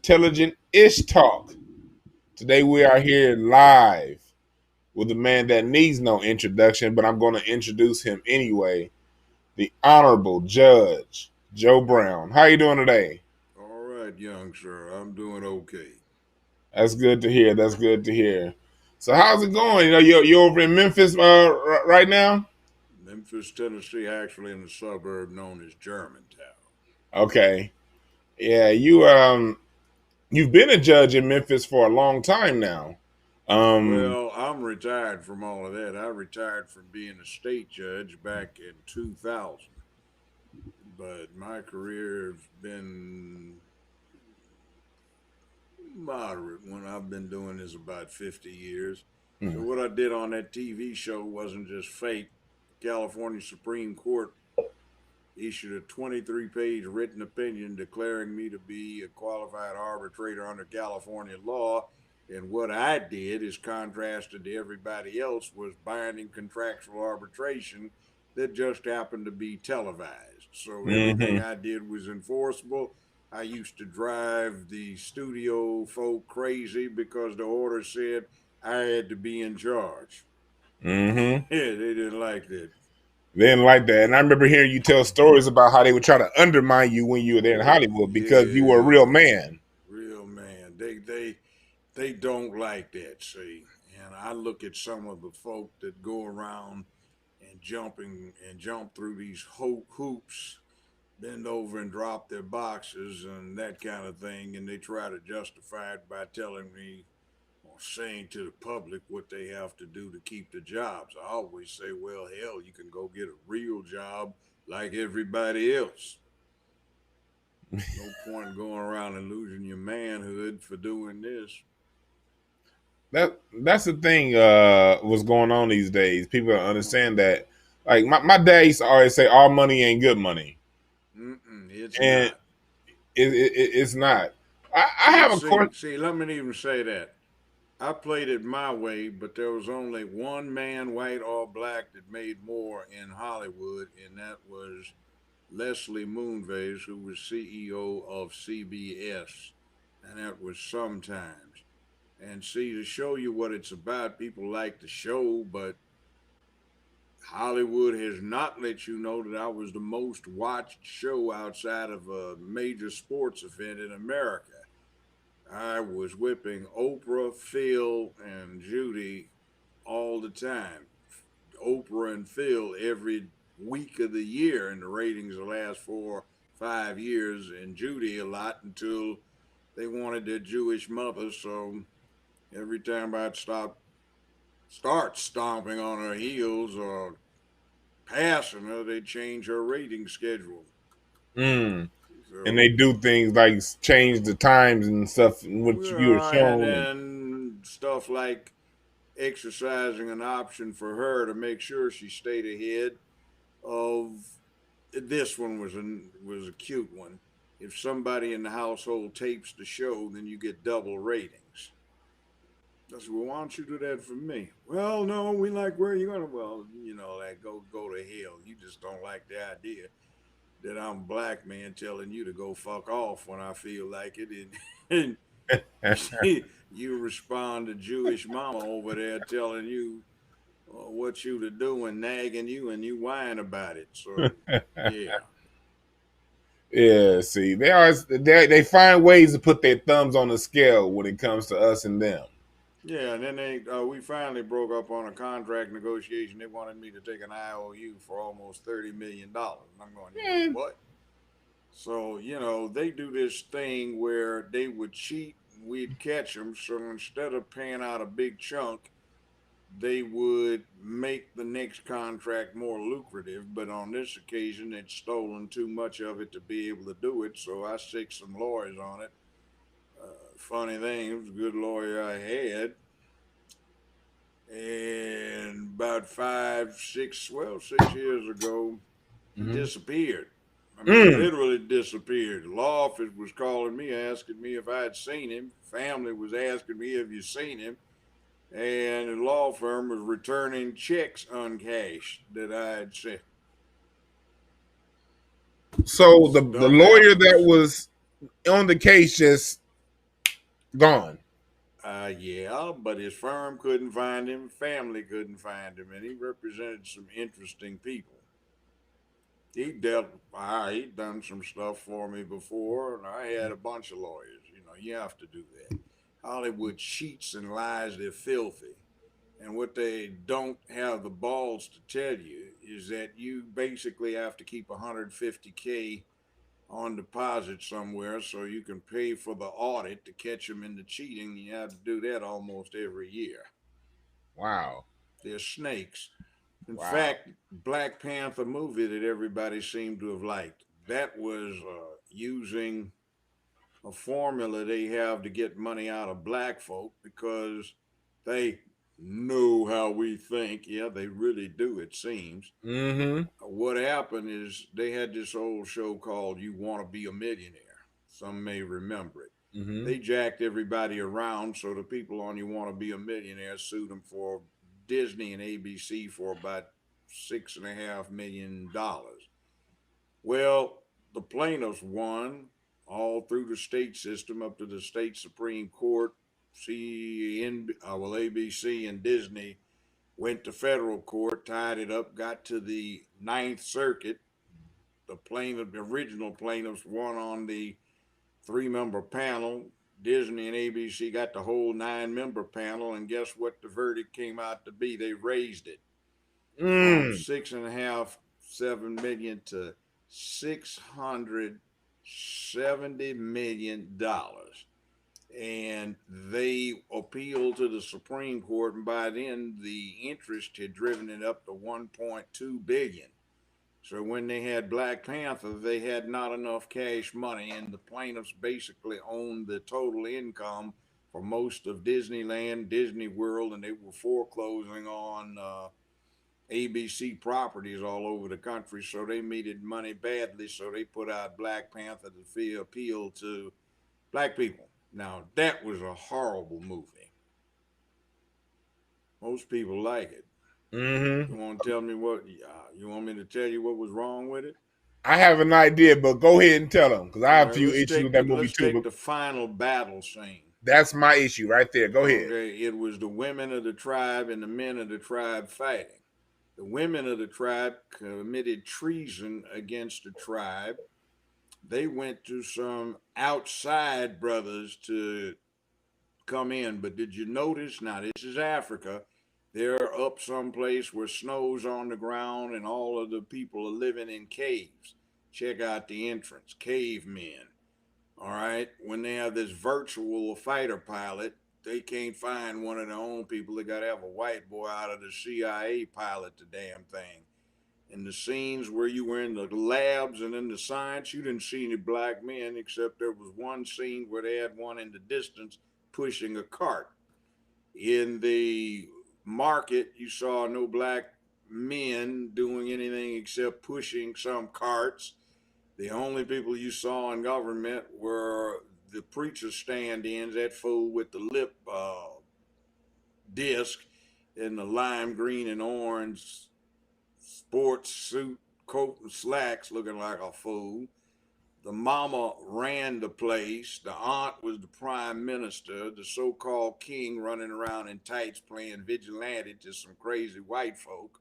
Intelligent-ish talk. Today we are here live with a man that needs no introduction, but I'm going to introduce him anyway. The Honorable Judge Joe Brown. How you doing today? All right, young sir, I'm doing okay. That's good to hear. That's good to hear. So how's it going? You're over in Memphis right now. Memphis, Tennessee, actually in a suburb known as Germantown. Okay. Yeah, you've been a judge in Memphis for a long time now. Um, Well, I'm retired from all of that. I retired from being a state judge back in 2000, but my career has been moderate. When I've been doing this about 50 years. So what I did on that TV show wasn't just fake. California Supreme Court issued a 23-page written opinion declaring me to be a qualified arbitrator under California law. And what I did, is contrasted to everybody else, was binding contractual arbitration that just happened to be televised. So everything mhm. I did was enforceable. I used to drive the studio folk crazy because the order said I had to be in charge. Mm-hmm. Yeah, they didn't like that. They didn't like that. And I remember hearing you tell stories about how they would try to undermine you when you were there in Oh Hollywood because you were a real yeah, man. real man. They don't like that. See, and I look at some of the folk that go around and jump through these hoops, bend over and drop their boxes and that kind of thing, and they try to justify it by telling me or saying to the public what they have to do to keep the jobs. I always say, well, hell, you can go get a real job like everybody else. No point going around and losing your manhood for doing this. That's the thing. What's going on these days? People don't understand that. Like my dad used to always say, "All money ain't good money," It's and not. it's not. I But have a see, course. see, let me even say that. I played it my way, but there was only one man, white or black, that made more in Hollywood, and that was Leslie Moonves, who was CEO of CBS, and that was sometimes. And see, to show you what it's about, people like the show, but Hollywood has not let you know that I was the most watched show outside of a major sports event in America. I was whipping Oprah, Phil, and Judy all the time. Oprah and Phil every week of the year, and the ratings the last 4, 5 years, and Judy a lot until they wanted their Jewish mother. So every time I'd start stomping on her heels or passing her, they'd change her rating schedule. Mm, and they So, do things like change the times and stuff in which you were and shown. then stuff like exercising an option for her to make sure she stayed ahead of this one was a cute one. If somebody in the household tapes the show, then you get double ratings. I said, well, why don't you do that for me? Well, no, we like where you going. Well, like go to hell. You just don't like the idea that I'm a black man telling you to go fuck off when I feel like it. And you respond to Jewish mama over there telling you what you to do and nagging you, and you whine about it. So yeah, Yeah, see, they find ways to put their thumbs on the scale when it comes to us and them. yeah. And then we finally broke up on a contract negotiation. They wanted me to take an IOU for almost $30 million. And I'm going, Man, what? So they do this thing where they would cheat, and we'd catch them. So instead of paying out a big chunk, they would make the next contract more lucrative. But on this occasion, they'd stolen too much of it to be able to do it. So I sicked some lawyers on it. Funny thing, it was a good lawyer I had. And about 6 years ago, he mm-hmm. disappeared. I mean, Mm. literally disappeared. The law office was calling me, asking me if I had seen him. Family was asking me, have you seen him? And the law firm was returning checks uncashed that I had sent. So the Stuff lawyer that happens. was on the case just Gone. Yeah, but his firm couldn't find him, family couldn't find him, and he represented some interesting people. He'd done some stuff for me before, and I had a bunch of lawyers. You know, you have to do that. Hollywood cheats and lies, they're filthy. And what they don't have the balls to tell you is that you basically have to keep 150K on deposit somewhere so you can pay for the audit to catch them in the cheating. You have to do that almost every year. Wow. They're snakes. In Wow. fact, Black Panther movie that everybody seemed to have liked, that was using a formula they have to get money out of black folk because they know how we think. Yeah, they really do, it seems. Mm-hmm. What happened is they had this old show called You Want to Be a Millionaire. Some may remember it. Mm-hmm. They jacked everybody around, so the people on You Want to Be a Millionaire sued them for Disney and ABC for about $6.5 million. Well, the plaintiffs won all through the state system up to the state Supreme Court. ABC and Disney went to federal court, tied it up, got to the Ninth Circuit. The original plaintiffs won on the three-member panel. Disney and ABC got the whole nine-member panel, and guess what the verdict came out to be? They raised it from Mm. 6.5, 7 million to $670 million. And they appealed to the Supreme Court, and by then the interest had driven it up to 1.2 billion. So when they had Black Panther, they had not enough cash money, and the plaintiffs basically owned the total income for most of Disneyland, Disney World, and they were foreclosing on ABC properties all over the country. So they needed money badly. So they put out Black Panther to appeal to black people. Now that was a horrible movie. Most people like it. Mm-hmm. You want to tell me what? You want me to tell you what was wrong with it? I have an idea, but go ahead and tell them because I All have a right, few issues with that movie let's too. take But the final battle scene. that's my issue right there. Go ahead. Okay, it was the women of the tribe and the men of the tribe fighting. The women of the tribe committed treason against the tribe. They went to some outside brothers to come in, but did you notice? Now this is Africa. They're up someplace where snow's on the ground and all of the people are living in caves. Check out the entrance, cavemen. All right. When they have this virtual fighter pilot, they can't find one of their own people. They got to have a white boy out of the CIA pilot the damn thing. In the scenes where you were in the labs and in the science, you didn't see any black men except there was one scene where they had one in the distance pushing a cart. In the market, you saw no black men doing anything except pushing some carts. The only people you saw in government were the preacher stand-ins, that fool with the lip disc and the lime green and orange sports suit, coat and slacks, looking like a fool. The mama ran the place. The aunt was the prime minister. The so-called king running around in tights playing vigilante to some crazy white folk.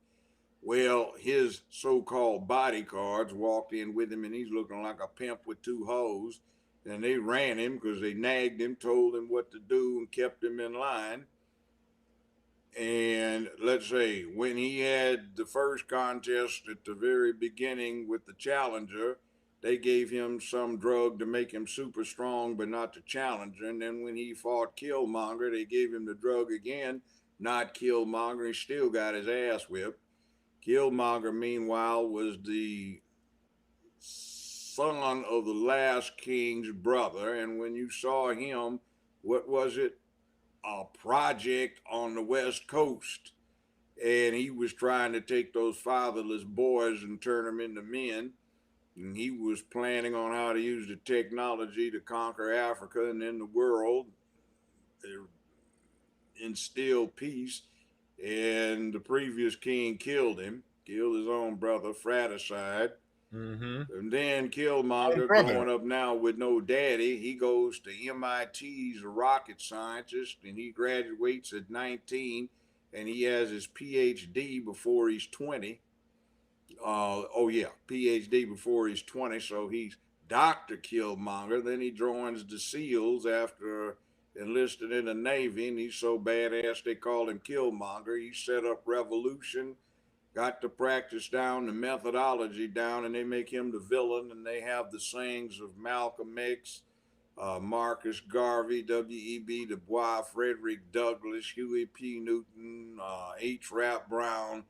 Well, his so-called bodyguards walked in with him, and he's looking like a pimp with two hoes. And they ran him because they nagged him, told him what to do, and kept him in line. And let's say when he had the first contest at the very beginning with the challenger, they gave him some drug to make him super strong, but not the challenger. And then when he fought Killmonger, they gave him the drug again, not Killmonger. He still got his ass whipped. Killmonger, meanwhile, was the son of the last king's brother. And when you saw him, what was it? A project on the West Coast. And he was trying to take those fatherless boys and turn them into men. And he was planning on how to use the technology to conquer Africa and then the world, instill peace. And the previous king killed him, killed his own brother, fratricide. Mm-hmm. And then Own Killmonger, brother. growing up now with no daddy, he goes to MIT's a rocket scientist, and he graduates at 19, and he has his PhD before he's 20. Oh yeah, PhD before he's 20, so he's Dr. Killmonger. Then he joins the SEALs after enlisted in the Navy, and he's so badass they call him Killmonger. He set up revolution, got the practice down, the methodology down, and they make him the villain. And they have the sayings of Malcolm X, Marcus Garvey, W.E.B. Du Bois, Frederick Douglass, Huey P. Newton, H. Rap Brown,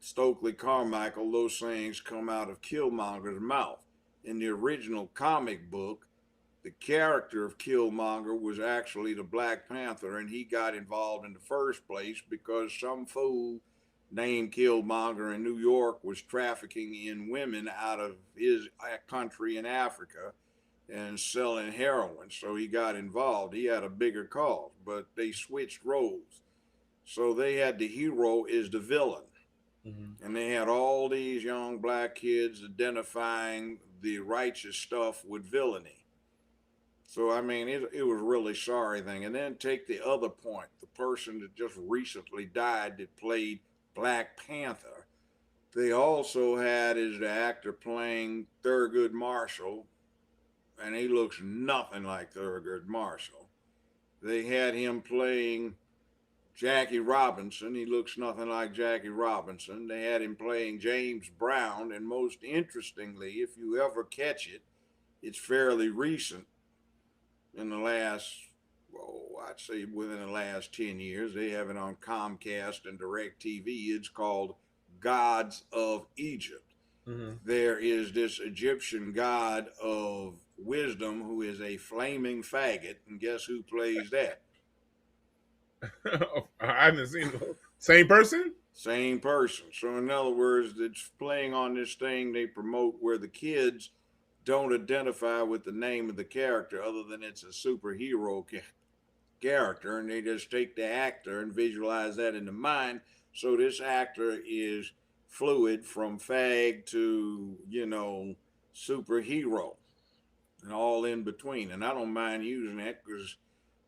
Stokely Carmichael. Those sayings come out of Killmonger's mouth. In the original comic book, the character of Killmonger was actually the Black Panther, and he got involved in the first place because some fool named Killmonger in New York was trafficking in women out of his country in Africa and selling heroin. So he got involved. He had a bigger cause, but they switched roles. So they had the hero is the villain. Mm-hmm. And they had all these young black kids identifying the righteous stuff with villainy. So I mean, it was really sorry thing. And then take the other point, the person that just recently died that played Black Panther. They also had is the actor playing Thurgood Marshall, and he looks nothing like Thurgood Marshall. They had him playing Jackie Robinson. He looks nothing like Jackie Robinson. They had him playing James Brown, and most interestingly, if you ever catch it, it's fairly recent in the last, I'd say within the last 10 years. They have it on Comcast and DirecTV. It's called Gods of Egypt. Mm-hmm. There is this Egyptian god of wisdom who is a flaming faggot, and guess who plays that? I haven't seen the same person. Same person. So, in other words, it's playing on this thing they promote where the kids don't identify with the name of the character other than it's a superhero character, and they just take the actor and visualize that in the mind. So, this actor is fluid from fag to, superhero and all in between. And I don't mind using that because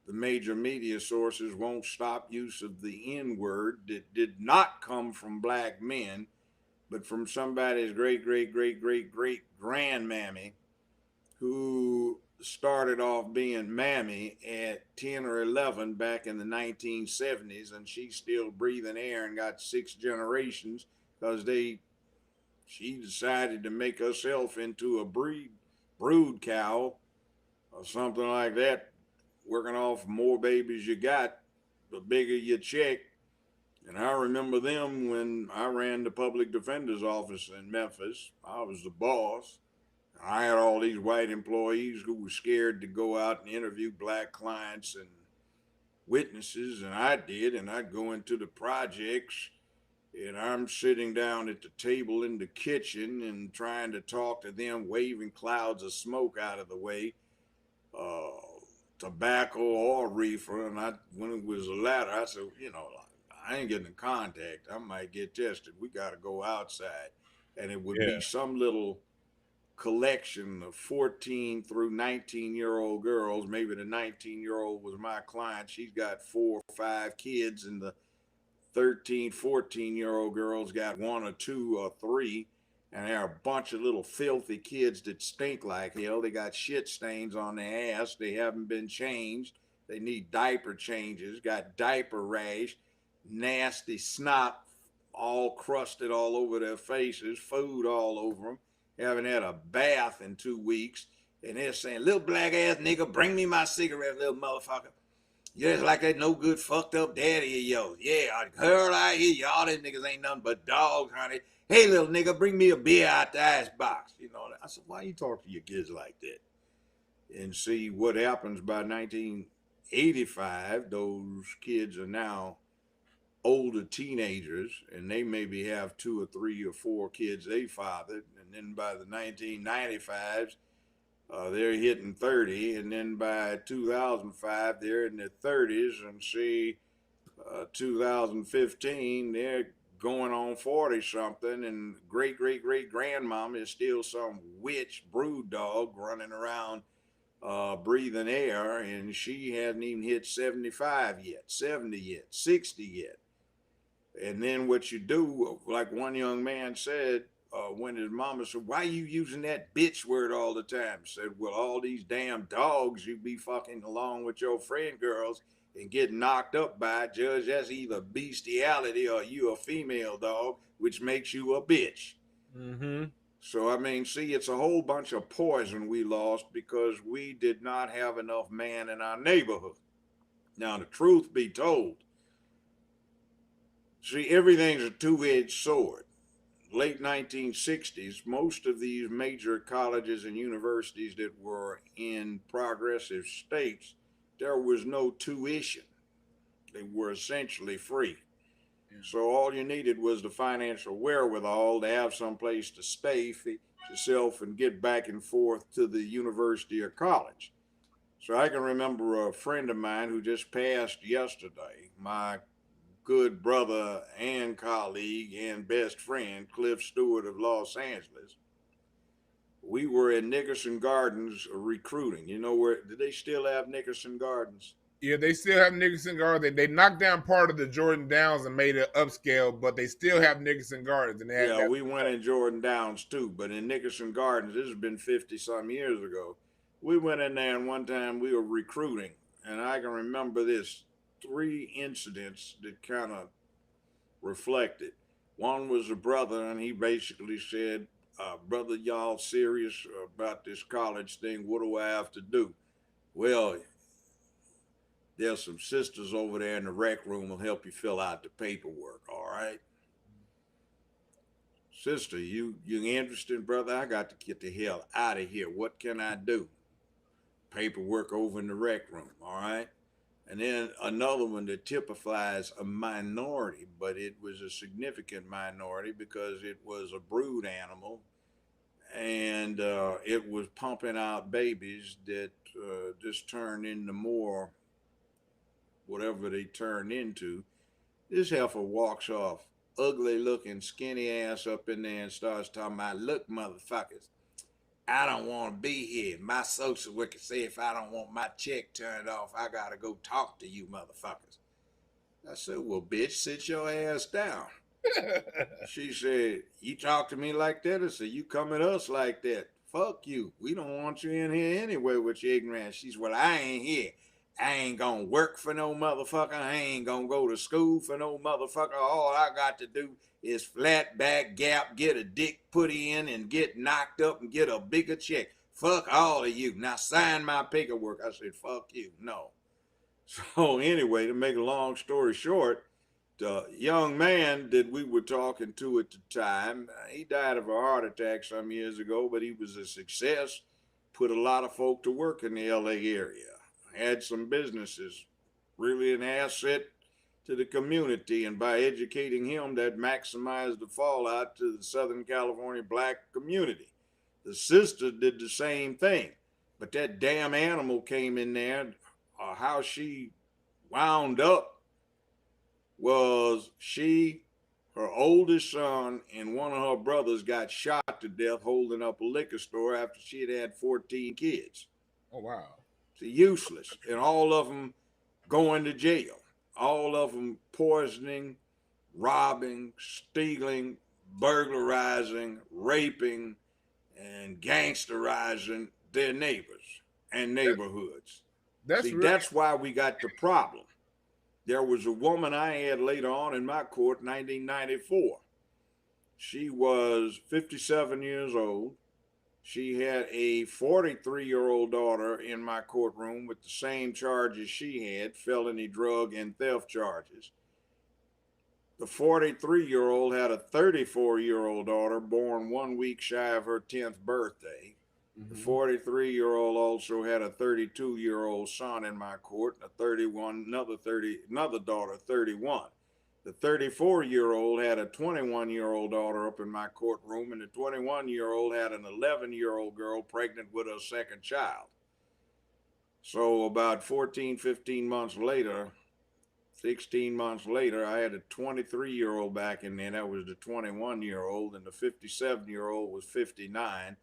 the major media sources won't stop use of the N word that did not come from black men, but from somebody's great, great, great, great, great grandmammy who started off being mammy at 10 or 11 back in the 1970s, and she's still breathing air and got 6 generations because she decided to make herself into a brood cow or something like that, working off more babies you got, the bigger your check. And I remember them when I ran the public defender's office in Memphis. I was the boss. I had all these white employees who were scared to go out and interview black clients and witnesses, and I did. And I'd go into the projects, and I'm sitting down at the table in the kitchen and trying to talk to them, waving clouds of smoke out of the way. Uh, Tobacco or reefer, and when it was the latter, I said, I ain't getting in contact. I might get tested. We got to go outside, and it would Yeah. be some little collection of 14 through 19-year-old girls. Maybe the 19-year-old was my client. She's got 4 or 5 kids, and the 13, 14-year-old girls got 1 or 2 or 3. And there are a bunch of little filthy kids that stink like hell. They got shit stains on their ass. They haven't been changed. They need diaper changes, got diaper rash, nasty snot all crusted all over their faces, food all over them. Haven't had a bath in 2 weeks. And they're saying, little black ass nigga, bring me my cigarette, little motherfucker. You're just like that no good fucked up daddy of yours. Yeah, girl, I hear you. All these niggas ain't nothing but dogs, honey. Hey, little nigga, bring me a beer out the ice box. I said, why you talk to your kids like that? And see what happens by 1985. Those kids are now older teenagers, and they maybe have 2 or 3 or 4 kids they fathered. And then by the 1995s, they're hitting 30, and then by 2005 they're in their 30s, and see 2015 they're going on 40 something, and great great great grandmama is still some witch brood dog running around breathing air, and she hadn't even hit 75 yet, 70 yet, 60 yet. And then what you do, like one young man said, when his mama said, "Why you using that bitch word all the time?" Said, "Well, all these damn dogs you be fucking along with your friend girls and get knocked up by, judge, that's either bestiality or you a female dog, which makes you a bitch." Mm-hmm. So, I mean, see, it's a whole bunch of poison we lost because we did not have enough man in our neighborhood. Now, the truth be told, see, everything's a two-edged sword. Late 1960s, most of these major colleges and universities that were in progressive states, there was no tuition. They were essentially free. Yeah. So all you needed was the financial wherewithal to have some place to stay, feed yourself, and get back and forth to the university or college. So I can remember a friend of mine who just passed yesterday, my good brother and colleague and best friend, Cliff Stewart of Los Angeles. We were in Nickerson Gardens recruiting. You know where, do they still have Nickerson Gardens? Yeah, they still have Nickerson Gardens. They knocked down part of the Jordan Downs and made it upscale, but they still have Nickerson Gardens. And yeah, we went in Jordan Downs too, but in Nickerson Gardens, this has been 50 some years ago. We went in there, and one time we were recruiting, and I can remember this 3 incidents that kind of reflected. One was a brother, and he basically said, "Brother, y'all serious about this college thing? What do I have to do?" "Well, there's some sisters over there in the rec room will help you fill out the paperwork, all right?" "Sister, you interested, brother? I got to get the hell out of here. What can I do?" "Paperwork over in the rec room, all right?" And then another one that typifies a minority, but it was a significant minority because it was a brood animal, and it was pumping out babies that just turned into more, whatever they turned into. This heifer walks off, ugly looking, skinny ass up in there, and starts talking about, "Look, motherfuckers, I don't want to be here. My social worker say if I don't want my check turned off, I got to go talk to you motherfuckers." I said, "Well, bitch, sit your ass down." She said, "You talk to me like that?" I said, "You come at us like that. Fuck you. We don't want you in here anyway with your ignorance." She said, "Well, I ain't here. I ain't gonna work for no motherfucker. I ain't gonna go to school for no motherfucker. All I got to do is flat back gap, get a dick put in, and get knocked up and get a bigger check. Fuck all of you. Now sign my paperwork." I said, "Fuck you. No." So anyway, to make a long story short, the young man that we were talking to at the time, he died of a heart attack some years ago, but he was a success, put a lot of folk to work in the LA area, had some businesses, really an asset to the community, and by educating him, that maximized the fallout to the Southern California black community. The sister did the same thing, but that damn animal came in there. How she wound up was her oldest son, and one of her brothers got shot to death holding up a liquor store after she had 14 kids. Oh, wow. So useless. And all of them going to jail. All of them poisoning, robbing, stealing, burglarizing, raping, and gangsterizing their neighbors and neighborhoods. That's why we got the problem. There was a woman I had later on in my court, 1994. She was 57 years old. She had a 43-year-old daughter in my courtroom with the same charges she had, felony drug and theft charges. The 43-year-old had a 34-year-old daughter born 1 week shy of her 10th birthday. Mm-hmm. The 43-year-old also had a 32-year-old son in my court, another daughter, 31. The 34-year-old had a 21-year-old daughter up in my courtroom, and the 21-year-old had an 11-year-old girl pregnant with her second child. So about 14, 15 months later, 16 months later, I had a 23-year-old back in there. That was the 21-year-old, and the 57-year-old was 59.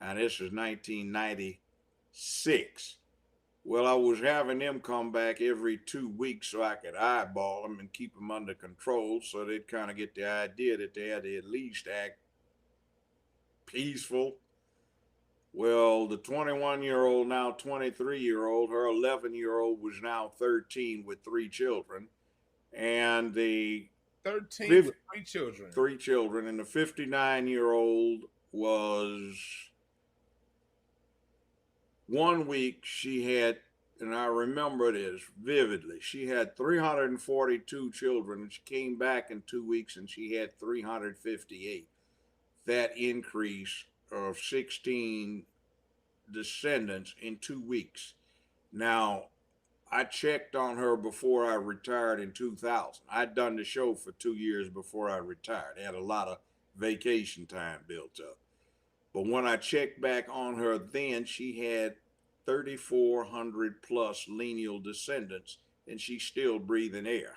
And this was 1996. Well, I was having them come back every 2 weeks so I could eyeball them and keep them under control so they'd kind of get the idea that they had to at least act peaceful. Well, the 21-year-old, now 23-year-old, her 11-year-old was now 13 with 3 children. And the 13 with 3 children. 3 children. And the 59-year-old was 1 week she had, and I remember this vividly, she had 342 children, and she came back in 2 weeks and she had 358. That increase of 16 descendants in 2 weeks. Now, I checked on her before I retired in 2000. I'd done the show for 2 years before I retired. I had a lot of vacation time built up. But when I checked back on her then, she had 3,400 plus lineal descendants, and she's still breathing air.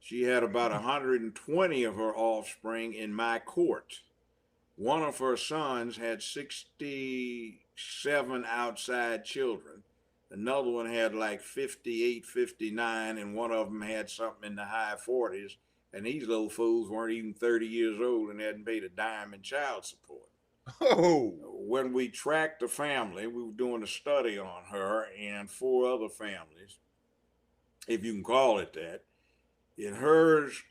She had about 120 of her offspring in my court. One of her sons had 67 outside children. Another one had like 58, 59, and one of them had something in the high 40s. And these little fools weren't even 30 years old and hadn't paid a dime in child support. Oh. When we tracked the family, we were doing a study on her and 4 other families, if you can call it that. In hers,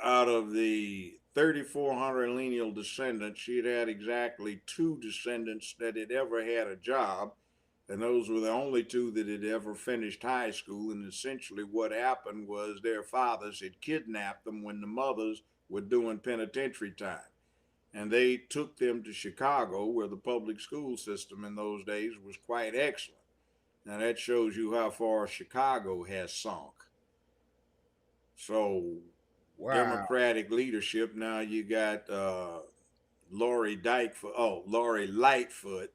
out of the 3,400 lineal descendants, she had exactly 2 descendants that had ever had a job, and those were the only 2 that had ever finished high school. And essentially what happened was their fathers had kidnapped them when the mothers were doing penitentiary time. And they took them to Chicago, where the public school system in those days was quite excellent. Now that shows you how far Chicago has sunk. So, wow. Democratic leadership. Now you got Lori Lightfoot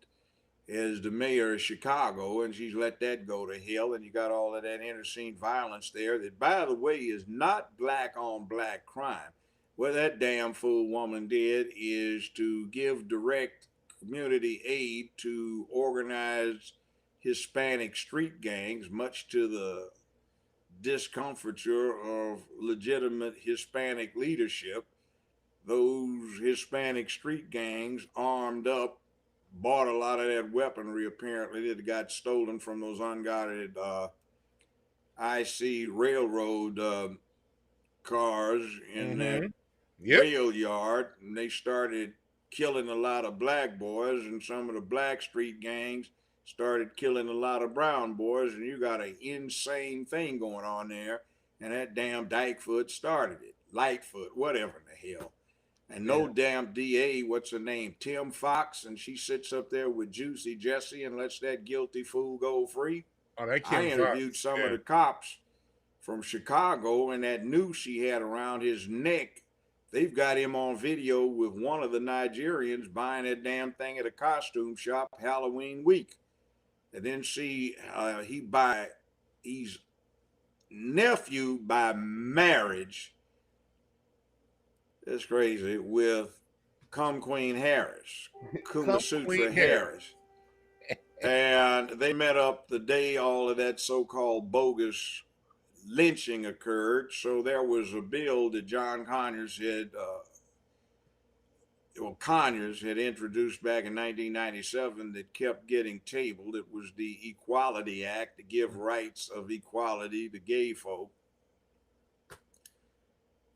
as the mayor of Chicago, and she's let that go to hell. And you got all of that inter-scene violence there that, by the way, is not black on black crime. What that damn fool woman did is to give direct community aid to organized Hispanic street gangs, much to the discomfiture of legitimate Hispanic leadership. Those Hispanic street gangs armed up, bought a lot of that weaponry apparently that got stolen from those unguarded IC railroad cars in that rail yard, and they started killing a lot of black boys, and some of the black street gangs started killing a lot of brown boys, and you got an insane thing going on there, and that damn Dykefoot started it. Lightfoot, whatever in the hell. And no damn DA, what's her name, Tim Fox, and she sits up there with Juicy Jesse and lets that guilty fool go free. Oh, that I interviewed some of the cops from Chicago, and that noose she had around his neck, they've got him on video with one of the Nigerians buying that damn thing at a costume shop Halloween week. And then see he's nephew by marriage, that's crazy, with Queen Harris, Kuma Sutra Harris. And they met up the day all of that so-called bogus lynching occurred. So there was a bill that Conyers had introduced back in 1997 that kept getting tabled. It was the Equality Act to give rights of equality to gay folk.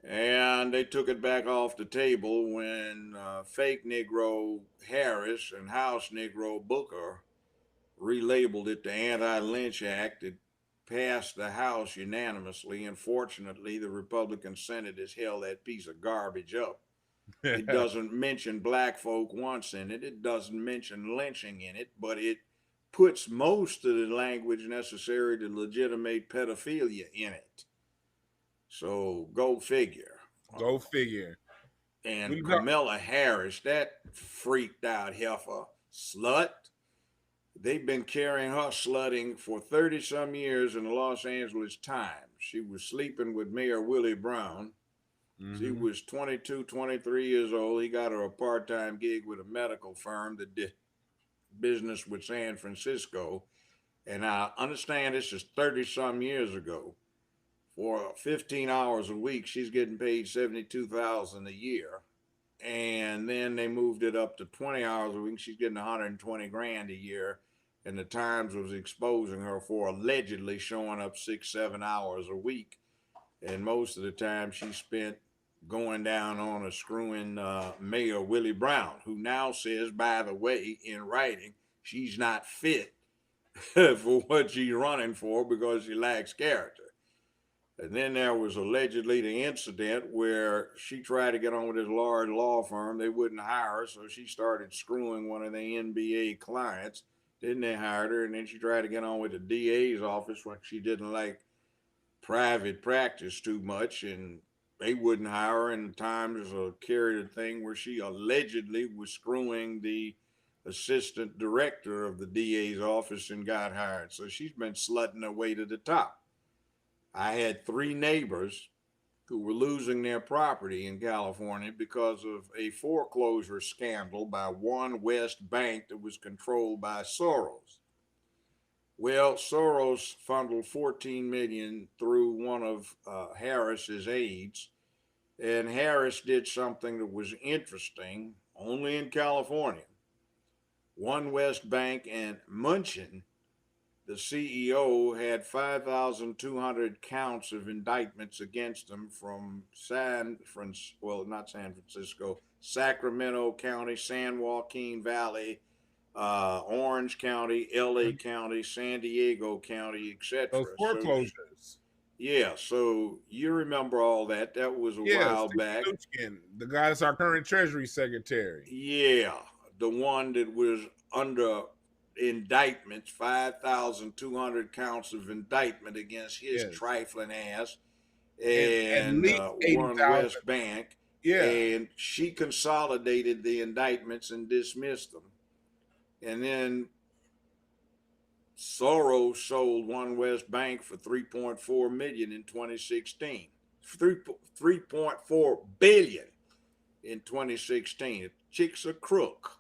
And they took it back off the table when fake Negro Harris and house Negro Booker relabeled it the Anti-Lynch Act. It passed the House unanimously. Unfortunately, the Republican Senate has held that piece of garbage up. It doesn't mention black folk once in it. It doesn't mention lynching in it, but it puts most of the language necessary to legitimate pedophilia in it. So go figure. Go figure. And Kamala Harris, that freaked out heifer slut. They've been carrying her slutting for 30 some years in the Los Angeles Times. She was sleeping with Mayor Willie Brown. She Mm-hmm. was 22, 23 years old. He got her a part time gig with a medical firm that did business with San Francisco. And I understand this is 30 some years ago. For 15 hours a week, she's getting paid 72,000 a year. And then they moved it up to 20 hours a week. She's getting 120 grand a year. And the Times was exposing her for allegedly showing up 6, 7 hours a week. And most of the time she spent going down on a screwing Mayor Willie Brown, who now says, by the way, in writing, she's not fit for what she's running for because she lacks character. And then there was allegedly the incident where she tried to get on with this large law firm. They wouldn't hire her, so she started screwing one of the NBA clients. Then they hired her, and then she tried to get on with the DA's office when she didn't like private practice too much, and they wouldn't hire her. And the Times carried a thing where she allegedly was screwing the assistant director of the DA's office and got hired. So she's been slutting her way to the top. I had 3 neighbors who were losing their property in California because of a foreclosure scandal by One West Bank that was controlled by Soros. Well, Soros funneled 14 million through one of Harris's aides, and Harris did something that was interesting only in California. One West Bank and Munchin, the CEO, had 5,200 counts of indictments against him from not San Francisco, Sacramento County, San Joaquin Valley, Orange County, LA County, San Diego County, Those etc. So, foreclosures. yeah, so you remember all that. That was a Yeah, while Steve back. Mnuchin, the guy that's our current Treasury Secretary. Yeah, the one that was under indictments, 5,200 counts of indictment against his Yes. trifling ass, And at and least One 80,000. West Bank. Yeah. And she consolidated the indictments and dismissed them. And then Soros sold One West Bank for 3.4 million in 2016. 3.4 billion in 2016. The chick's a crook.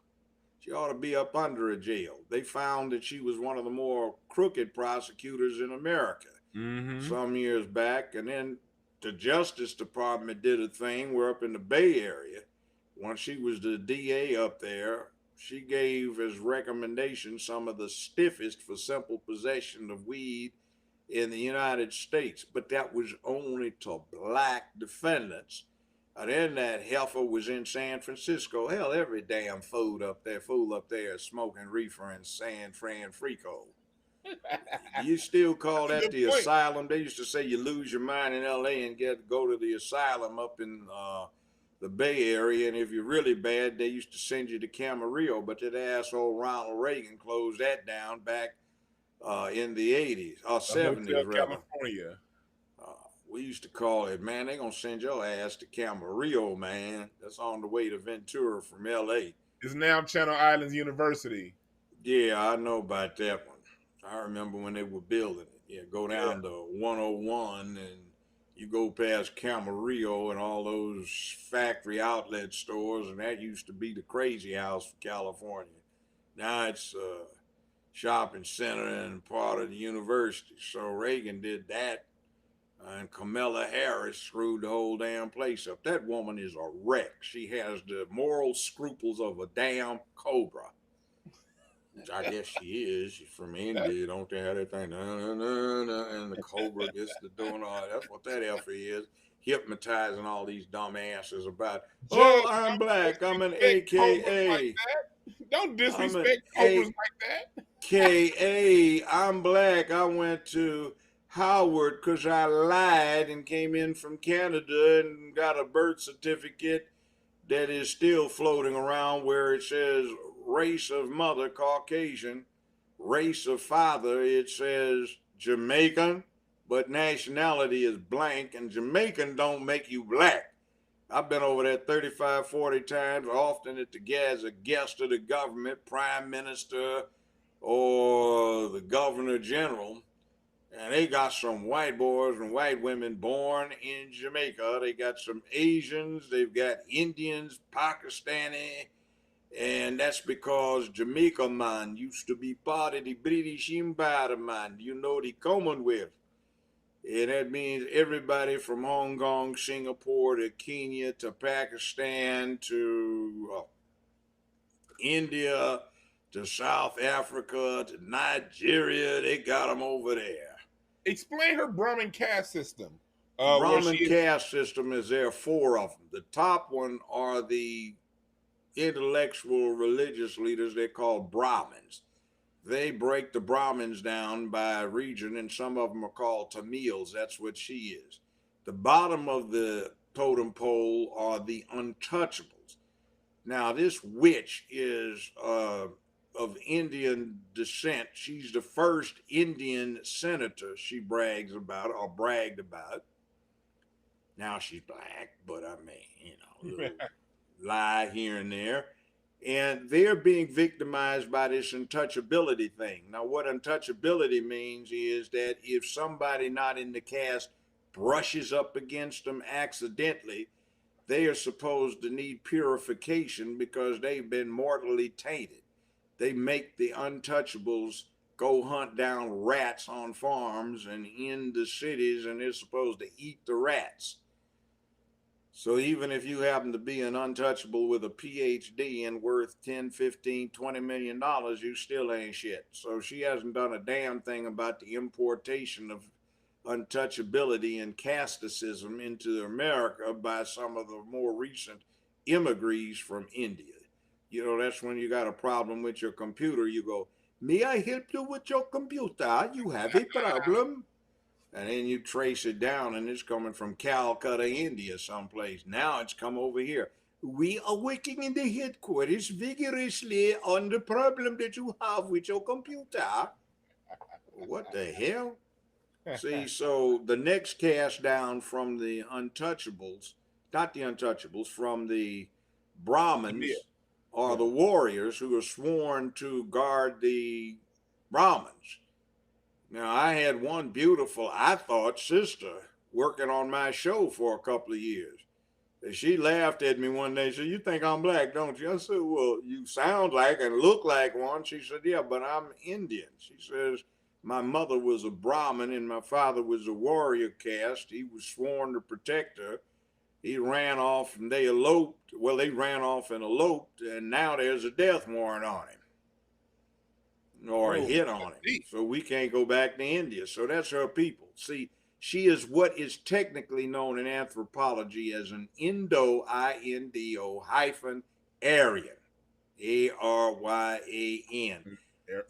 She ought to be up under a jail. They found that she was one of the more crooked prosecutors in America some years back. And then the Justice Department did a thing where up in the Bay Area, when she was the DA up there, she gave as recommendation some of the stiffest for simple possession of weed in the United States. But that was only to black defendants. And then that heifer was in San Francisco. Hell, every damn fool up there is smoking reefer in San Francisco. Do you still call That's a that good the point. asylum? They used to say you lose your mind in LA and go to the asylum up in the Bay Area, and if you're really bad, they used to send you to Camarillo. But that asshole Ronald Reagan closed that down back in the 80s or The Hotel 70s rather. California. Uh, we used to call it, man, they gonna send your ass to Camarillo, man. That's on the way to Ventura from LA. It's now Channel Islands University. Yeah, I know about that one. I remember when they were building it. Yeah, go Yeah. down to 101 and you go past Camarillo and all those factory outlet stores, and that used to be the crazy house for California. Now it's a shopping center and part of the university. So Reagan did that, and Kamala Harris screwed the whole damn place up. That woman is a wreck. She has the moral scruples of a damn cobra. Which I guess she is. She's from India. Don't they have that thing? Nah, nah, nah, nah, and the cobra gets to doing all that. That's what that effort is. Hypnotizing all these dumbasses about, Judge, oh, I'm don't black. I'm an disrespect cobras like AKA. that. Don't I'm an disrespect cobras like that. AKA. I'm black. I went to Howard because I lied and came in from Canada and got a birth certificate that is still floating around where it says race of mother Caucasian, race of father it says Jamaican, but nationality is blank, and Jamaican don't make you black. I've been over there 35, 40 times, often as a guest of the government, prime minister, or the governor general, and they got some white boys and white women born in Jamaica. They got some Asians, they've got Indians, Pakistani, and that's because Jamaica, man, used to be part of the British Empire, man. You know, the Commonwealth. And that means everybody from Hong Kong, Singapore to Kenya to Pakistan to India to South Africa to Nigeria, they got them over there. Explain her Brahmin caste system. Brahmin caste system is there, 4 of them. The top one are the intellectual religious leaders they call Brahmins. They break the Brahmins down by region, and some of them are called Tamils. That's what she is. The bottom of the totem pole are the untouchables. Now, this witch is of Indian descent. She's the first Indian senator she brags about or bragged about. Now she's black, but I mean, you know, a little lie here and there. And they're being victimized by this untouchability thing. Now, what untouchability means is that if somebody not in the caste brushes up against them accidentally, they are supposed to need purification because they've been mortally tainted. They make the untouchables go hunt down rats on farms and in the cities, and they're supposed to eat the rats. So even if you happen to be an untouchable with a PhD and worth 10, 15, 20 million dollars, you still ain't shit. So she hasn't done a damn thing about the importation of untouchability and casteism into America by some of the more recent immigrants from India. You know, that's when you got a problem with your computer. You go, may I help you with your computer? You have a problem. And then you trace it down, and it's coming from Calcutta, India, someplace. Now it's come over here. We are working in the headquarters vigorously on the problem that you have with your computer. What the hell? See, so the next cast down from the untouchables, not the untouchables, from the Brahmins are the warriors who are sworn to guard the Brahmins. Now, I had one beautiful, I thought, sister working on my show for a couple of years. And she laughed at me one day. She said, you think I'm black, don't you? I said, well, you sound like and look like one. She said, yeah, but I'm Indian. She says, my mother was a Brahmin and my father was a warrior caste. He was sworn to protect her. He ran off and they eloped. Well, they ran off and eloped, and now there's a death warrant on him. Or a hit on him. So we can't go back to India. So that's her people. See, she is what is technically known in anthropology as an Indo-I-N-D-O hyphen Aryan. A-R-Y-A-N.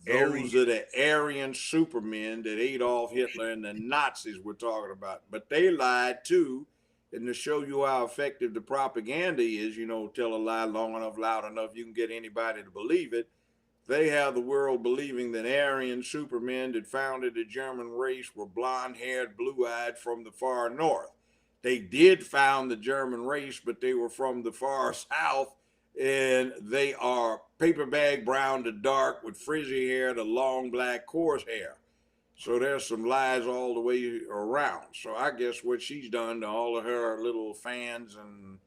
Those are the Aryan supermen that Adolf Hitler and the Nazis were talking about. But they lied too. And to show you how effective the propaganda is, you know, tell a lie long enough, loud enough, you can get anybody to believe it. They have the world believing that Aryan supermen that founded the German race were blonde-haired, blue-eyed from the far north. They did found the German race, but they were from the far south, and they are paper bag brown to dark with frizzy hair to long black coarse hair. So there's some lies all the way around. So I guess what she's done to all of her little fans and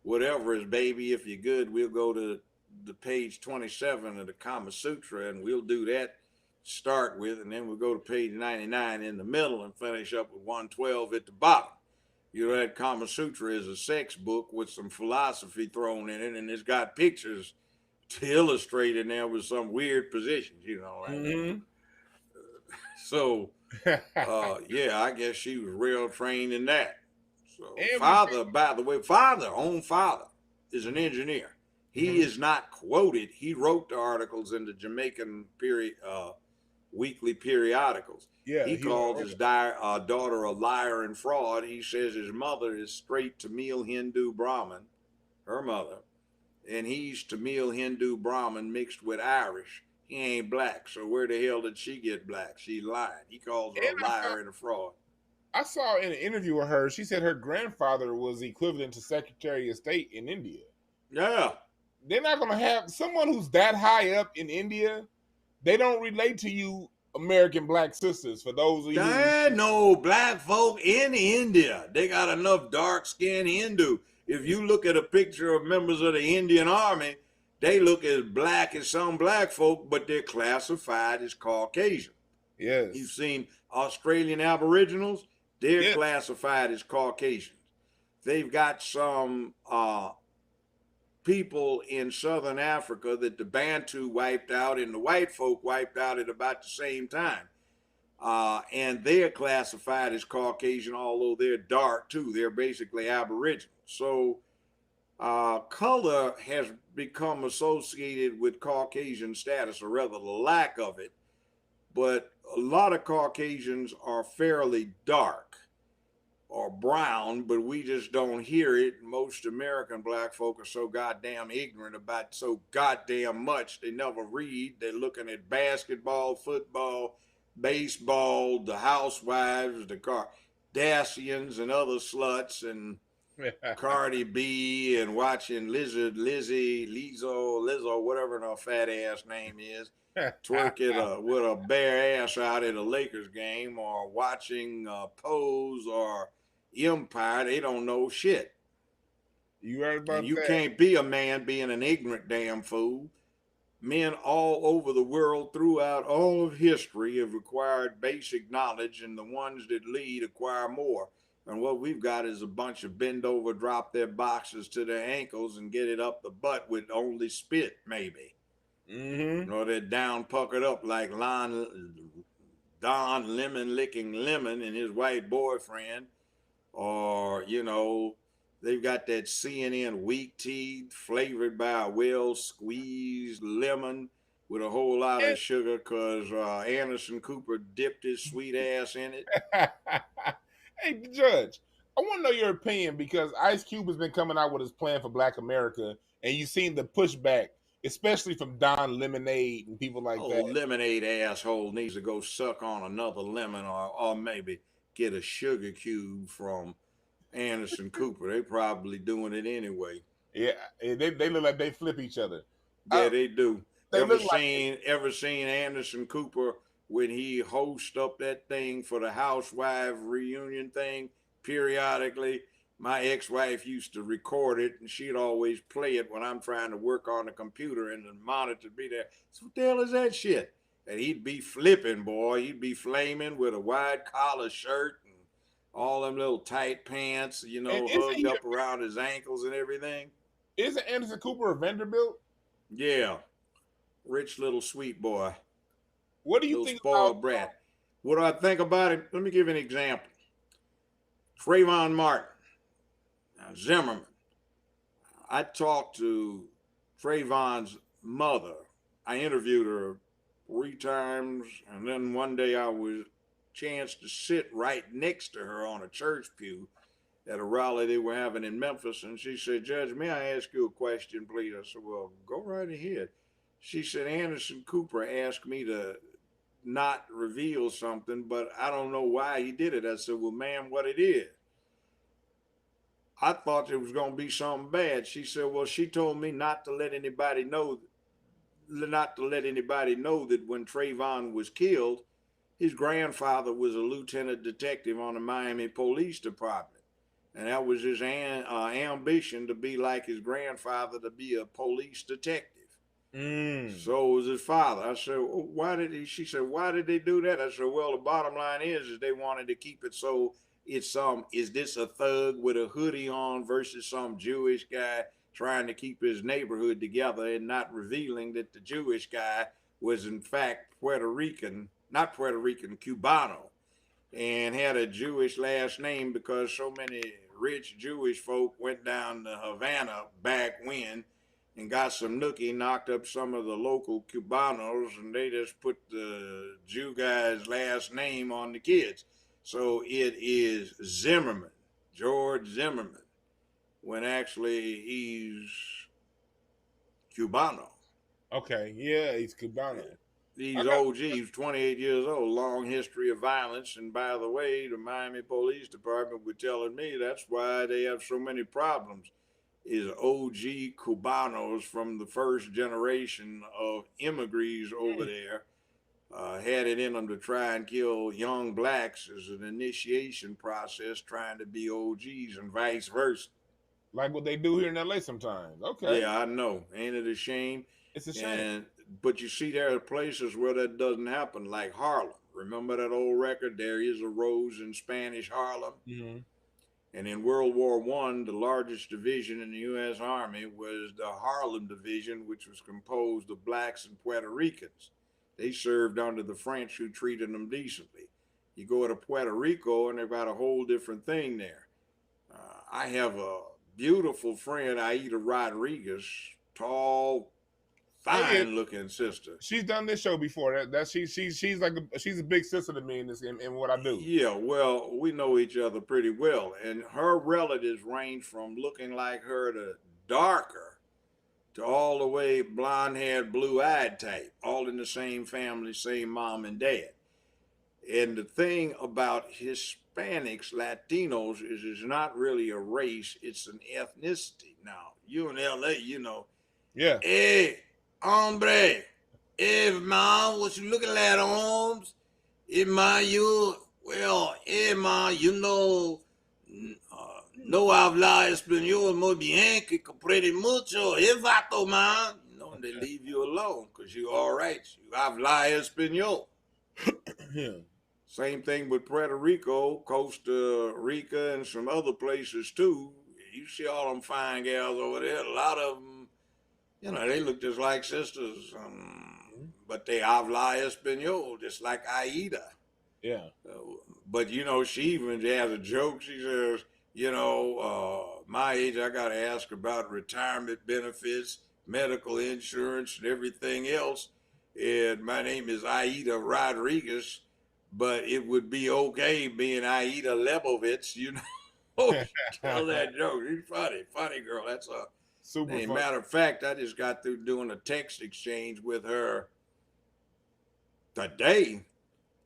whatever is, baby, if you're good, we'll go to the page 27 of the Kama Sutra, and we'll do that to start with, and then we'll go to page 99 in the middle and finish up with 112 at the bottom. You know, that Kama Sutra is a sex book with some philosophy thrown in it, and it's got pictures to illustrate in there with some weird positions, you know. Like so, yeah, I guess she was real trained in that. So, father, by the way, own father, is an engineer. He is not quoted. He wrote the articles in the Jamaican weekly periodicals. Yeah, he calls his daughter a liar and fraud. He says his mother is straight Tamil Hindu Brahmin, her mother, and he's Tamil Hindu Brahmin mixed with Irish. He ain't black, so where the hell did she get black? She lied. He calls her a liar and a fraud. I saw in an interview with her, she said her grandfather was equivalent to Secretary of State in India. Yeah. They're not going to have someone who's that high up in India. They don't relate to you, American black sisters. For those of you who, There ain't no black folk in India. They got enough dark-skinned Hindu. If you look at a picture of members of the Indian Army, they look as black as some black folk, but they're classified as Caucasian. yes, You've seen Australian Aboriginals, they're yes, classified as Caucasians. They've got some people in Southern Africa that the Bantu wiped out and the white folk wiped out at about the same time. And they're classified as Caucasian, although they're dark too. They're basically Aboriginal. So color has become associated with Caucasian status, or rather the lack of it. But a lot of Caucasians are fairly dark or brown, but we just don't hear it. Most American black folk are so goddamn ignorant about so goddamn much. They never read. They're looking at basketball, football, baseball, the housewives, the Kardashians and other sluts, and Cardi B, and watching Lizzo, whatever her fat ass name is, twerk it with a bare ass out at a Lakers game, or watching Pose or Empire. They don't know shit. you right And about you that. can't be a man being an ignorant damn fool. Men all over the world throughout all of history have required basic knowledge, and the ones that lead acquire more. And what we've got is a bunch of bend over, drop their boxes to their ankles and get it up the butt with only spit, maybe. Mm-hmm. Or they're down puckered up like Don Lemon licking Lemon and his white boyfriend. Or, they've got that CNN weak tea flavored by a well squeezed lemon with a whole lot of sugar because Anderson Cooper dipped his sweet ass in it. Hey, Judge, I want to know your opinion because Ice Cube has been coming out with his plan for Black America, and you've seen the pushback, especially from Don Lemonade and people like Oh, that. lemonade asshole needs to go suck on another lemon, or maybe get a sugar cube from Anderson Cooper. They probably doing it anyway. Yeah, they look like they flip each other. Yeah, they do. They Ever look like seen Anderson Cooper when he hosts up that thing for the housewife reunion thing periodically? My ex-wife used to record it, and she'd always play it when I'm trying to work on the computer and the monitor would be there. So what the hell is that shit? And he'd be flipping, boy. He'd be flaming with a wide collar shirt and all them little tight pants, hugged up around his ankles and everything. Isn't Anderson Cooper a Vanderbilt? Yeah. Rich little sweet boy. What do you Little think spoiled about brat. What do I think about it? Let me give you an example. Trayvon Martin, Zimmerman. I talked to Trayvon's mother. I interviewed her 3 times, and then one day I was chance to sit right next to her on a church pew at a rally they were having in Memphis, and she said, "Judge, may I ask you a question, please?" I said, "Well, go right ahead." She said, "Anderson Cooper asked me to not reveal something, but I don't know why he did it." I said, "Well, ma'am, what it is?" I thought it was going to be something bad. She said, "Well, she told me not to let anybody know that when Trayvon was killed, his grandfather was a lieutenant detective on the Miami Police Department. And that was his ambition to be like his grandfather, to be a police detective." So was his father. I said, well, she said, "Why did they do that?" I said, "Well, the bottom line is they wanted to keep it so it's is this a thug with a hoodie on versus some Jewish guy trying to keep his neighborhood together and not revealing that the Jewish guy was in fact not Puerto Rican, Cubano, and had a Jewish last name because so many rich Jewish folk went down to Havana back when and got some nookie, knocked up some of the local Cubanos, and they just put the Jew guy's last name on the kids. So it is Zimmerman, George Zimmerman, when actually he's Cubano. Okay, yeah, he's Cubano. He's OG. He's 28 years old. Long history of violence. And by the way, the Miami Police Department were telling me that's why they have so many problems. Is OG Cubanos from the first generation of immigrants over there had it in them to try and kill young blacks as an initiation process, trying to be OGs and vice versa. Like what they do here in LA sometimes. Okay. Yeah, I know. Ain't it a shame? It's a shame. And but you see, there are places where that doesn't happen, like Harlem. Remember that old record? There is a rose in Spanish Harlem. Mm-hmm. And in World War One, the largest division in the U.S. Army was the Harlem Division, which was composed of blacks and Puerto Ricans. They served under the French, who treated them decently. You go to Puerto Rico, and they've got a whole different thing there. I have a beautiful friend, Aida Rodriguez, tall, Oh yeah, fine-looking sister. she's done this show before. That she's like she's a big sister to me in this in what I do. Yeah, well, we know each other pretty well, and her relatives range from looking like her to darker to all the way blonde haired, blue eyed type, all in the same family, same mom and dad. And the thing about Hispanics, Latinos, is it's not really a race, it's an ethnicity. Now, you in LA, you know, Yeah. hey, hombre, hey, man, what you looking at, Holmes? Hey, man, hey, man, no habla español muy bien, que comprende mucho, vato, man. You know, and they leave you alone because you all right. You habla español. Yeah. Same thing with Puerto Rico, Costa Rica, and some other places too. You see all them fine gals over there. A lot of them, you know, they look just like sisters, but they habla español, just like Aida. Yeah. But you know, she even has a joke. She says, you know, my age, I got to ask about retirement benefits, medical insurance, and everything else. And my name is Aida Rodriguez, but it would be okay being Aida Lebovitz, you know. Tell that joke. She's funny girl. That's a super name. fun. Matter of fact, I just got through doing a text exchange with her today.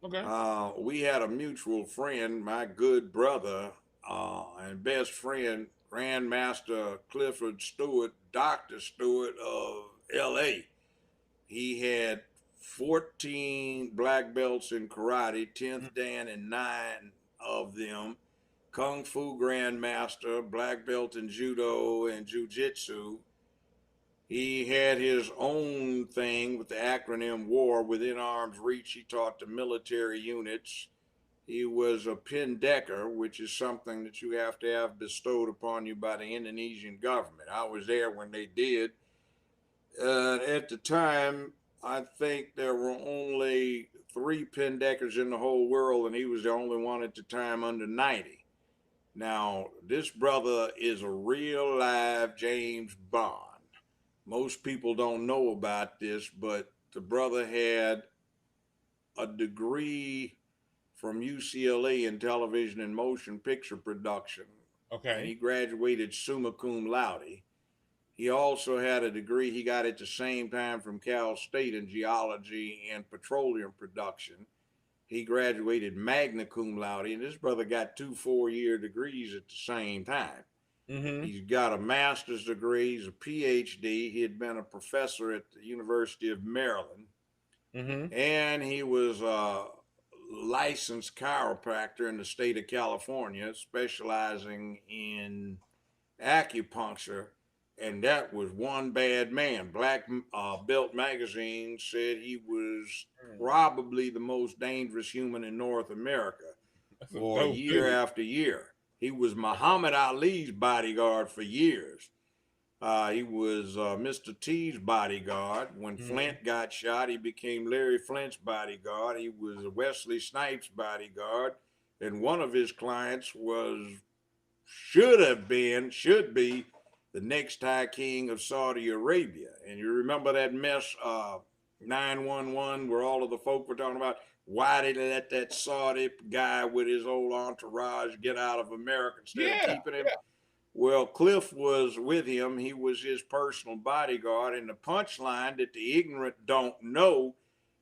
Okay. We had a mutual friend, my good brother and best friend, Grandmaster Clifford Stewart, Dr. Stewart of LA. He had 14 black belts in karate, 10th Dan and 9 of them, Kung Fu Grandmaster, black belt in judo and jiu-jitsu. He had his own thing with the acronym WAR, within arm's reach. He taught the military units. He was a Pendecker, which is something that you have to have bestowed upon you by the Indonesian government. I was there when they did. At the time, I think there were only 3 Pendeckers in the whole world, and he was the only one at the time under 90. Now, this brother is a real live James Bond. Most people don't know about this, but the brother had a degree from UCLA in television and motion picture production. Okay. And he graduated summa cum laude. He also had a degree he got at the same time from Cal State in geology and petroleum production. He graduated magna cum laude, and this brother got 2 4-year degrees at the same time. Mm-hmm. He's got a master's degree, he's a PhD. He had been a professor at the University of Maryland. Mm-hmm. And he was a licensed chiropractor in the state of California, specializing in acupuncture. And that was one bad man. Black Belt Magazine said he was probably the most dangerous human in North America for year after year. He was Muhammad Ali's bodyguard for years. He was Mr. T's bodyguard. When Flint got shot, he became Larry Flint's bodyguard. He was Wesley Snipes' bodyguard. And one of his clients should be the next High King of Saudi Arabia. And you remember that mess, 911, where all of the folk were talking about why did they let that Saudi guy with his old entourage get out of America instead of keeping him? Yeah. Well, Cliff was with him. He was his personal bodyguard. And the punchline that the ignorant don't know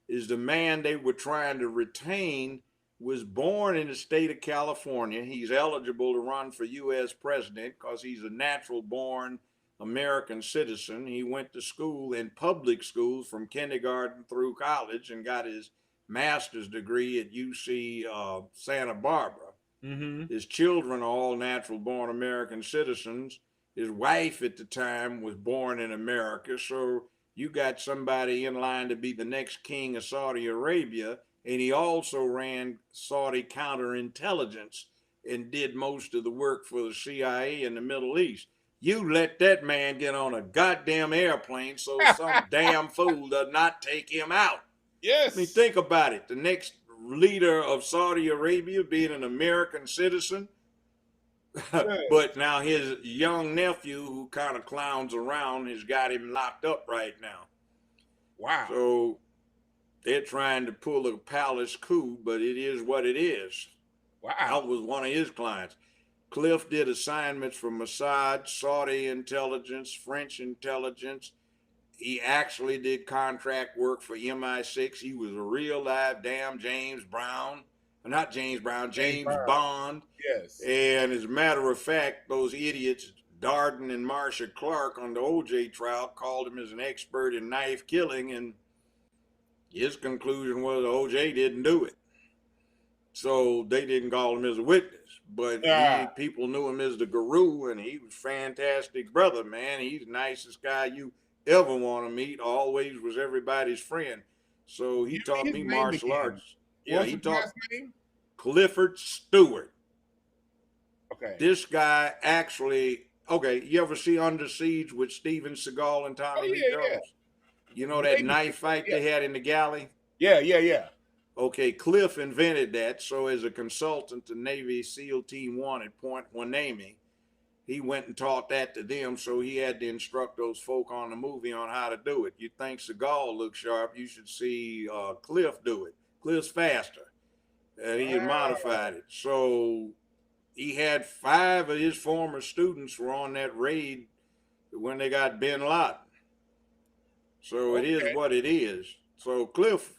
is the man they were trying to retain was born in the state of California. He's eligible to run for U.S. president because he's a natural born American citizen. He went to school in public schools from kindergarten through college and got his master's degree at UC Santa Barbara. Mm-hmm. His children are all natural born American citizens. His wife at the time was born in America. So you got somebody in line to be the next king of Saudi Arabia. And he also ran Saudi counterintelligence and did most of the work for the CIA in the Middle East. You let that man get on a goddamn airplane so some damn fool does not take him out. Yes. I mean, think about it. The next leader of Saudi Arabia being an American citizen. But now his young nephew, who kind of clowns around, has got him locked up right now. Wow. So they're trying to pull a palace coup, but it is what it is. Wow. That was one of his clients. Cliff did assignments for Mossad, Saudi intelligence, French intelligence. He actually did contract work for MI6. He was a real live damn James Brown. Not James Brown, James Bond. Yes. And as a matter of fact, those idiots, Darden and Marsha Clark on the OJ trial, called him as an expert in knife killing, and his conclusion was OJ didn't do it. So they didn't call him as a witness. But people knew him as the guru, and he was a fantastic brother, man. He's the nicest guy you ever want to meet, always was everybody's friend. So he taught me martial arts. Yeah, he taught me Clifford Stewart. Okay. This guy actually, you ever see Under Siege with Steven Seagal and Tommy Lee Jones? Yeah. You know that knife fight they had in the galley? Yeah. Okay, Cliff invented that. So as a consultant to Navy SEAL Team 1 at Point Hueneme, he went and taught that to them, so he had to instruct those folk on the movie on how to do it. You think Seagal looks sharp, you should see Cliff do it. Cliff's faster. He had modified it. So he had 5 of his former students were on that raid when they got bin Laden. So it is what it is. So Cliff,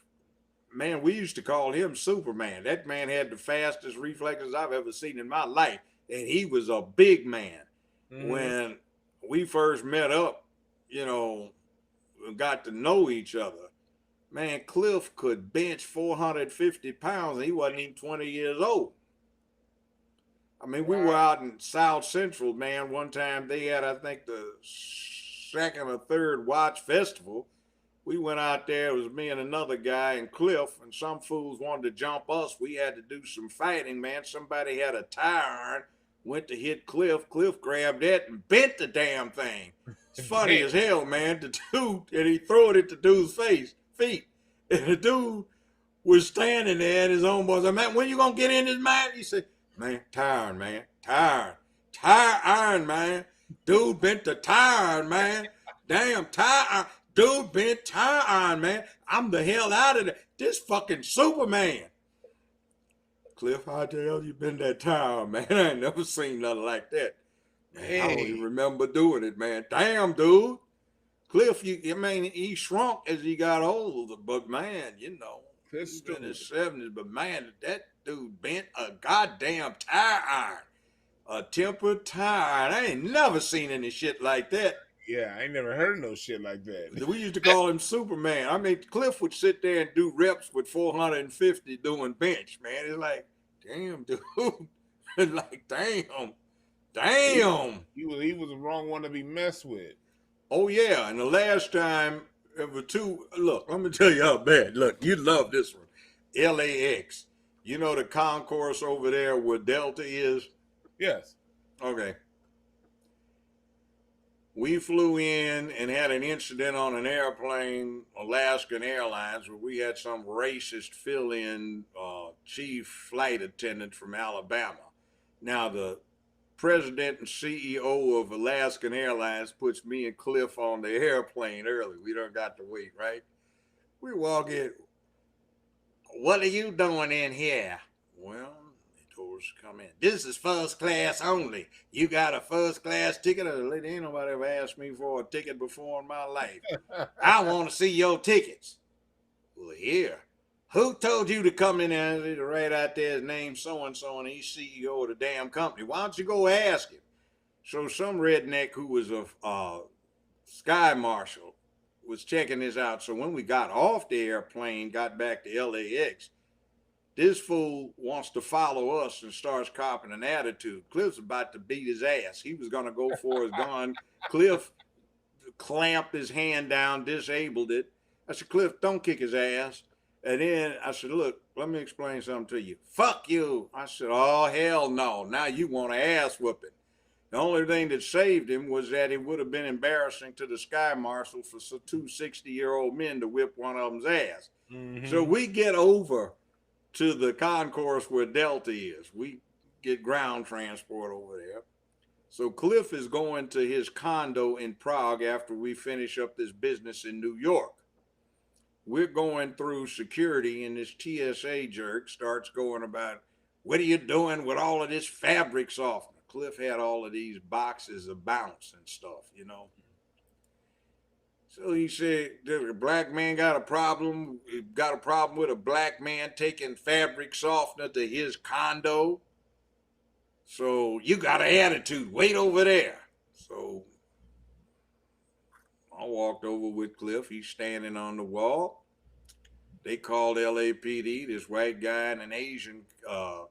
man, we used to call him Superman. That man had the fastest reflexes I've ever seen in my life. And he was a big man. Mm-hmm. When we first met up, got to know each other, man, Cliff could bench 450 pounds and he wasn't even 20 years old. I mean, we were out in South Central, man. One time they had, I think, the 2nd or 3rd Watch Festival. We went out there, it was me and another guy and Cliff, and some fools wanted to jump us. We had to do some fighting, man. Somebody had a tire iron, went to hit Cliff. Cliff grabbed that and bent the damn thing. It's funny as hell, man. The dude, and he threw it at the dude's feet. And the dude was standing there, and his own boy said, man, when you gonna get in this man? He said, man, tire iron, man. Tire iron, man. Dude bent the tire iron, man. Damn, tire iron. Dude bent tire iron, man. I'm the hell out of there. This fucking Superman. Cliff, how the hell you been that tire, man? I ain't never seen nothing like that. Man, I don't even remember doing it, man. Damn, dude. Cliff, he shrunk as he got older, but man, he's in his 70s, but man, that dude bent a goddamn tire iron. A tempered tire iron. I ain't never seen any shit like that. Yeah, I ain't never heard no shit like that. We used to call him Superman. I mean, Cliff would sit there and do reps with 450 doing bench, man. It's like, damn, dude. Like, damn. He was the wrong one to be messed with. Oh, yeah. And the last time, there were 2. Look, let me tell you how bad. Look, you'd love this one. LAX. You know the concourse over there where Delta is? Yes. Okay. We flew in and had an incident on an airplane, Alaskan Airlines, where we had some racist fill-in chief flight attendant from Alabama. Now, the president and CEO of Alaskan Airlines puts me and Cliff on the airplane early. We don't got to wait, right? We walk in. What are you doing in here? Well, come in. This is first class only. You got a first class ticket? Ain't nobody ever asked me for a ticket before in my life. I want to see your tickets. Well, here. Who told you to come in there? Right out there, his name so-and-so, and he's CEO of the damn company. Why don't you go ask him? So some redneck who was a sky marshal was checking this out. So when we got off the airplane, got back to LAX, this fool wants to follow us and starts copping an attitude. Cliff's about to beat his ass. He was going to go for his gun. Cliff clamped his hand down, disabled it. I said, Cliff, don't kick his ass. And then I said, look, let me explain something to you. Fuck you. I said, oh, hell no. Now you want an ass whooping. The only thing that saved him was that it would have been embarrassing to the Sky Marshal for two 60-year-old men to whip one of them's ass. Mm-hmm. So we get over to the concourse where Delta is. We get ground transport over there. So Cliff is going to his condo in Prague after we finish up this business in New York. We're going through security, and this TSA jerk starts going about, what are you doing with all of this fabric softener? Cliff had all of these boxes of Bounce and stuff, you know. So he said, the black man got a problem. He got a problem with a black man taking fabric softener to his condo. So you got an attitude. Wait over there. So I walked over with Cliff. He's standing on the wall. They called LAPD. This white guy and an Asian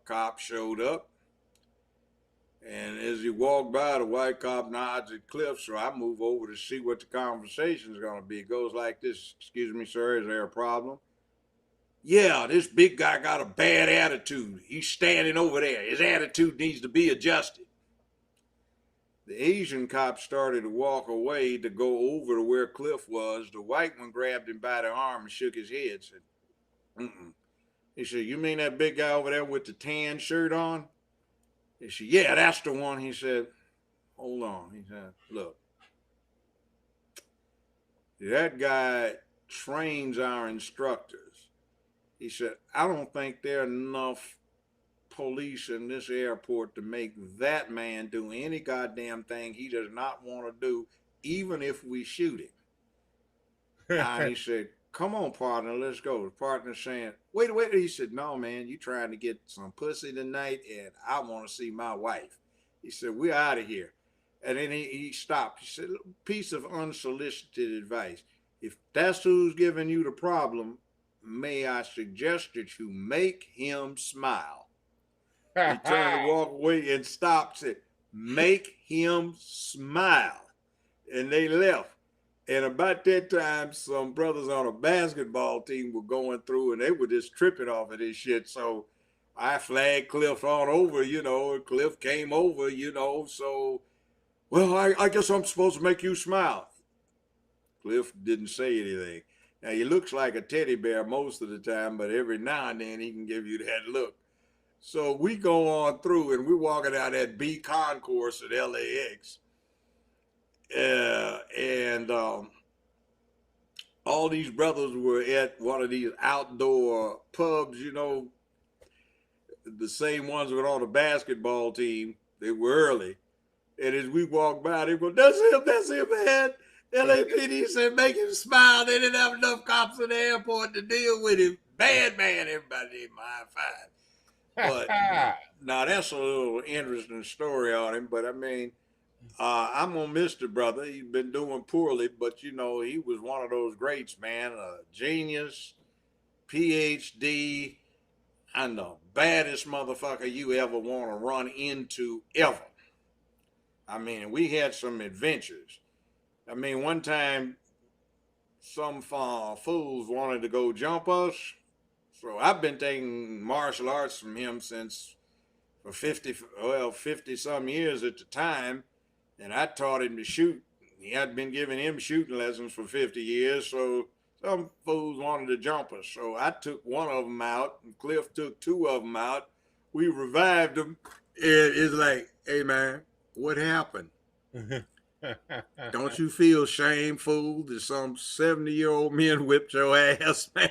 cop showed up. And as he walked by, the white cop nods at Cliff, so I move over to see what the conversation is going to be. It goes like this. Excuse me, sir, is there a problem? Yeah, this big guy got a bad attitude. He's standing over there. His attitude needs to be adjusted. The Asian cop started to walk away to go over to where Cliff was. The white one grabbed him by the arm and shook his head, said, mm-mm. He said, you mean that big guy over there with the tan shirt on? He said, yeah, that's the one. He said, hold on. He said, look, that guy trains our instructors. He said, I don't think there are enough police in this airport to make that man do any goddamn thing he does not want to do, even if we shoot him. And he said, come on, partner, let's go. The partner's saying, wait. He said, no, man, you trying to get some pussy tonight, and I want to see my wife. He said, we're out of here. And then he stopped. He said, piece of unsolicited advice. If that's who's giving you the problem, may I suggest that you make him smile. He turned to walk away and stopped, said, make him smile. And they left. And about that time, some brothers on a basketball team were going through, and they were just tripping off of this shit. So I flagged Cliff on over, you know, and Cliff came over, you know. So, well, I guess I'm supposed to make you smile. Cliff didn't say anything. Now, he looks like a teddy bear most of the time, but every now and then he can give you that look. So we go on through, and we're walking out that B concourse at LAX. All these brothers were at one of these outdoor pubs, you know, the same ones that were on the basketball team. They were early. And as we walked by, they go, that's him, man. LAPD said, make him smile. They didn't have enough cops in the airport to deal with him. Bad man, everybody gave him a high five. But now that's a little interesting story on him. But I mean, I'm gonna miss the brother. He's been doing poorly, but you know, he was one of those greats, man. A genius, PhD, and the baddest motherfucker you ever want to run into ever. I mean, we had some adventures. I mean, one time, some fools wanted to go jump us. So I've been taking martial arts from him since for 50 some years at the time. And I taught him to shoot. He had been giving him shooting lessons for 50 years. So some fools wanted to jump us. So I took one of them out, and Cliff took two of them out. We revived them. And it's like, hey, man, what happened? Don't you feel shame, fool, that some 70-year-old men whipped your ass, man?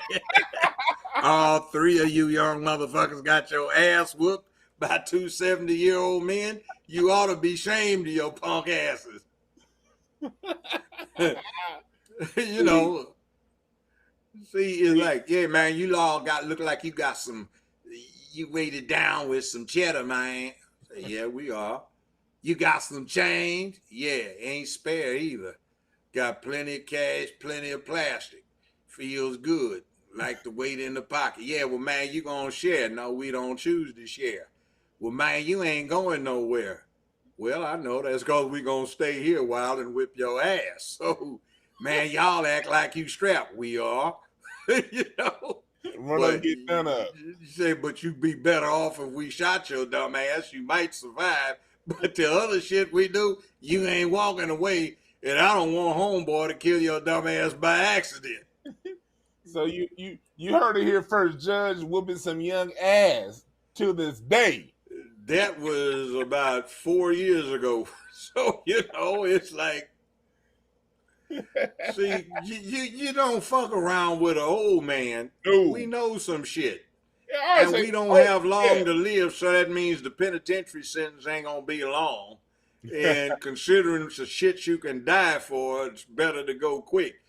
All three of you young motherfuckers got your ass whooped by two 70-year-old men. You ought to be ashamed of your punk asses. You know, see, it's like, yeah, man, you all look like you got some, you weighted down with some cheddar, man. Say, yeah, we are. You got some change? Yeah, ain't spare either. Got plenty of cash, plenty of plastic. Feels good. Like the weight in the pocket. Yeah, well, man, you gonna share. No, we don't choose to share. Well, man, you ain't going nowhere. Well, I know that's because we gonna stay here a while and whip your ass. So, man, y'all act like you strapped. We are. You know? Run up, But get done up. you say, but you'd be better off if we shot your dumb ass. You might survive. But the other shit we do, you ain't walking away. And I don't want homeboy to kill your dumb ass by accident. So you heard it here first. Judge whooping some young ass to this day. That was about 4 years ago. So, you know, it's like, see, you don't fuck around with an old man. No. We know some shit. Yeah, And we don't have long to live, so that means the penitentiary sentence ain't gonna be long. And considering it's a shit you can die for, it's better to go quick.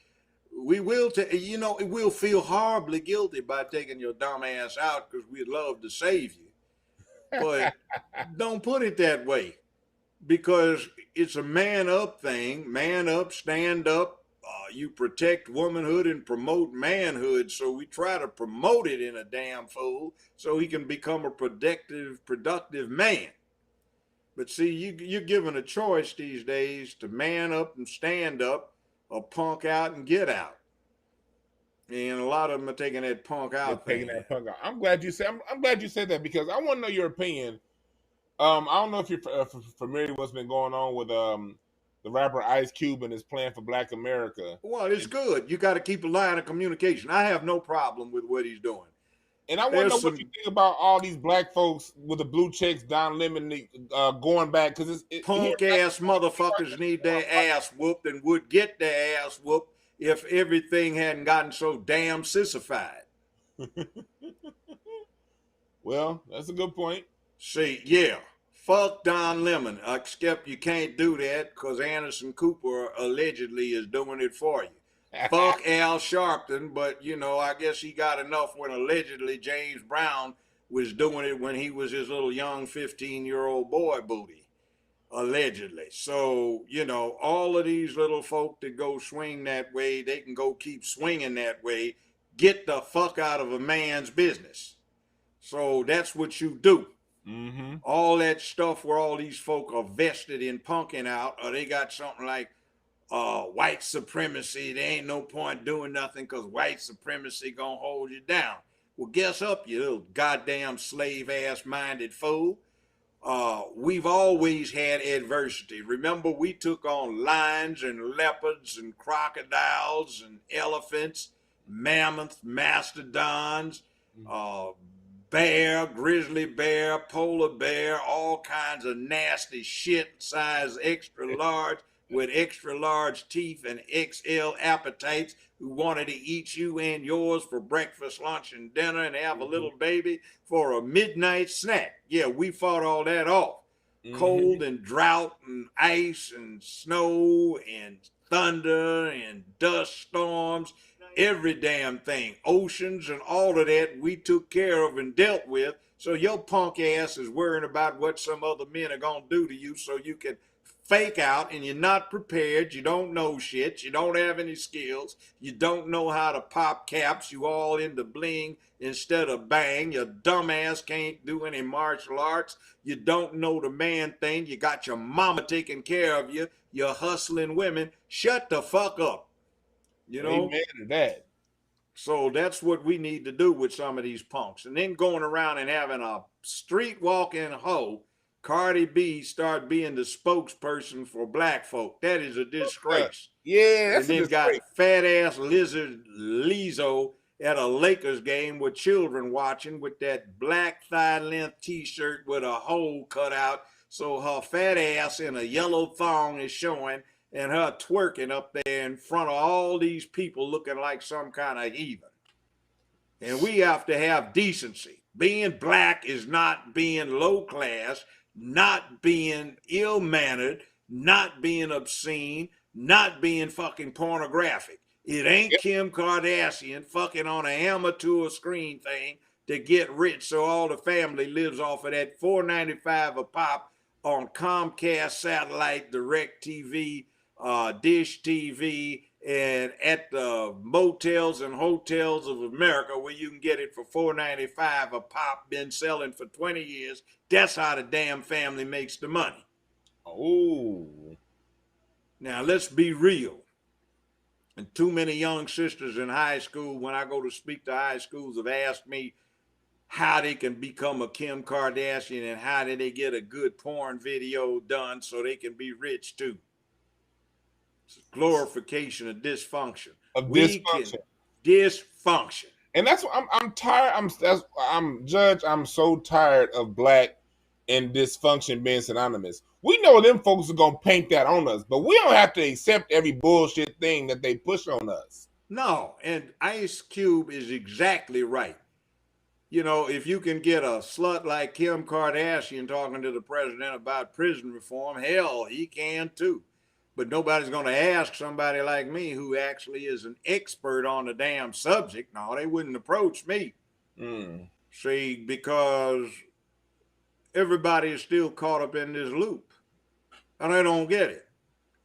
We will, you know, we'll feel horribly guilty by taking your dumb ass out because we'd love to save you. But don't put it that way, because it's a man up thing. Man up, stand up. You protect womanhood and promote manhood, so we try to promote it in a damn fool so he can become a productive man. But see, you're given a choice these days to man up and stand up, or punk out and get out. And a lot of them are taking that punk out thing. I'm glad you said. I'm glad you said that, because I want to know your opinion. I don't know if you're familiar with what's been going on with the rapper Ice Cube and his plan for Black America. Well, it's good. You got to keep a line of communication. I have no problem with what he's doing. And I want to know what you think about all these black folks with the blue checks, Don Lemon, going back, because punk ass motherfuckers need their ass whooped and would get their ass whooped if everything hadn't gotten so damn sissified. Well, that's a good point. See, yeah. Fuck Don Lemon, except you can't do that because Anderson Cooper allegedly is doing it for you. Fuck Al Sharpton, but you know, I guess he got enough when allegedly James Brown was doing it when he was his little young 15-year-old boy booty. Allegedly. So, you know, all of these little folk that go swing that way, they can go keep swinging that way. Get the fuck out of a man's business. So that's what you do. Mm-hmm. All that stuff where all these folk are vested in punking out, or they got something like white supremacy. There ain't no point doing nothing because white supremacy gonna hold you down. Well, guess up, you little goddamn slave ass minded fool. We've always had adversity. Remember, we took on lions and leopards and crocodiles and elephants, mammoths, mastodons, bear, grizzly bear, polar bear, all kinds of nasty shit, size extra large, with extra large teeth and XL appetites, who wanted to eat you and yours for breakfast, lunch, and dinner, and have a little baby for a midnight snack. Yeah, we fought all that off. Cold and drought and ice and snow and thunder and dust storms, every damn thing, oceans and all of that we took care of and dealt with. So your punk ass is worrying about what some other men are gonna do to you so you can fake out, and you're not prepared. You don't know shit. You don't have any skills. You don't know how to pop caps. You all into bling instead of bang. Your dumb ass can't do any martial arts. You don't know the man thing. You got your mama taking care of you. You're hustling women. Shut the fuck up. You know? Amen to that. So that's what we need to do with some of these punks. And then going around and having a street walking hoe, Cardi B, start being the spokesperson for black folk. That is a disgrace. Yeah, that's and then got fat ass lizard Lizzo at a Lakers game with children watching with that black thigh length t-shirt with a hole cut out so her fat ass in a yellow thong is showing, and her twerking up there in front of all these people looking like some kind of heathen. And we have to have decency. Being black is not being low class, not being ill-mannered, not being obscene, not being fucking pornographic. It ain't Kim Kardashian fucking on an amateur screen thing to get rich so all the family lives off of that $4.95 a pop on Comcast Satellite, DirecTV, Dish TV, and at the motels and hotels of America where you can get it for $4.95 a pop, been selling for 20 years. That's how the damn family makes the money. Oh. Now, let's be real. And too many young sisters in high school, when I go to speak to high schools, have asked me how they can become a Kim Kardashian and how do they get a good porn video done so they can be rich too. It's glorification of dysfunction. Of We can dysfunction. dysfunction. And that's what I'm tired. I'm Judge. I'm so tired of black and dysfunction being synonymous. We know them folks are gonna paint that on us, but we don't have to accept every bullshit thing that they push on us. No, and Ice Cube is exactly right. You know, if you can get a slut like Kim Kardashian talking to the president about prison reform, hell, he can too. But nobody's going to ask somebody like me who actually is an expert on the damn subject. No, they wouldn't approach me. See, because everybody is still caught up in this loop and they don't get it.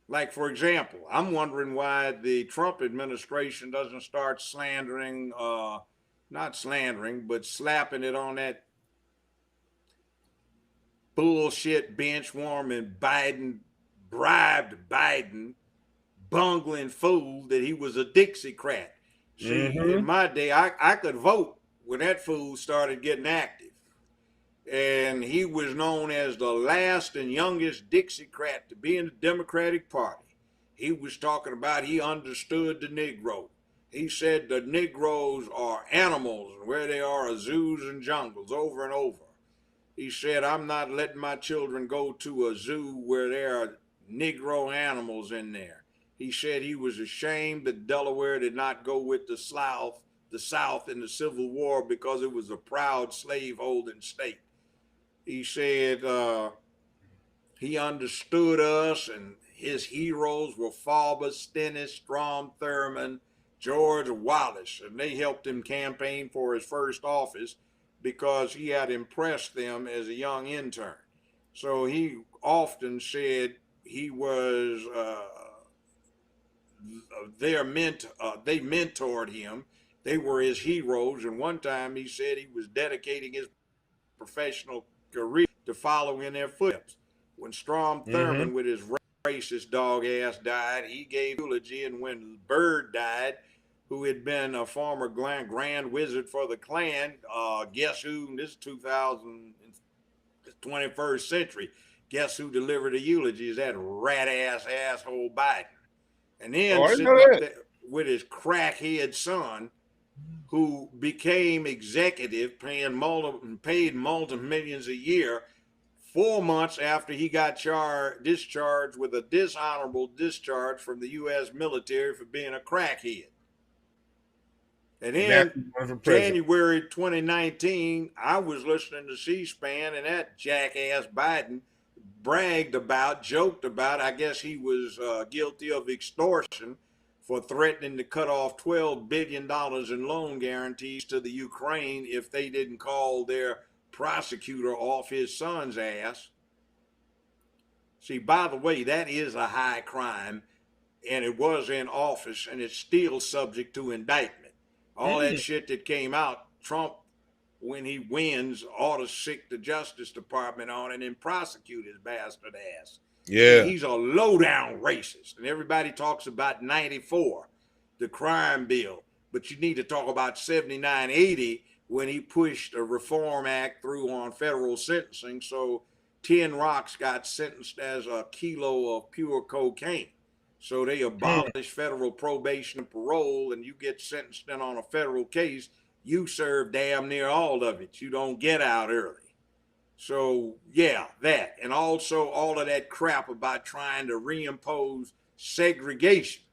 Like, for example, I'm wondering why the Trump administration doesn't start slandering, not slandering, but slapping it on that bullshit bench warming Biden, bribed Biden, bungling fool that he was a Dixiecrat. See, in my day, I could vote when that fool started getting active. And he was known as the last and youngest Dixiecrat to be in the Democratic Party. He was talking about he understood the Negro. He said the Negroes are animals and where they are zoos and jungles over and over. He said, I'm not letting my children go to a zoo where there are Negro animals in there. He said he was ashamed that Delaware did not go with the South in the Civil War because it was a proud slave-holding state. He said he understood us, and his heroes were Faber, Stennis, Strom Thurmond, George Wallace, and they helped him campaign for his first office because he had impressed them as a young intern. So he often said he was they mentored him. They were his heroes, and one time he said he was dedicating his professional career to follow in their footsteps. When Strom Thurmond with his racist dog ass died, he gave eulogy, and when Byrd died, who had been a former Grand Wizard for the Klan, guess who, this is 21st century, guess who delivered the eulogy? Is that rat-ass asshole Biden. And then sitting up there with his crackhead son, who became executive, paid multi-millions a year, 4 months after he got discharged with a dishonorable discharge from the U.S. military for being a crackhead. And then January 2019, I was listening to C-SPAN, and that jackass Biden joked about, I guess he was guilty of extortion for threatening to cut off $12 billion in loan guarantees to the Ukraine if they didn't call their prosecutor off his son's ass. See, by the way, that is a high crime, and it was in office, and it's still subject to indictment. All that shit that came out, Trump, when he wins, ought to sick the Justice Department on it and prosecute his bastard ass. Yeah. He's a low-down racist, and everybody talks about 94, the crime bill, but you need to talk about 7980 when he pushed a Reform Act through on federal sentencing, so 10 Rocks got sentenced as a kilo of pure cocaine. So they abolished federal probation and parole, and you get sentenced in on a federal case, you serve damn near all of it. You don't get out early. So, yeah, that. And also all of that crap about trying to reimpose segregation.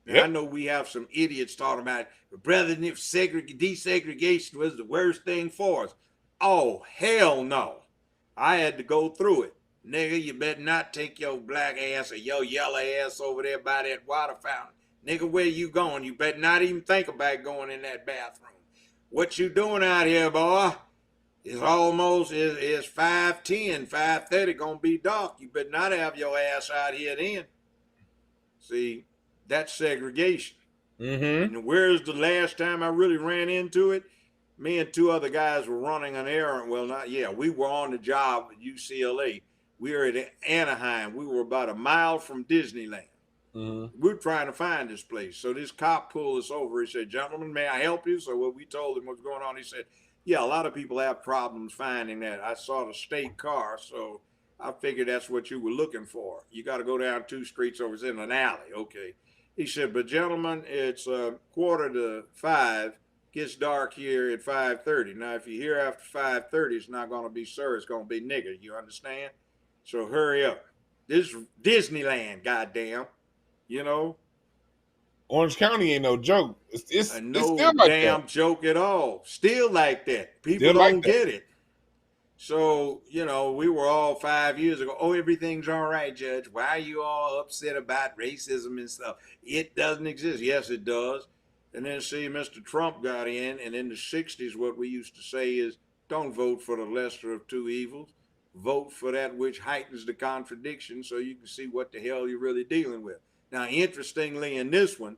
Now, I know we have some idiots talking about, brother, if desegregation was the worst thing for us. Oh, hell no. I had to go through it. Nigga, you better not take your black ass or your yellow ass over there by that water fountain. Nigga, where you going? You better not even think about going in that bathroom. What you doing out here, boy? It's almost, it's 5:10, 5:30, gonna be dark. You better not have your ass out here then. See, that's segregation. Mm-hmm. And where's the last time I really ran into it? Me and two other guys were running an errand. Well, not yeah, we were on the job at UCLA. We were at Anaheim. We were about a mile from Disneyland. Mm-hmm. We're trying to find this place. So this cop pulled us over. He said, "Gentlemen, may I help you?" So what we told him what's going on. He said, "Yeah, a lot of people have problems finding that. I saw the state car, so I figured that's what you were looking for. You got to go down 2 streets over. It's in an alley." Okay. He said, "But gentlemen, it's 4:45. Gets dark here at 5:30. Now, if you're here after 5:30, it's not going to be sir. It's going to be nigger. You understand? So hurry up. This is Disneyland, goddamn. You know, Orange County ain't no joke. It's no still like that. damn joke at all. Still like that. People Still like don't that. get it. So, we were all 5 years ago. Oh, everything's all right, Judge. Why are you all upset about racism and stuff? It doesn't exist. Yes, it does. And then see, Mr. Trump got in, and in the 60s, what we used to say is don't vote for the lesser of two evils. Vote for that which heightens the contradiction so you can see what the hell you're really dealing with. Now, interestingly, in this one,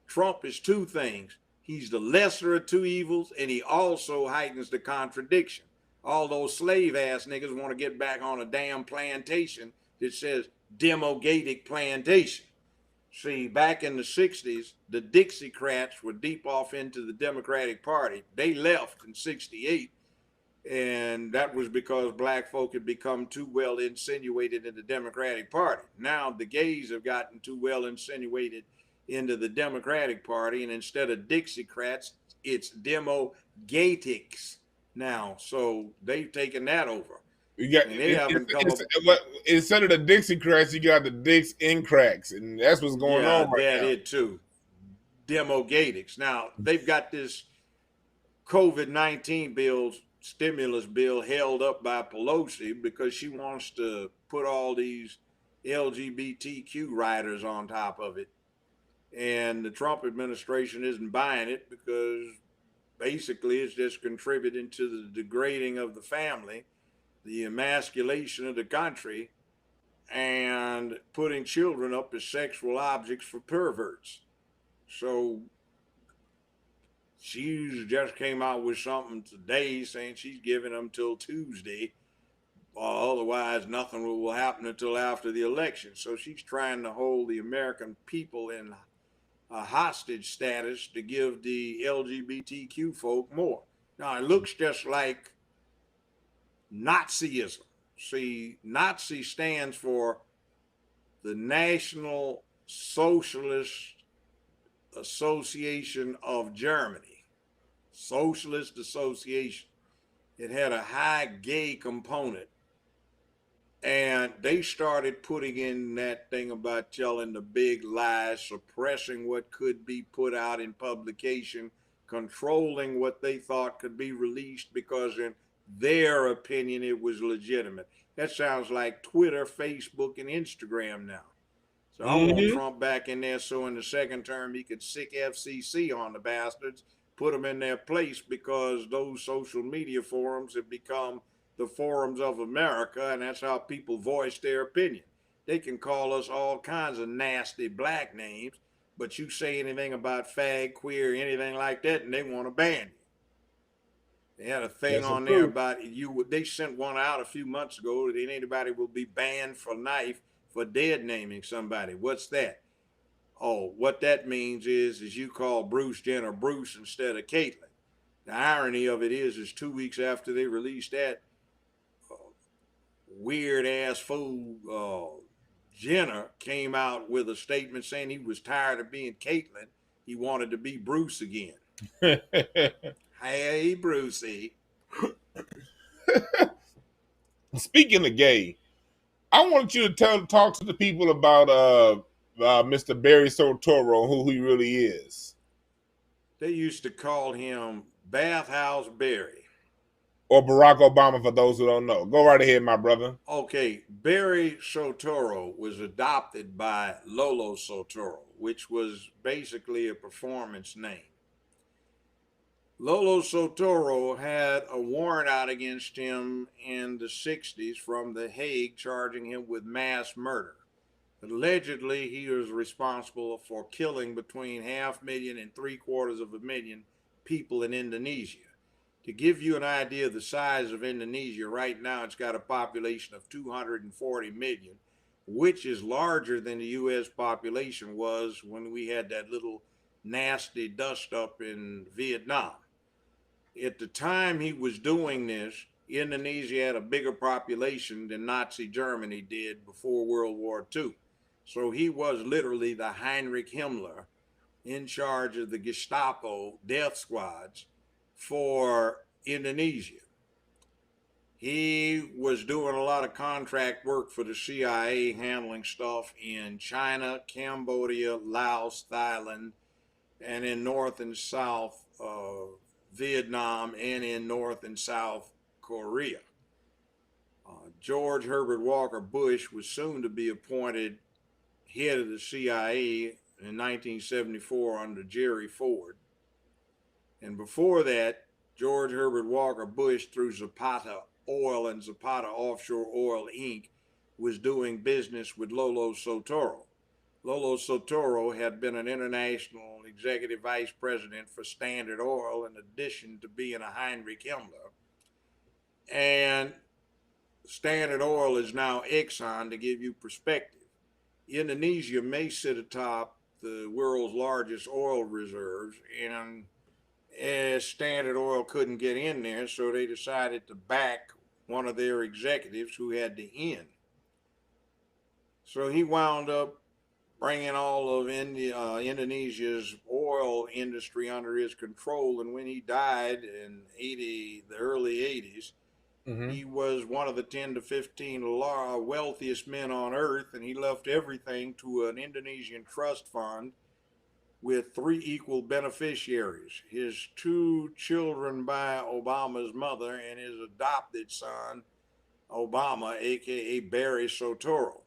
Trump is two things. He's the lesser of two evils, and he also heightens the contradiction. All those slave ass niggas want to get back on a damn plantation that says Demogatic plantation. See, back in the 60s, the Dixiecrats were deep off into the Democratic Party. They left in 68, and that was because black folk had become too well insinuated in the Democratic Party. Now the gays have gotten too well insinuated into the Democratic Party, and instead of Dixiecrats, it's Demogatics now. So they've taken that over. You got And they haven't come up. instead of the Dixie cracks, you got the Dix in cracks, and that's what's going Yeah, on right that now. it too. Demogatics. Now they've got this COVID-19 stimulus bill held up by Pelosi because she wants to put all these LGBTQ riders on top of it. And the Trump administration isn't buying it because basically it's just contributing to the degrading of the family, the emasculation of the country, and putting children up as sexual objects for perverts. So she just came out with something today saying she's giving them till Tuesday. Otherwise, nothing will happen until after the election. So she's trying to hold the American people in a hostage status to give the LGBTQ folk more. Now, it looks just like Nazism. See, Nazi stands for the National Socialist Association of Germany. Socialist Association. It had a high gay component. And they started putting in that thing about telling the big lies, suppressing what could be put out in publication, controlling what they thought could be released because in their opinion it was legitimate. That sounds like Twitter, Facebook, and Instagram now. So I want Mm-hmm. Trump back in there so in the second term he could sick FCC on the bastards, put them in their place because those social media forums have become the forums of America, and that's how people voice their opinion. They can call us all kinds of nasty black names, but you say anything about fag, queer, anything like that, and they want to ban you. They had a thing That's the on there truth. about you. They sent one out a few months ago that anybody will be banned for life for dead naming somebody. What's that? Oh, what that means is you call Bruce Jenner Bruce instead of Caitlyn. The irony of it is 2 weeks after they released that, weird ass fool Jenner came out with a statement saying he was tired of being Caitlyn. He wanted to be Bruce again. Hey, Brucey. Speaking of gay, I want you to talk to the people about Mr. Barry Soetoro, who he really is. They used to call him Bathhouse Barry. Or Barack Obama, for those who don't know. Go right ahead, my brother. Okay, Barry Soetoro was adopted by Lolo Soetoro, which was basically a performance name. Lolo Soetoro had a warrant out against him in the 60s from The Hague charging him with mass murder. Allegedly, he was responsible for killing between 500,000 and 750,000 people in Indonesia. To give you an idea of the size of Indonesia, right now it's got a population of 240 million, which is larger than the U.S. population was when we had that little nasty dust up in Vietnam. At the time he was doing this, Indonesia had a bigger population than Nazi Germany did before World War II. So he was literally the Heinrich Himmler in charge of the Gestapo death squads for Indonesia. He was doing a lot of contract work for the CIA, handling stuff in China, Cambodia, Laos, Thailand, and in North and South Vietnam, and in North and South Korea. George Herbert Walker Bush was soon to be appointed head of the CIA in 1974 under Jerry Ford. And before that, George Herbert Walker Bush, through Zapata Oil and Zapata Offshore Oil Inc., was doing business with Lolo Soetoro. Lolo Soetoro had been an international executive vice president for Standard Oil, in addition to being a Heinrich Himmler. And Standard Oil is now Exxon, to give you perspective. Indonesia may sit atop the world's largest oil reserves, and as Standard Oil couldn't get in there, so they decided to back one of their executives who had to end. So he wound up bringing all of Indonesia's oil industry under his control, and when he died in the early 80s, he was one of the 10 to 15 wealthiest men on earth, and he left everything to an Indonesian trust fund with 3 equal beneficiaries: his 2 children by Obama's mother and his adopted son, Obama, aka Barry Soetoro.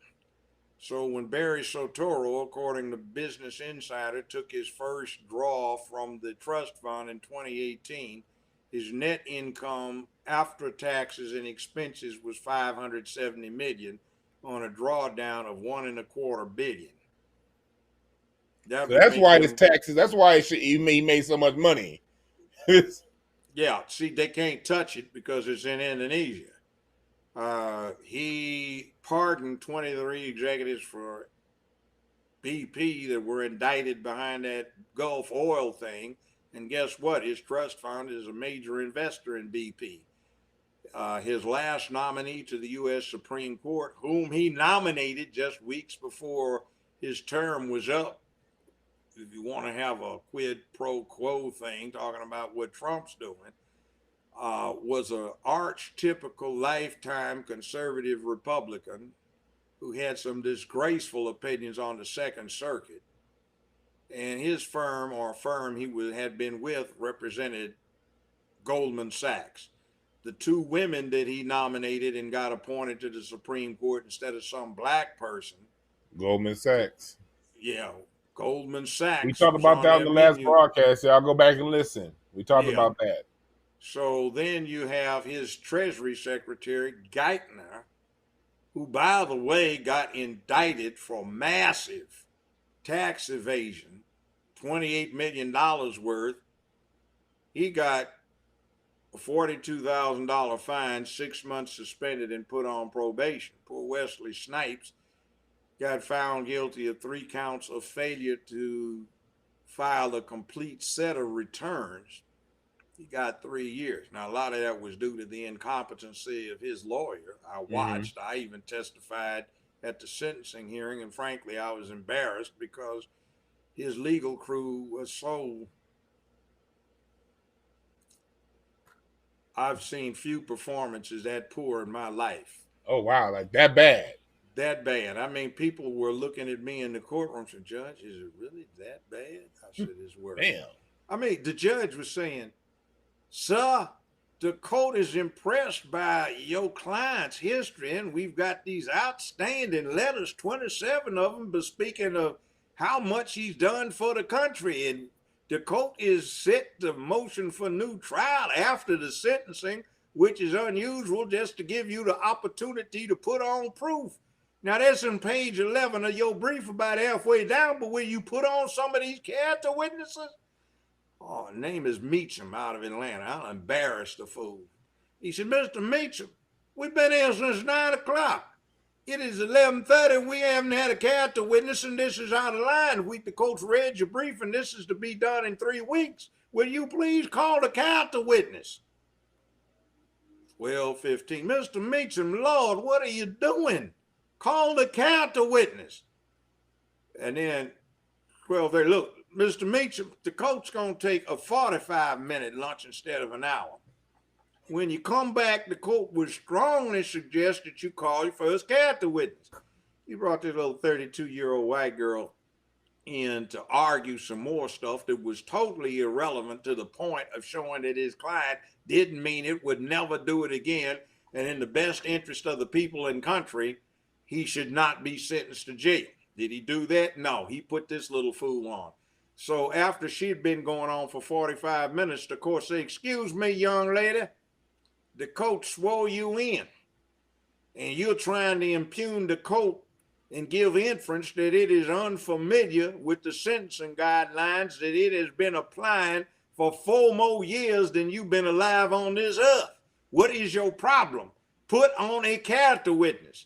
So when Barry Soetoro, according to Business Insider, took his first draw from the trust fund in 2018, his net income after taxes and expenses was $570 million on a drawdown of $1.25 billion. So that's why his taxes. That's why he made so much money. Yeah, see, they can't touch it because it's in Indonesia. He pardoned 23 executives for BP that were indicted behind that Gulf oil thing. And guess what? His trust fund is a major investor in BP. His last nominee to the U.S. Supreme Court, whom he nominated just weeks before his term was up, if you want to have a quid pro quo thing, talking about what Trump's doing, was an archetypical lifetime conservative Republican who had some disgraceful opinions on the Second Circuit. And his firm, or firm he had been with, represented Goldman Sachs. The 2 women that he nominated and got appointed to the Supreme Court instead of some black person. Goldman Sachs. Yeah, Goldman Sachs. We talked about that on the last broadcast. So I'll go back and listen. We talked about that. So then you have his Treasury Secretary, Geithner, who, by the way, got indicted for massive tax evasion, $28 million worth. He got a $42,000 fine, 6 months suspended, and put on probation. Poor Wesley Snipes got found guilty of 3 counts of failure to file a complete set of returns. He got 3 years. Now, a lot of that was due to the incompetency of his lawyer. I watched. I even testified at the sentencing hearing, and frankly, I was embarrassed because his legal crew was so... I've seen few performances that poor in my life. Oh, wow. Like that bad? That bad. I mean, people were looking at me in the courtroom and said, "Judge, is it really that bad?" I said, "It's worse." Damn. I mean, the judge was saying, "Sir, the court is impressed by your client's history, and we've got these outstanding letters, 27 of them, bespeaking of how much he's done for the country. And the court is set to motion for new trial after the sentencing, which is unusual, just to give you the opportunity to put on proof." Now, that's on page 11 of your brief about halfway down, but when you put on some of these character witnesses, oh, name is Meacham out of Atlanta. I'll embarrass the fool. He said, Mr. Meacham, we've been here since 9 o'clock. It is 11:30 and we haven't had a character witness, and this is out of line. The coach read your brief, and this is to be done in 3 weeks. Will you please call the character witness? 12:15. Mr. Meacham, Lord, what are you doing? Call the character witness. And then 12:30. Look, Mr. Meacham, the coach's going to take a 45-minute lunch instead of an hour. When you come back, the court would strongly suggest that you call your first character witness. You brought this little 32-year-old white girl in to argue some more stuff that was totally irrelevant to the point of showing that his client didn't mean it, would never do it again, and in the best interest of the people in country, he should not be sentenced to jail. Did he do that? No, he put this little fool on. So after she'd been going on for 45 minutes, the court said, excuse me, young lady, the coach swore you in, and you're trying to impugn the court and give inference that it is unfamiliar with the sentencing guidelines that it has been applying for 4 more years than you've been alive on this earth. What is your problem? Put on a character witness.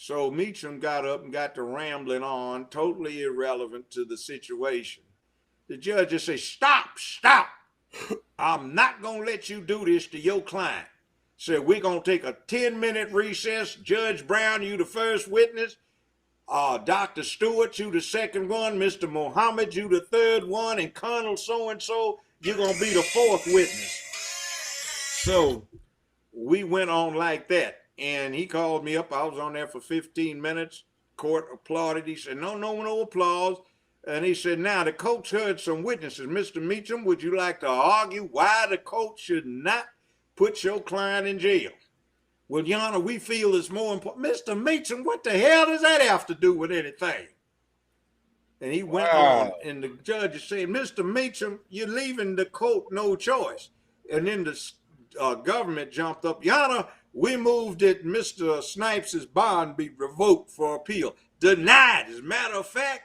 So Meacham got up and got to rambling on, totally irrelevant to the situation. The judge just said, stop. I'm not going to let you do this to your client. Said, we're going to take a 10-minute recess. Judge Brown, you the first witness. Dr. Stewart, you the second one. Mr. Muhammad, you the third one. And Colonel so-and-so, you're going to be the fourth witness. So we went on like that. And he called me up. I was on there for 15 minutes. Court applauded. He said, no applause. And he said, now the coach heard some witnesses. Mr. Meacham, would you like to argue why the coach should not put your client in jail? Well, Your Honor, we feel it's more important. Mr. Meacham, what the hell does that have to do with anything? And he went on, and the judge is saying, Mr. Meacham, you're leaving the court no choice. And then the government jumped up. Your Honor, we moved that Mr. Snipes' bond be revoked for appeal. Denied. As a matter of fact,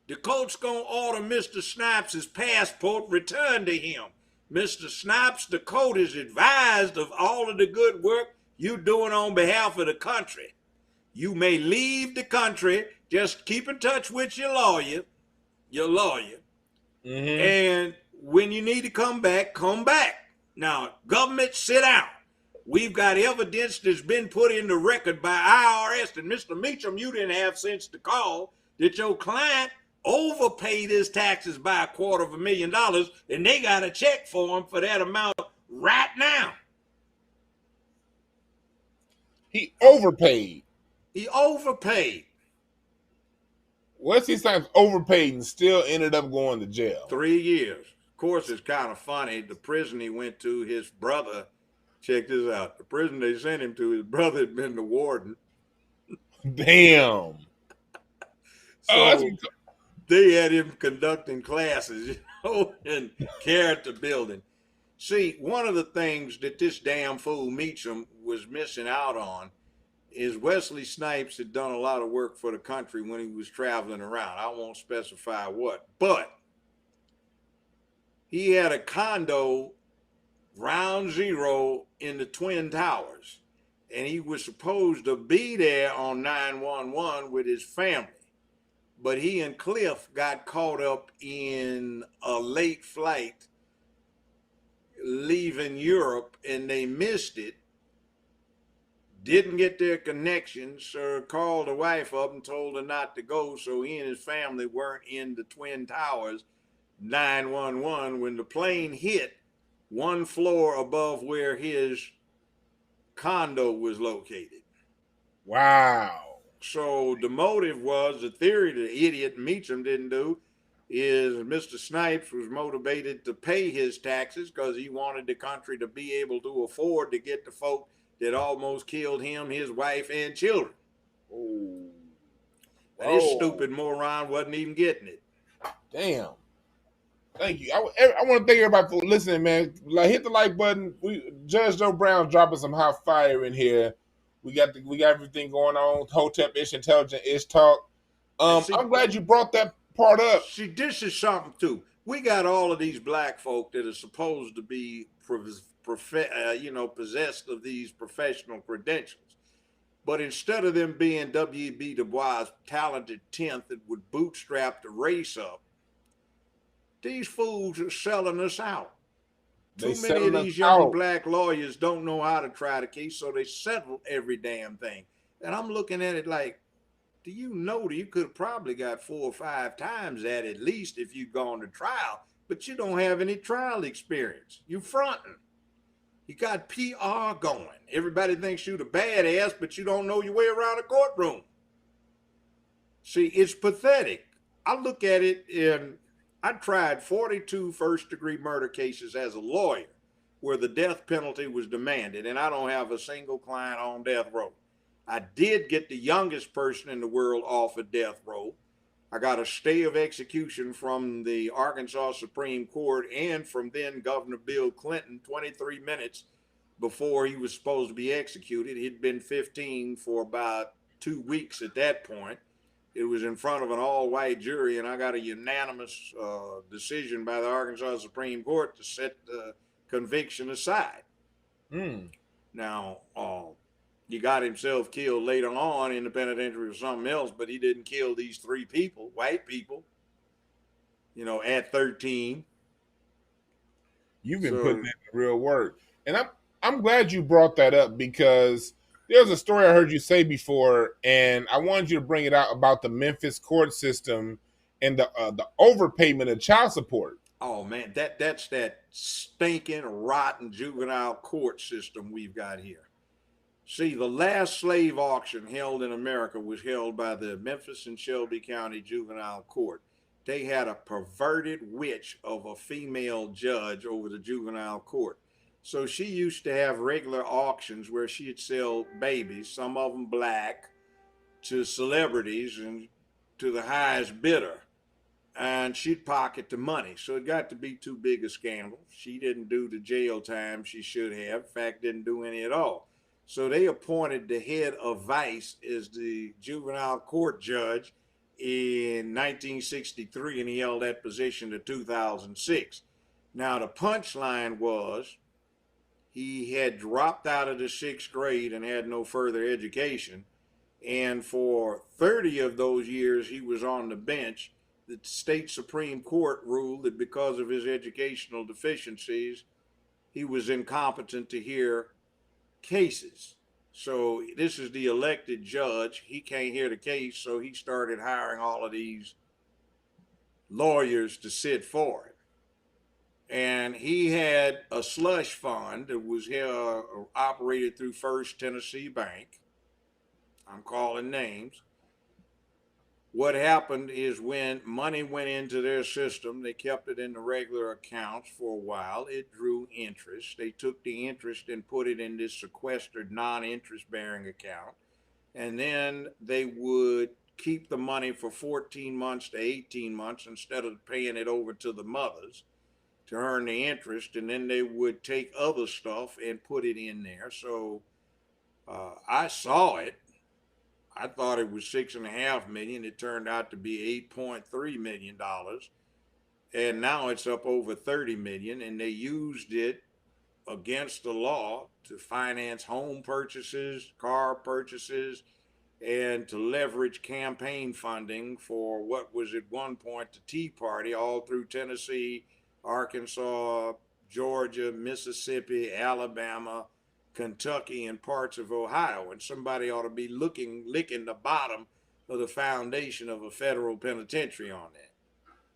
the court's going to order Mr. Snipes' passport returned to him. Mr. Snipes, the court is advised of all of the good work you're doing on behalf of the country. You may leave the country, just keep in touch with your lawyer. Mm-hmm. And when you need to come back, come back. Now, government, sit down. We've got evidence that's been put in the record by IRS, and Mr. Meacham, you didn't have sense to call that your client overpaid his taxes by $250,000, and they got a check for him for that amount right now. He overpaid. Wesley Snipes overpaid and still ended up going to jail. 3 years. Of course, it's kind of funny. The prison he went to, his brother, check this out. The prison they sent him to, his brother had been the warden. Damn. So they had him conducting classes, and character building. See, one of the things that this damn fool Meacham was missing out on is Wesley Snipes had done a lot of work for the country when he was traveling around. I won't specify what, but he had a condo ground zero in the Twin Towers, and he was supposed to be there on 911 with his family. But he and Cliff got caught up in a late flight leaving Europe, and they missed it. Didn't get their connections, so called the wife up and told her not to go, so he and his family weren't in the Twin Towers 911 when the plane hit 1 floor above where his condo was located. Wow. So the motive was, the theory the idiot Meacham didn't do, is Mr. Snipes was motivated to pay his taxes because he wanted the country to be able to afford to get the folk that almost killed him, his wife, and children. Oh. And this stupid moron wasn't even getting it. Damn. Thank you. I want to thank everybody for listening, man. Like, hit the like button. Judge Joe Brown's dropping some hot fire in here. We got everything going on. Hotepish, intelligent ish talk. And see, I'm glad you brought that part up. see, this is something too. We got all of these black folk that are supposed to be, possessed of these professional credentials. But instead of them being W.B. Du Bois' talented 10th that would bootstrap the race up, these fools are selling us out. They Too many of selling us these young out. black lawyers don't know how to try the case, so they settle every damn thing. And I'm looking at it like, do you know that you could have probably got 4 or 5 times that at least if you'd gone to trial, but you don't have any trial experience. You fronting. You got PR going. Everybody thinks you're the badass, but you don't know your way around a courtroom. See, it's pathetic. I look at it and I tried 42 first degree murder cases as a lawyer where the death penalty was demanded, and I don't have a single client on death row. I did get the youngest person in the world off of death row. I got a stay of execution from the Arkansas Supreme Court and from then Governor Bill Clinton 23 minutes before he was supposed to be executed. He'd been 15 for about 2 weeks at that point. It was in front of an all-white jury, and I got a unanimous decision by the Arkansas Supreme Court to set the conviction aside. Mm. Now, he got himself killed later on in the penitentiary or something else, but he didn't kill these 3 people, white people, at 13. You've been putting in the real work, and I'm glad you brought that up because there's a story I heard you say before, and I wanted you to bring it out about the Memphis court system and the overpayment of child support. Oh man, that's that stinking, rotten juvenile court system we've got here. See, the last slave auction held in America was held by the Memphis and Shelby County Juvenile Court. They had a perverted witch of a female judge over the juvenile court. So she used to have regular auctions where she'd sell babies, some of them black, to celebrities and to the highest bidder. And she'd pocket the money. So it got to be too big a scandal. She didn't do the jail time she should have. In fact, didn't do any at all. So they appointed the head of Vice as the juvenile court judge in 1963, and he held that position to 2006. Now, the punchline was he had dropped out of the 6th grade and had no further education. And for 30 of those years he was on the bench, the state Supreme Court ruled that because of his educational deficiencies, he was incompetent to hear cases. So this is the elected judge. He can't hear the case, so he started hiring all of these lawyers to sit for it. And he had a slush fund that was operated through First Tennessee Bank. I'm calling names. What happened is when money went into their system, they kept it in the regular accounts for a while. It drew interest. They took the interest and put it in this sequestered non-interest bearing account. And then they would keep the money for 14 months to 18 months instead of paying it over to the mothers to earn the interest. And then they would take other stuff and put it in there. So I saw it. I thought it was $6.5 million. It turned out to be $8.3 million. And now it's up over 30 million. And they used it against the law to finance home purchases, car purchases, and to leverage campaign funding for what was at one point the Tea Party all through Tennessee, Arkansas, Georgia, Mississippi, Alabama, Kentucky, and parts of Ohio. And somebody ought to be licking the bottom of the foundation of a federal penitentiary on that.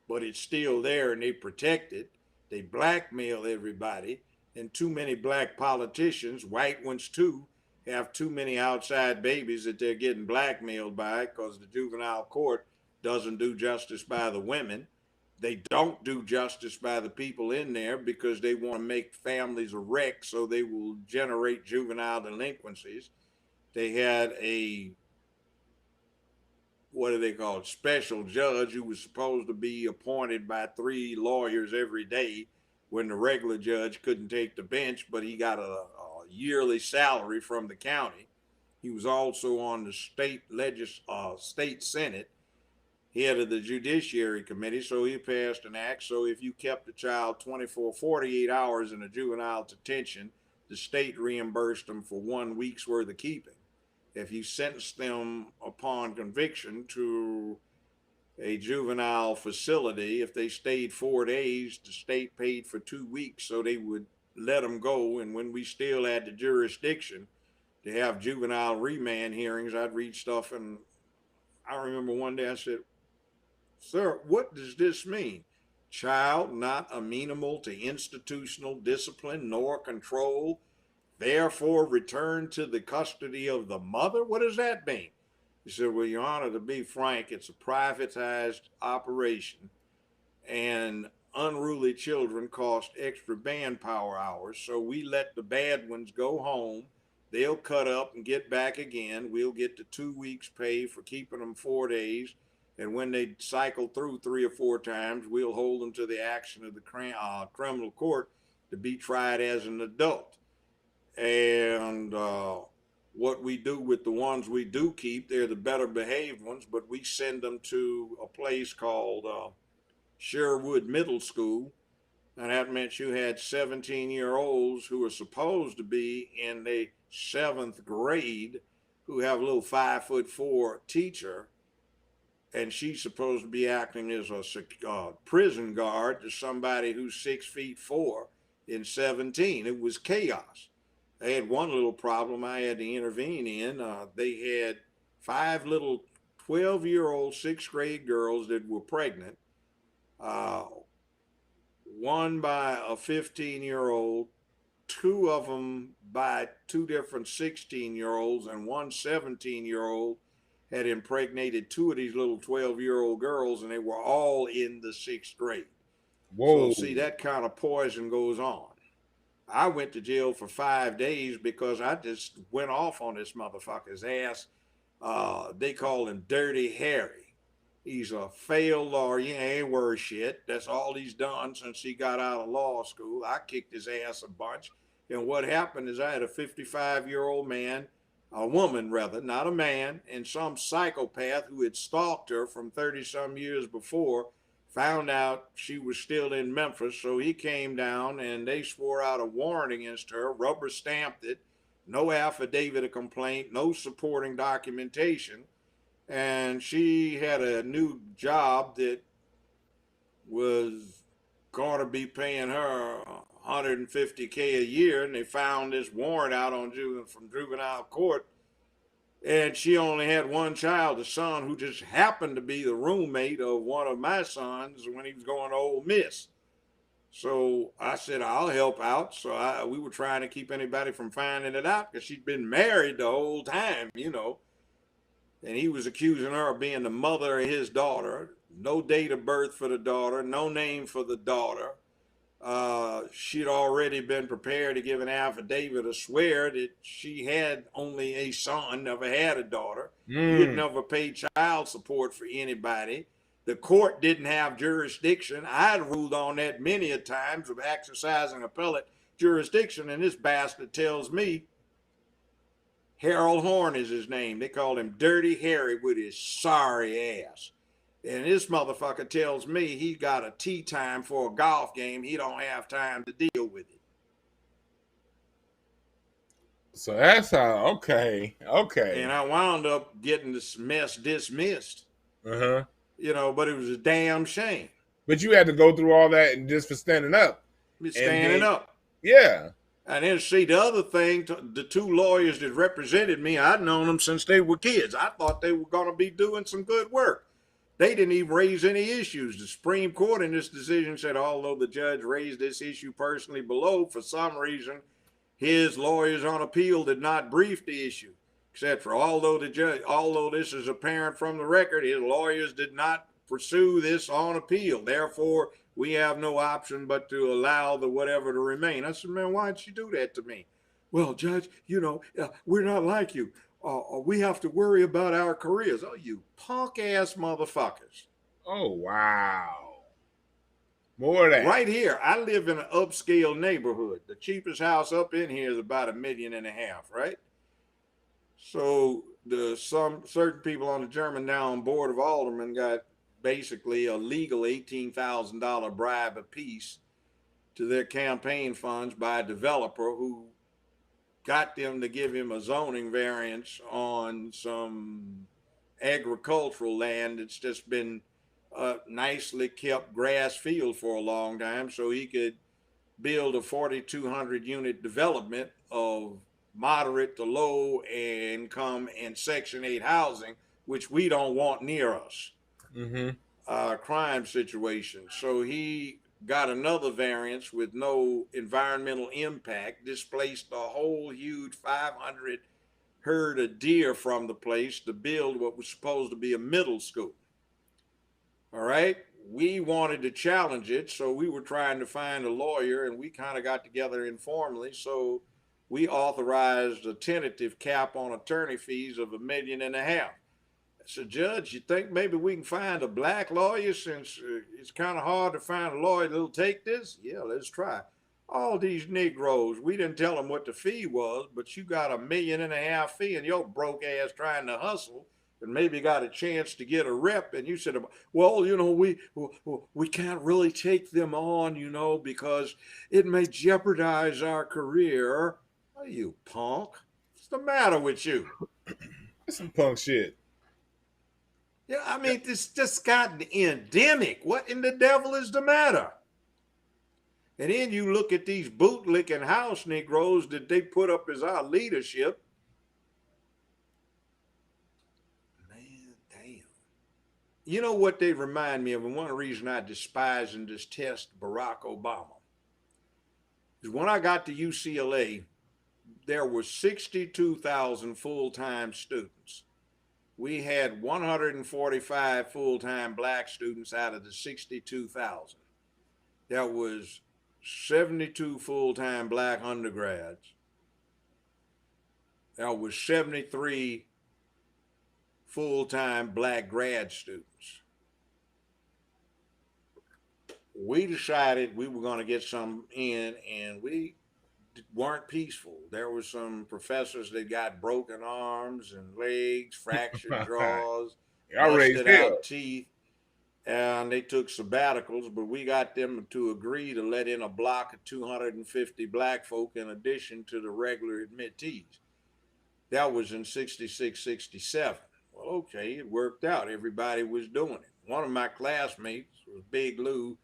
But it's still there, and they protect it. They blackmail everybody. And too many black politicians, white ones too, have too many outside babies that they're getting blackmailed by because the juvenile court doesn't do justice by the women. They don't do justice by the people in there because they want to make families a wreck so they will generate juvenile delinquencies. They had a, what do they call it, special judge who was supposed to be appointed by 3 lawyers every day when the regular judge couldn't take the bench, but he got a yearly salary from the county. He was also on the state senate, head of the Judiciary Committee. So he passed an act. So if you kept a child 48 hours in a juvenile detention, the state reimbursed them for 1 week's worth of keeping. If you sentenced them upon conviction to a juvenile facility, if they stayed 4 days, the state paid for 2 weeks, so they would let them go. And when we still had the jurisdiction to have juvenile remand hearings, I'd read stuff, and I remember one day I said, "Sir, what does this mean? Child not amenable to institutional discipline nor control, therefore return to the custody of the mother? What does that mean?" He said, "Well, Your Honor, to be frank, it's a privatized operation, and unruly children cost extra manpower hours. So we let the bad ones go home. They'll cut up and get back again. We'll get the 2 weeks pay for keeping them 4 days. And when they cycle through 3 or 4 times, we'll hold them to the action of the criminal court to be tried as an adult. And what we do with the ones we do keep, they're the better behaved ones, but we send them to a place called Sherwood Middle School. And that meant you had 17-year-olds who are supposed to be in the 7th grade who have a little 5'4" teacher, and she's supposed to be acting as a prison guard to somebody who's 6'4" in 17. It was chaos. They had one little problem I had to intervene in. They had 5 little 12-year-old 6th grade girls that were pregnant, one by a 15-year-old, 2 of them by 2 different 16-year-olds, and one 17-year-old had impregnated 2 of these little 12-year-old girls, and they were all in the 6th grade. Whoa. So see, that kind of poison goes on. I went to jail for 5 days because I just went off on this motherfucker's ass. They call him Dirty Harry. He's a failed lawyer. He ain't worth shit. That's all he's done since he got out of law school. I kicked his ass a bunch. And what happened is I had a 55-year-old man, a woman rather, not a man, and some psychopath who had stalked her from 30-some years before found out she was still in Memphis. So he came down and they swore out a warrant against her, rubber stamped it, no affidavit of complaint, no supporting documentation. And she had a new job that was going to be paying her $150K a year. And they found this warrant out on from juvenile court. And she only had one child, a son who just happened to be the roommate of one of my sons when he was going to Ole Miss. So I said, I'll help out. So we were trying to keep anybody from finding it out because she'd been married the whole time, you know. And he was accusing her of being the mother of his daughter. No date of birth for the daughter, no name for the daughter. She'd already been prepared to give an affidavit to swear that she had only a son, never had a daughter. He had never paid child support for anybody. The court didn't have jurisdiction. I'd ruled on that many a times of exercising appellate jurisdiction, and this bastard tells me Harold Horn is his name. They called him Dirty Harry with his sorry ass. And this motherfucker tells me he got a tee time for a golf game. He don't have time to deal with it. So that's how, okay. And I wound up getting this mess dismissed. Uh-huh. You know, but it was a damn shame. But you had to go through all that and just for standing up. Standing up. Yeah. And then see the other thing, the 2 lawyers that represented me, I'd known them since they were kids. I thought they were going to be doing some good work. They didn't even raise any issues. The Supreme Court in this decision said, although the judge raised this issue personally below, for some reason, his lawyers on appeal did not brief the issue, etc. Although this is apparent from the record, his lawyers did not pursue this on appeal. Therefore, we have no option but to allow the whatever to remain. I said, man, why'd you do that to me? Well, Judge, you know, we're not like you. We have to worry about our careers. Oh, you punk ass motherfuckers. Oh, wow. More of that. Right here, I live in an upscale neighborhood. The cheapest house up in here is about $1.5 million, right? So some certain people on the Germantown Board of Aldermen got basically a legal $18,000 bribe apiece to their campaign funds by a developer who got them to give him a zoning variance on some agricultural land that's just been nicely kept grass field for a long time, so he could build a 4,200 unit development of moderate to low income and Section 8 housing, which we don't want near us. Mm-hmm. Crime situation. So he got another variance with no environmental impact, displaced a whole huge 500 herd of deer from the place to build what was supposed to be a middle school. All right. We wanted to challenge it, so we were trying to find a lawyer, and we kind of got together informally. So we authorized a tentative cap on attorney fees of $1.5 million. So, Judge, you think maybe we can find a black lawyer since it's kind of hard to find a lawyer that'll take this? Yeah, let's try. All these Negroes, we didn't tell them what the fee was, but you got $1.5 million fee and your broke ass trying to hustle and maybe got a chance to get a rep. And you said, well, we can't really take them on, because it may jeopardize our career. Oh, you punk. What's the matter with you? That's some punk shit. Yeah, I mean, this just got endemic. What in the devil is the matter? And then you look at these bootlicking house Negroes that they put up as our leadership. Man, damn. You know what they remind me of? And one reason I despise and detest Barack Obama is when I got to UCLA, there were 62,000 full-time students. We had 145 full-time black students out of the 62,000. There was 72 full-time black undergrads. There was 73 full-time black grad students. We decided we were going to get some in, and we weren't peaceful. There were some professors that got broken arms and legs, fractured jaws, Y'all raised busted hell. out teeth, and they took sabbaticals, but we got them to agree to let in a block of 250 black folk in addition to the regular admittees. That was in 66, 67. Well, okay, it worked out. Everybody was doing it. One of my classmates was Big Lou,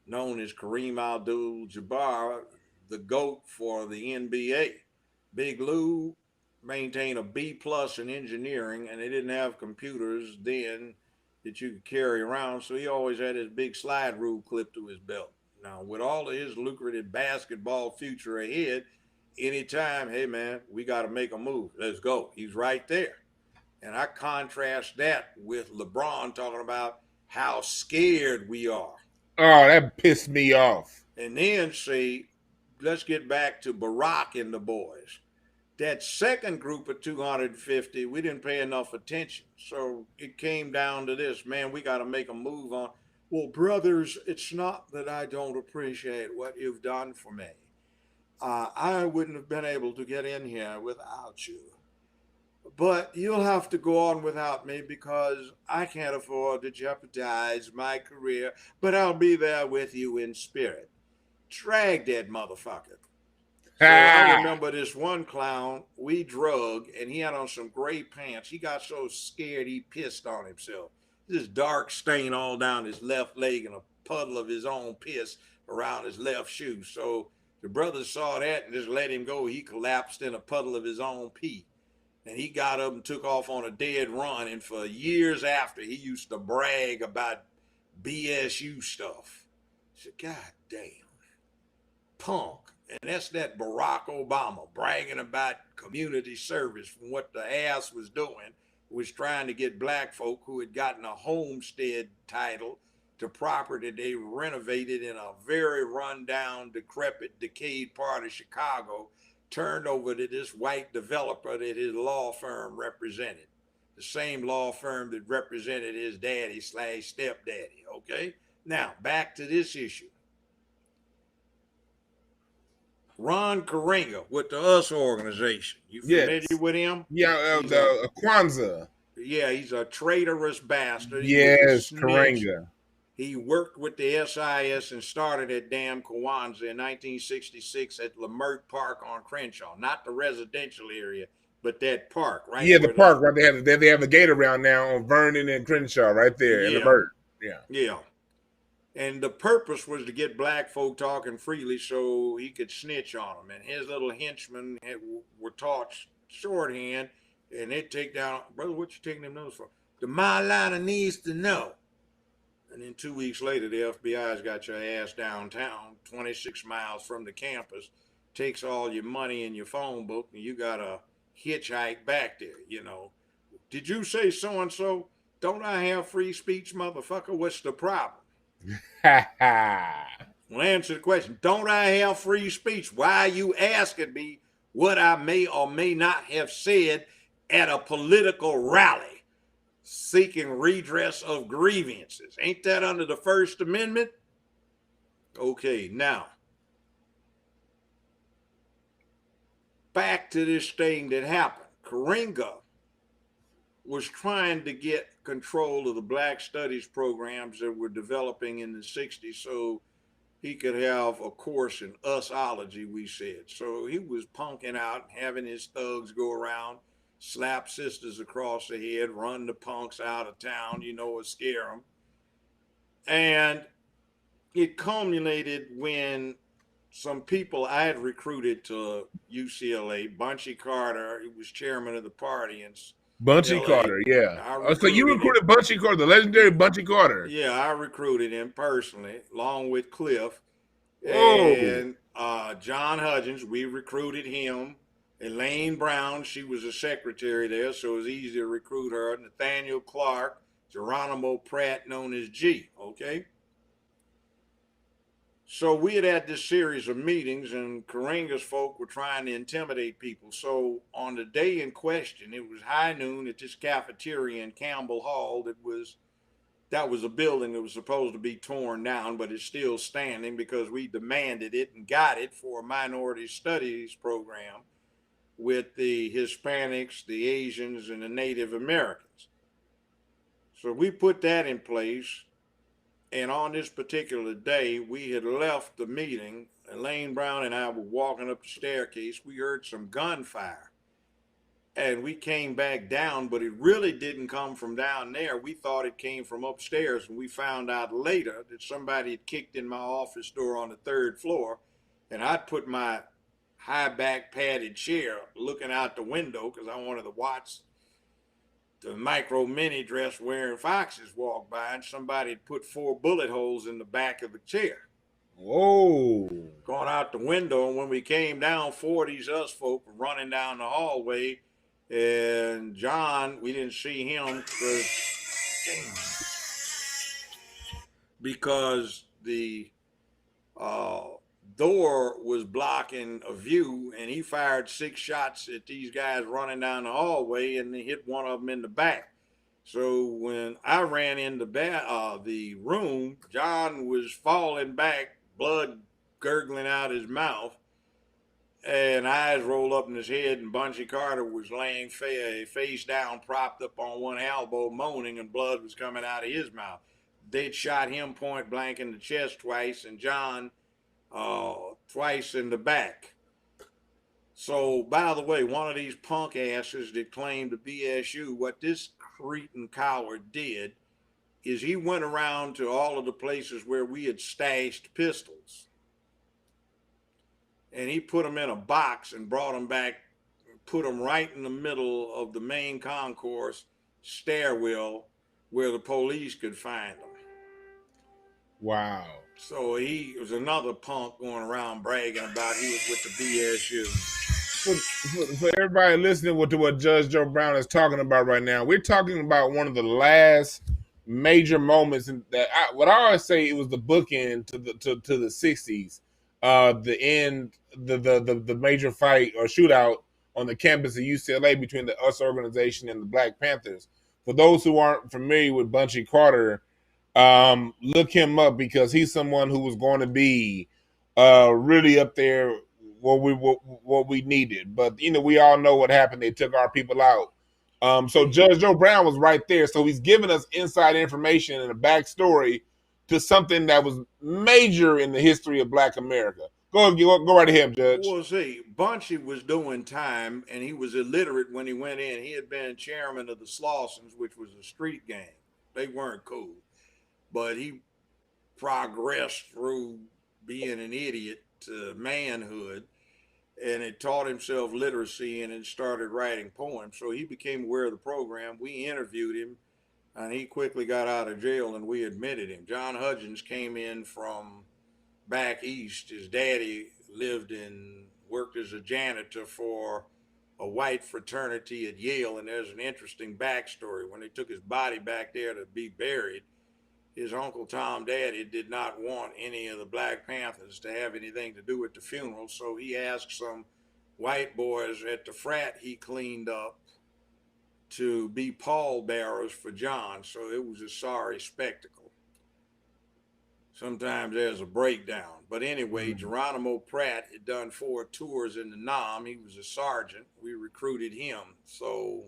known as Kareem Abdul Jabar, the GOAT for the NBA. Big Lou maintained a B plus in engineering, and they didn't have computers then that you could carry around, so he always had his big slide rule clipped to his belt. Now, with all of his lucrative basketball future ahead, anytime, hey man, we got to make a move. Let's go. He's right there. And I contrast that with LeBron talking about how scared we are. Oh, that pissed me off. And then say, let's get back to Barack and the boys. That second group of 250, we didn't pay enough attention. So it came down to this, man, we got to make a move on. Well, brothers, it's not that I don't appreciate what you've done for me. I wouldn't have been able to get in here without you. But you'll have to go on without me because I can't afford to jeopardize my career, but I'll be there with you in spirit. Drag that motherfucker. So I remember this one clown we drug, and he had on some gray pants. He got so scared he pissed on himself. This dark stain all down his left leg and a puddle of his own piss around his left shoe. So the brothers saw that and just let him go. He collapsed in a puddle of his own pee. And he got up and took off on a dead run. And for years after, he used to brag about BSU stuff. I said, God damn, punk. And that's that Barack Obama bragging about community service from what the ass was doing, was trying to get black folk who had gotten a homestead title to property they renovated in a very rundown, decrepit, decayed part of Chicago, turned over to this white developer that his law firm represented. The same law firm that represented his daddy / stepdaddy, okay? Now, back to this issue. Ron Karenga with the US organization. You familiar Yes. with him? Yeah, He's a the Kwanzaa. he's a traitorous bastard. He was a Yes, snitch. Karenga. He worked with the SIS and started at damn Kwanzaa in 1966 at Leimert Park on Crenshaw, not the residential area, but that park right Yeah, the where the park, right? They have a gate around now on Vernon and Crenshaw, right there in the yeah Burt. Yeah. yeah. And the purpose was to get black folk talking freely so he could snitch on them. And his little henchmen were taught shorthand, and they'd take down, brother, what you taking them notes for? The Mylana needs to know. And then 2 weeks later, the FBI's got your ass downtown, 26 miles from the campus, takes all your money and your phone book, and you got to hitchhike back there, you know. Did you say so and so? Don't I have free speech, motherfucker? What's the problem? Well, answer the question. Don't I have free speech? Why are you asking me what I may or may not have said at a political rally seeking redress of grievances? Ain't that under the First Amendment? Okay, now, back to this thing that happened. Karenga was trying to get control of the Black Studies programs that were developing in the 60s so he could have a course in usology, we said. So he was punking out, having his thugs go around, slap sisters across the head, run the punks out of town, you know, scare them. And it culminated when some people I had recruited to UCLA, Bunchy Carter, he was chairman of the party in Bunchy LA. Carter, yeah. So you him. recruited Bunchy Carter, the legendary Bunchy Carter. Yeah, I recruited him personally, along with Cliff. Whoa. And John Hudgens, we recruited him. Elaine Brown, she was a secretary there, so it was easy to recruit her. Nathaniel Clark, Geronimo Pratt, known as G, okay? So we had this series of meetings, and Karenga's folk were trying to intimidate people. So on the day in question, it was high noon at this cafeteria in Campbell Hall that was a building that was supposed to be torn down, but it's still standing because we demanded it and got it for a minority studies program with the Hispanics, the Asians, and the Native Americans. So we put that in place. And on this particular day, we had left the meeting. Elaine Brown and I were walking up the staircase. We heard some gunfire. And we came back down, but it really didn't come from down there. We thought it came from upstairs, and we found out later that somebody had kicked in my office door on the third floor, and I'd put my high back padded chair looking out the window because I wanted to watch the micro mini dress wearing foxes walk by, and somebody had put 4 bullet holes in the back of the chair. Whoa. Going out the window, and when we came down, 4 of these us folk were running down the hallway. And John, we didn't see him because the door was blocking a view, and he fired 6 shots at these guys running down the hallway, and they hit one of them in the back. So when I ran in the room, John was falling back, blood gurgling out his mouth, and eyes rolled up in his head, and Bunchy Carter was laying face down, propped up on one elbow, moaning, and blood was coming out of his mouth. They'd shot him point blank in the chest twice, and John twice in the back. So, by the way, one of these punk asses that claimed to BSU, what this cretin coward did is he went around to all of the places where we had stashed pistols, and he put them in a box and brought them back, put them right in the middle of the main concourse stairwell where the police could find them. Wow. So he was another punk going around bragging about he was with the BSU. For everybody listening to what Judge Joe Brown is talking about right now, we're talking about one of the last major moments that what I always say, it was the bookend to the 60s. The end, the major fight or shootout on the campus of UCLA between the US organization and the Black Panthers. For those who aren't familiar with Bunchy Carter, look him up because he's someone who was going to be really up there what we needed. But we all know what happened. They took our people out. So Judge Joe Brown was right there. So he's giving us inside information and a backstory to something that was major in the history of Black America. Go right ahead, Judge. Well, see, Bunchy was doing time, and he was illiterate when he went in. He had been chairman of the Slawsons, which was a street gang. They weren't cool, but he progressed through being an idiot to manhood, and had taught himself literacy and had started writing poems. So he became aware of the program. We interviewed him, and he quickly got out of jail, and we admitted him. John Hudgens came in from back east. His daddy worked as a janitor for a white fraternity at Yale, and there's an interesting backstory. When they took his body back there to be buried, his Uncle Tom Daddy did not want any of the Black Panthers to have anything to do with the funeral, so he asked some white boys at the frat he cleaned up to be pallbearers for John, so it was a sorry spectacle. Sometimes there's a breakdown. But anyway, Geronimo Pratt had done 4 tours in the NOM. He was a sergeant. We recruited him. So,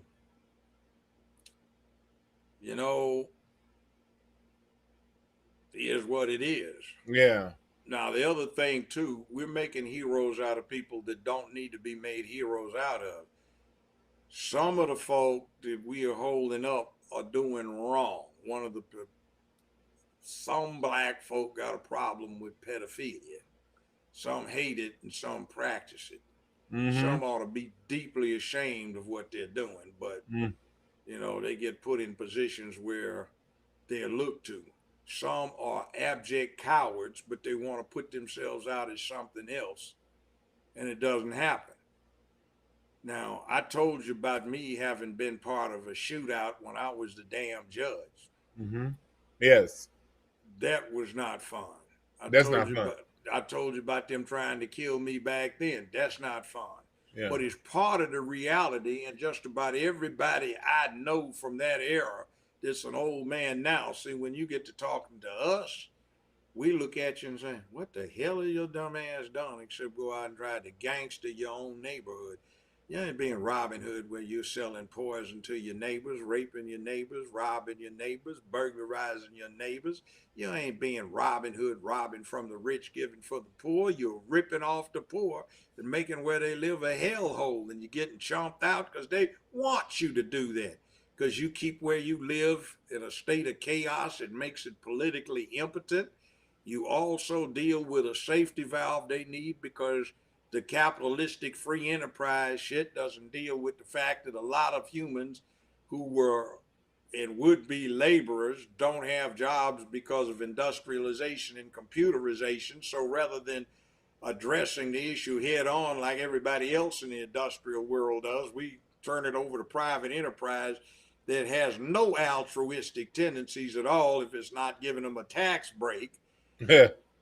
is what it is. Yeah. Now, the other thing, too, we're making heroes out of people that don't need to be made heroes out of. Some of the folk that we are holding up are doing wrong. Some Black folk got a problem with pedophilia. Some hate it and some practice it. Mm-hmm. Some ought to be deeply ashamed of what they're doing, but they get put in positions where they're looked to. Some are abject cowards, but they want to put themselves out as something else, and it doesn't happen. Now, I told you about me having been part of a shootout when I was the damn judge. Mm-hmm. Yes. That was not fun. That's not fun. I told you about them trying to kill me back then. That's not fun. Yeah. But it's part of the reality, and just about everybody I know from that era that's an old man now. See, when you get to talking to us, we look at you and say, what the hell has your dumb ass done except go out and try to gangster your own neighborhood? You ain't being Robin Hood where you're selling poison to your neighbors, raping your neighbors, robbing your neighbors, burglarizing your neighbors. You ain't being Robin Hood, robbing from the rich, giving for the poor. You're ripping off the poor and making where they live a hellhole, and you're getting chomped out because they want you to do that. Because you keep where you live in a state of chaos, it makes it politically impotent. You also deal with a safety valve they need because the capitalistic free enterprise shit doesn't deal with the fact that a lot of humans who were and would be laborers don't have jobs because of industrialization and computerization. So rather than addressing the issue head on like everybody else in the industrial world does, we turn it over to private enterprise that has no altruistic tendencies at all if it's not giving them a tax break.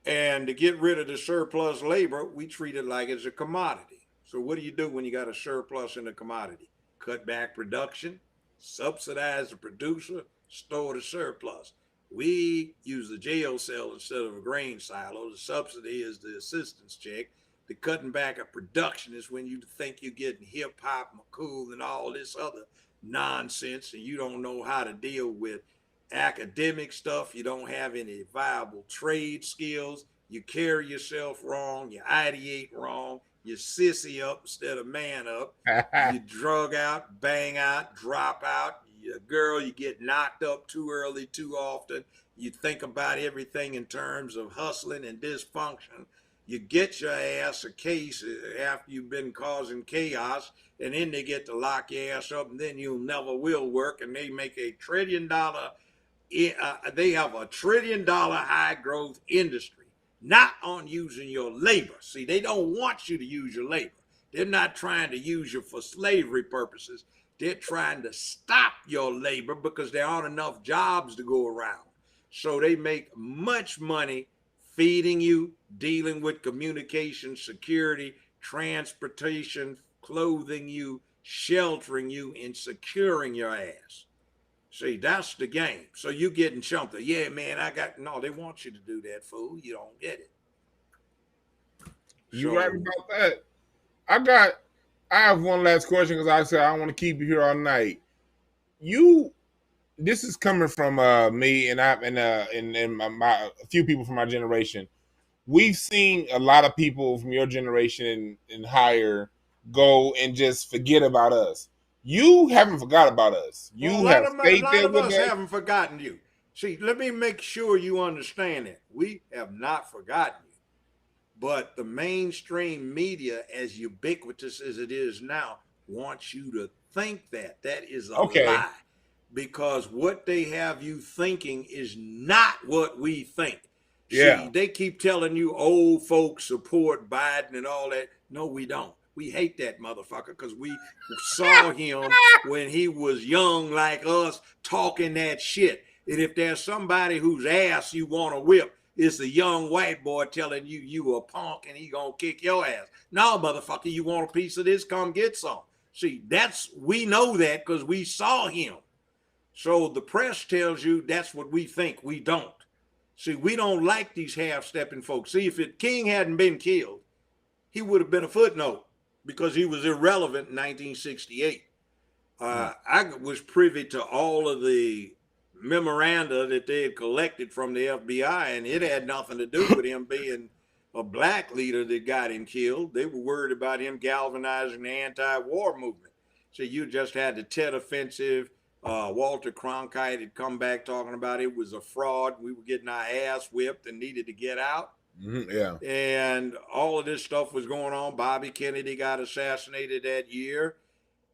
And to get rid of the surplus labor, we treat it like it's a commodity. So what do you do when you got a surplus in a commodity? Cut back production, subsidize the producer, store the surplus. We use the jail cell instead of a grain silo. The subsidy is the assistance check. The cutting back of production is when you think you're getting hip hop and cool and all this other nonsense, and you don't know how to deal with academic stuff. You don't have any viable trade skills. You carry yourself wrong. You ideate wrong. You sissy up instead of man up. You drug out, bang out, drop out. You get knocked up too early, too often. You think about everything in terms of hustling and dysfunction. You get your ass a case after you've been causing chaos, and then they get to lock your ass up, and then you never will work, and they make $1 trillion. They have $1 trillion high growth industry, not on using your labor. See, they don't want you to use your labor. They're not trying to use you for slavery purposes. They're trying to stop your labor because there aren't enough jobs to go around. So they make much money feeding you, dealing with communication, security, transportation, clothing you, sheltering you, and securing your ass. See, that's the game. So you getting something. Yeah, man, no, they want you to do that, fool. You don't get it. You right So about that. I have one last question because I said I want to keep you here all night. You this is coming from me and a few people from my generation. We've seen a lot of people from your generation and higher go and just forget about us. You haven't forgot about us. well, You have a stayed lot there of with us us. haven't forgotten you. See, let me make sure you understand that we have not forgotten you. But the mainstream media, as ubiquitous as it is now, wants you to think that. That is a Okay. lie. Because what they have you thinking is not what we think. See, Yeah. they keep telling you old folks support Biden and all that. No, we don't. We hate that motherfucker because we saw him when he was young like us talking that shit. And if there's somebody whose ass you want to whip, it's a young white boy telling you you a punk and he gonna kick your ass. No, motherfucker, you want a piece of this? Come get some. See, we know that because we saw him. So the press tells you that's what we think. We don't. See, we don't like these half-stepping folks. See, if King hadn't been killed, he would have been a footnote because he was irrelevant in 1968. I was privy to all of the memoranda that they had collected from the FBI, and it had nothing to do with him being a black leader that got him killed. They were worried about him galvanizing the anti-war movement. So you just had the Tet Offensive. Walter Cronkite had come back talking about it was a fraud. We were getting our ass whipped and needed to get out. Yeah. And all of this stuff was going on. Bobby Kennedy got assassinated that year.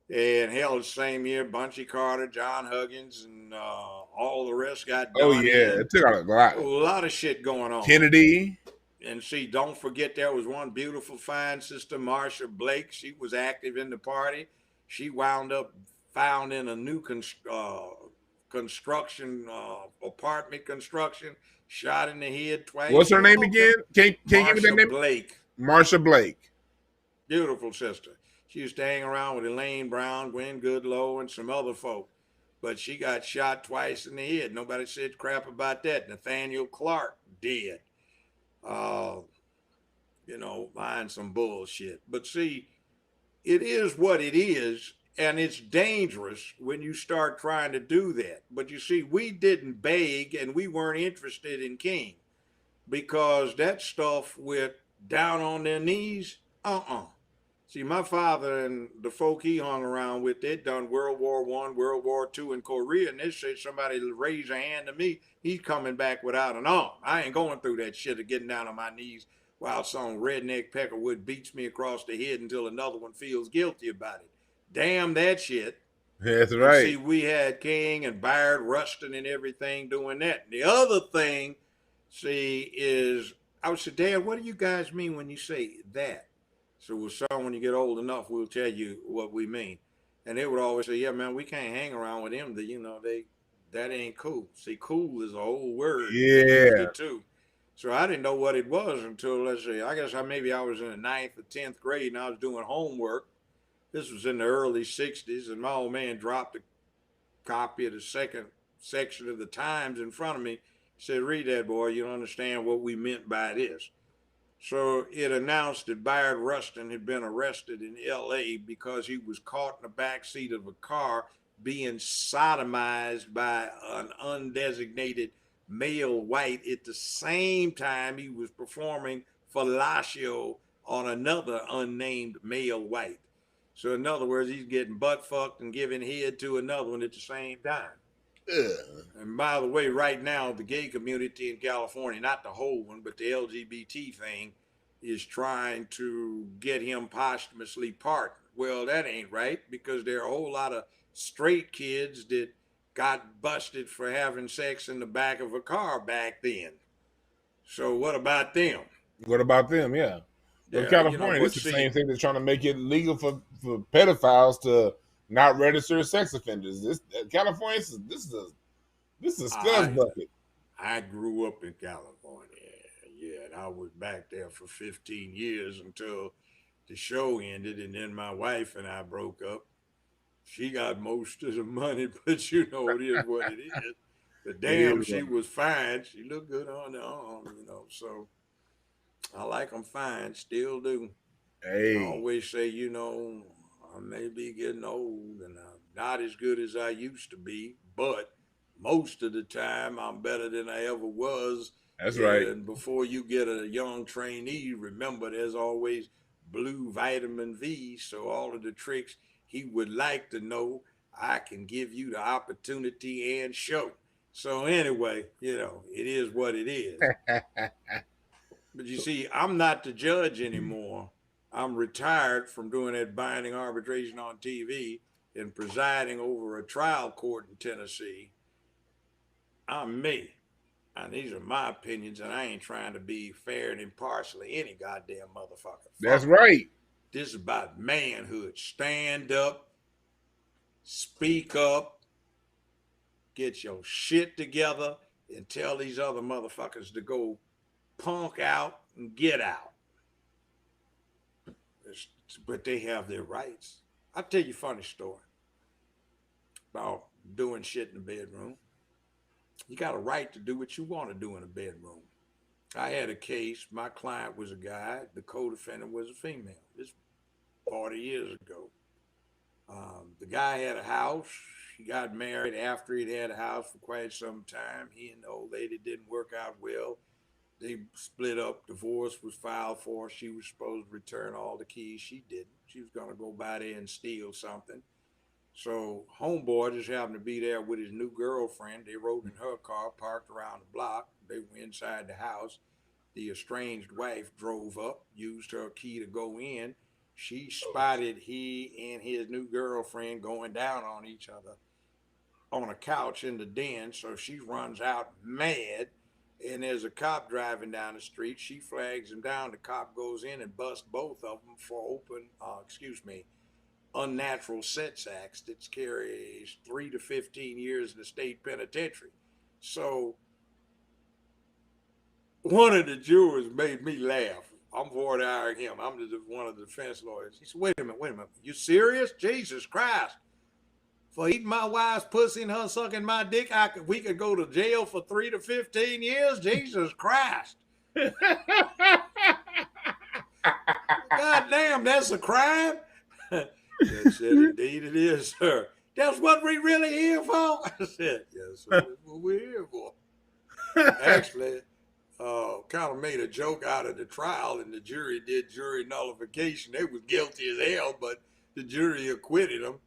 And hell, the same year, Bunchy Carter, John Huggins, and all the rest got Oh done yeah. in. It took out a lot. A lot of shit going on. Kennedy. And see, don't forget there was one beautiful, fine sister, Marsha Blake. She was active in the party. She wound up found in a new construction, apartment construction, shot in the head twice. What's her name Okay. again? Can you give me that Marsha name? Blake. Marsha Blake. Beautiful sister. She used to hang around with Elaine Brown, Gwen Goodloe, and some other folk. But she got shot twice in the head. Nobody said crap about that. Nathaniel Clark dead. Uh, buying some bullshit. But see, it is what it is, and it's dangerous when you start trying to do that. But you see, we didn't beg and we weren't interested in King because that stuff with down on their knees, See, my father and the folk he hung around with, they'd done World War One, World War Two in Korea, and they said somebody raise a hand to me, he's coming back without an arm. I ain't going through that shit of getting down on my knees while some redneck peckerwood beats me across the head until another one feels guilty about it. Damn that shit. That's And see, right. we had King and Bayard Rustin and everything doing that. And the other thing, see, is I would say, Dad, what do you guys mean when you say that? So we'll son, when you get old enough, we'll tell you what we mean. And they would always say, yeah, man, we can't hang around with them. That ain't cool. See, cool is an old word. They used Yeah. it too. So I didn't know what it was until, let's say, I guess maybe I was in the ninth or 10th grade and I was doing homework. This was in the early 60s, and my old man dropped a copy of the second section of the Times in front of me. He said, read that, boy. You don't understand what we meant by this. So it announced that Bayard Rustin had been arrested in LA because he was caught in the back seat of a car being sodomized by an undesignated male white at the same time he was performing fellatio on another unnamed male white. So in other words, he's getting butt fucked and giving head to another one at the same time. Ugh. And by the way, right now, the gay community in California, not the whole one, but the LGBT thing, is trying to get him posthumously pardoned. Well, that ain't right because there are a whole lot of straight kids that got busted for having sex in the back of a car back then. So what about them? What about them? Yeah. But Yeah, California, but this is the same see, thing. They're trying to make it legal for pedophiles to not register as sex offenders. California, this is a scuzz I bucket. I grew up in California. Yeah, and I was back there for 15 years until the show ended, and then my wife and I broke up. She got most of the money, but it is what it is. But It damn, is. she was fine. She looked good on the arm. So I like them fine, still do. I Hey, always say, I may be getting old and I'm not as good as I used to be, but most of the time I'm better than I ever was. that's right. And before you get a young trainee, remember there's always blue vitamin V. So all of the tricks he would like to know, I can give you the opportunity and show. So anyway, it is what it is. But you see, I'm not the judge anymore. I'm retired from doing that binding arbitration on TV and presiding over a trial court in Tennessee. I'm me. And these are my opinions, and I ain't trying to be fair and impartial to any goddamn motherfucker. That's Fuck it. right. This is about manhood. Stand up, speak up, get your shit together, and tell these other motherfuckers to go punk out and get out. But they have their rights. I'll tell you a funny story about doing shit in the bedroom. You got a right to do what you want to do in a bedroom. I had a case. My client was a guy. The co-defendant was a female. This 40 years ago. The guy had a house. He got married after he'd had a house for quite some time. He and the old lady didn't work out well. They split up. Divorce was filed for. She was supposed to return all the keys. She didn't. She was going to go by there and steal something. So homeboy just happened to be there with his new girlfriend. They rode in her car, parked around the block. They were inside the house. The estranged wife drove up, used her key to go in. She spotted he and his new girlfriend going down on each other on a couch in the den. So she runs out mad, and there's a cop driving down the street. She flags him down. The cop goes in and busts both of them for unnatural sex acts that carries 3 to 15 years in the state penitentiary. So one of the jurors made me laugh. I'm for hiring him. I'm one of the defense lawyers. He said, wait a minute. You serious? Jesus Christ. For eating my wife's pussy and her sucking my dick, we could go to jail for 3 to 15 years? Jesus Christ. God damn, that's a crime? Judge said, indeed it is, sir. That's what we really here for? I said, yes, sir, that's what we're here for. Actually, kind of made a joke out of the trial, and the jury did jury nullification. They was guilty as hell, but the jury acquitted them.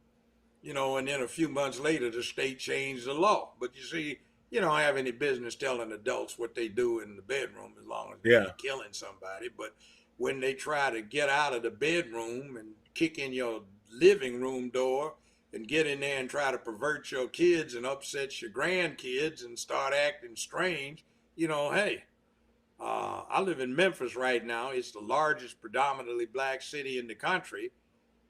And then a few months later, the state changed the law. But you see, you don't have any business telling adults what they do in the bedroom as long as they ain't killing somebody. But when they try to get out of the bedroom and kick in your living room door and get in there and try to pervert your kids and upset your grandkids and start acting strange, hey, I live in Memphis right now. It's the largest predominantly black city in the country.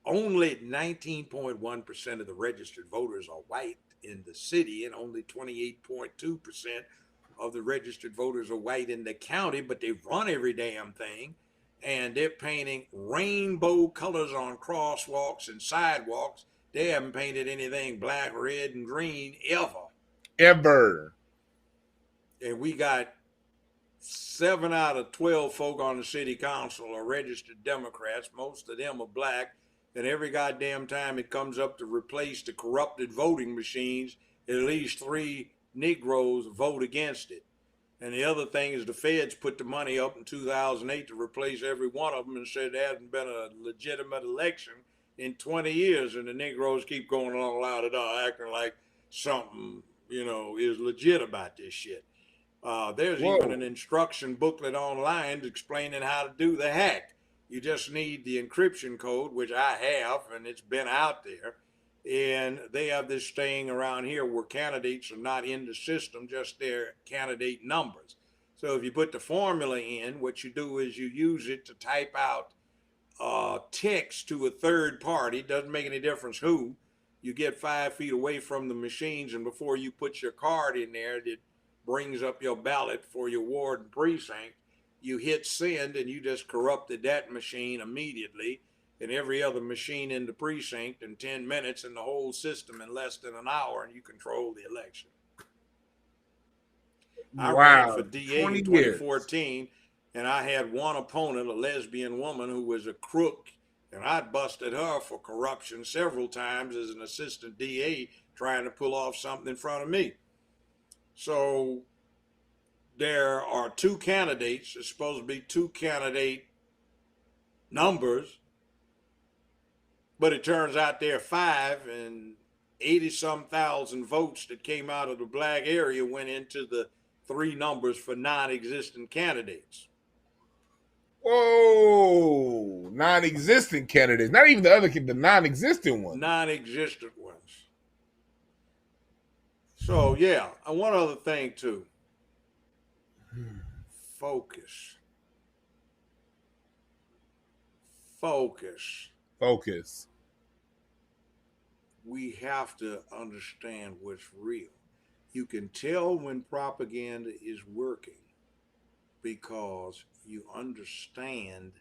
Only 19.1% of the registered voters are white in the city, and only 28.2% of the registered voters are white in the county, but they run every damn thing. And they're painting rainbow colors on crosswalks and sidewalks. They haven't painted anything black, red, and green ever. Ever. And we got 7 out of 12 folk on the city council are registered Democrats. Most of them are black. And every goddamn time it comes up to replace the corrupted voting machines, at least 3 Negroes vote against it. And the other thing is the feds put the money up in 2008 to replace every one of them and said there hasn't been a legitimate election in 20 years. And the Negroes keep going along loud acting like something, is legit about this shit. There's even an instruction booklet online explaining how to do the hack. You just need the encryption code, which I have, and it's been out there. And they have this thing around here where candidates are not in the system, just their candidate numbers. So if you put the formula in, what you do is you use it to type out text to a third party. Doesn't make any difference who. You get 5 feet away from the machines, and before you put your card in there that brings up your ballot for your ward and precinct, you hit send, and you just corrupted that machine immediately, and every other machine in the precinct in 10 minutes, and the whole system in less than an hour, and you control the election. I ran for DA in 2014, And I had one opponent, a lesbian woman who was a crook, and I'd busted her for corruption several times as an assistant DA trying to pull off something in front of me. So there are two candidates. There's supposed to be two candidate numbers, but it turns out there are five, and 80-some thousand votes that came out of the black area went into the three numbers for non-existent candidates. Whoa, non-existent candidates. Not even the non-existent ones. Non-existent ones. So yeah, and one other thing too. Focus. Focus. Focus. We have to understand what's real. You can tell when propaganda is working because you understand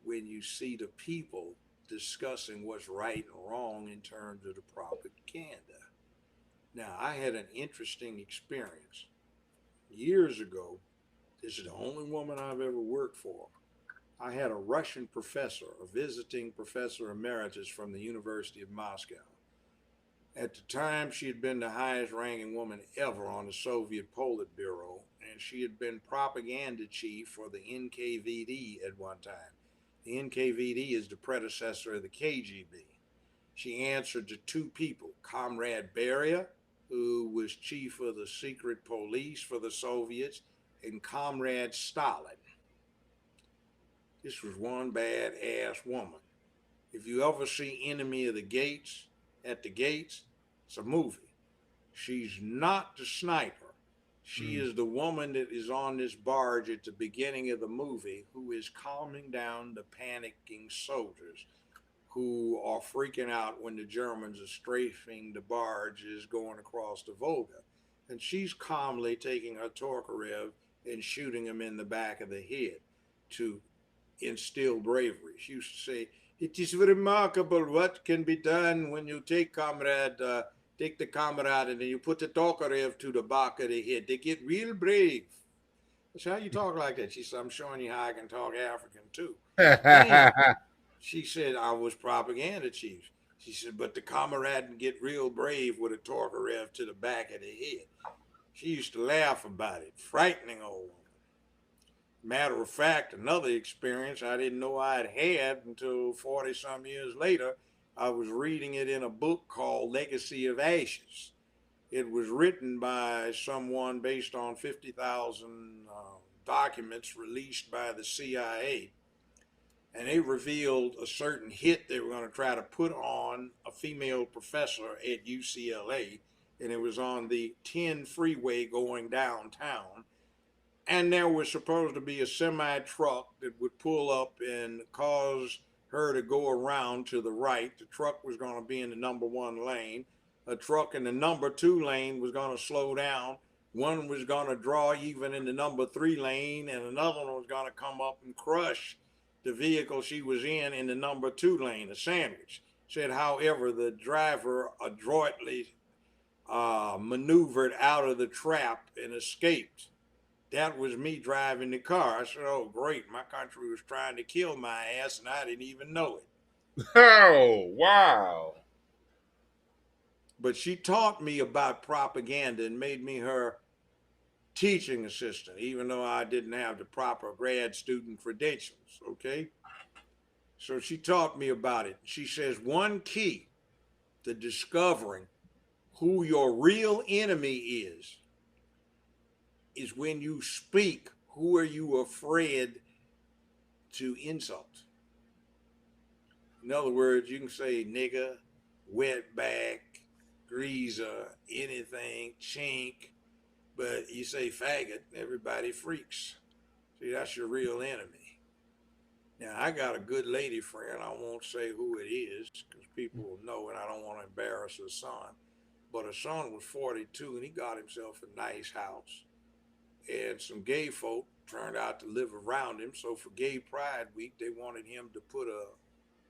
when you see the people discussing what's right and wrong in terms of the propaganda. Now, I had an interesting experience. Years ago, this is the only woman I've ever worked for. I had a Russian professor, a visiting professor emeritus from the University of Moscow. At the time, she had been the highest ranking woman ever on the Soviet Politburo, and she had been propaganda chief for the NKVD at one time. The NKVD is the predecessor of the KGB. She answered to two people, Comrade Beria, who was chief of the secret police for the Soviets, and Comrade Stalin. This was one bad-ass woman. If you ever see Enemy of the Gates, at the gates, it's a movie. She's not the sniper. She is the woman that is on this barge at the beginning of the movie who is calming down the panicking soldiers who are freaking out when the Germans are strafing the barges going across the Volga. And she's calmly taking her Tokarev and shooting him in the back of the head to instill bravery. She used to say, "It is remarkable what can be done when you take the comrade and then you put the Tokarev to the back of the head. They get real brave." I said, "How you talk like that?" She said, "I'm showing you how I can talk African too." Then she said, "I was propaganda chief." She said, "But the comrade can get real brave with a Tokarev to the back of the head." She used to laugh about it. Frightening old woman. Matter of fact, another experience I didn't know I'd had until 40 some years later. I was reading it in a book called Legacy of Ashes. It was written by someone based on 50,000 documents released by the CIA. And they revealed a certain hit they were going to try to put on a female professor at UCLA. And it was on the 10 freeway going downtown. And there was supposed to be a semi truck that would pull up and cause her to go around to the right. The truck was going to be in the number one lane. A truck in the number two lane was going to slow down. One was going to draw even in the number three lane, and another one was going to come up and crush the vehicle she was in the number two lane, a sandwich. Said, however, the driver adroitly maneuvered out of the trap and escaped. That was me driving the car. I said, "Oh, great. My country was trying to kill my ass, and I didn't even know it." Oh, wow. But she taught me about propaganda and made me her teaching assistant, even though I didn't have the proper grad student credentials, okay? So she taught me about it. She says one key to discovering who your real enemy is when you speak, who are you afraid to insult? In other words, you can say nigger, wetback, greaser, anything, chink, but you say faggot, everybody freaks. See, that's your real enemy. Now, I got a good lady friend. I won't say who it is because people will know and I don't want to embarrass her son. But her son was 42 and he got himself a nice house. And some gay folk turned out to live around him. So for Gay Pride Week, they wanted him to put a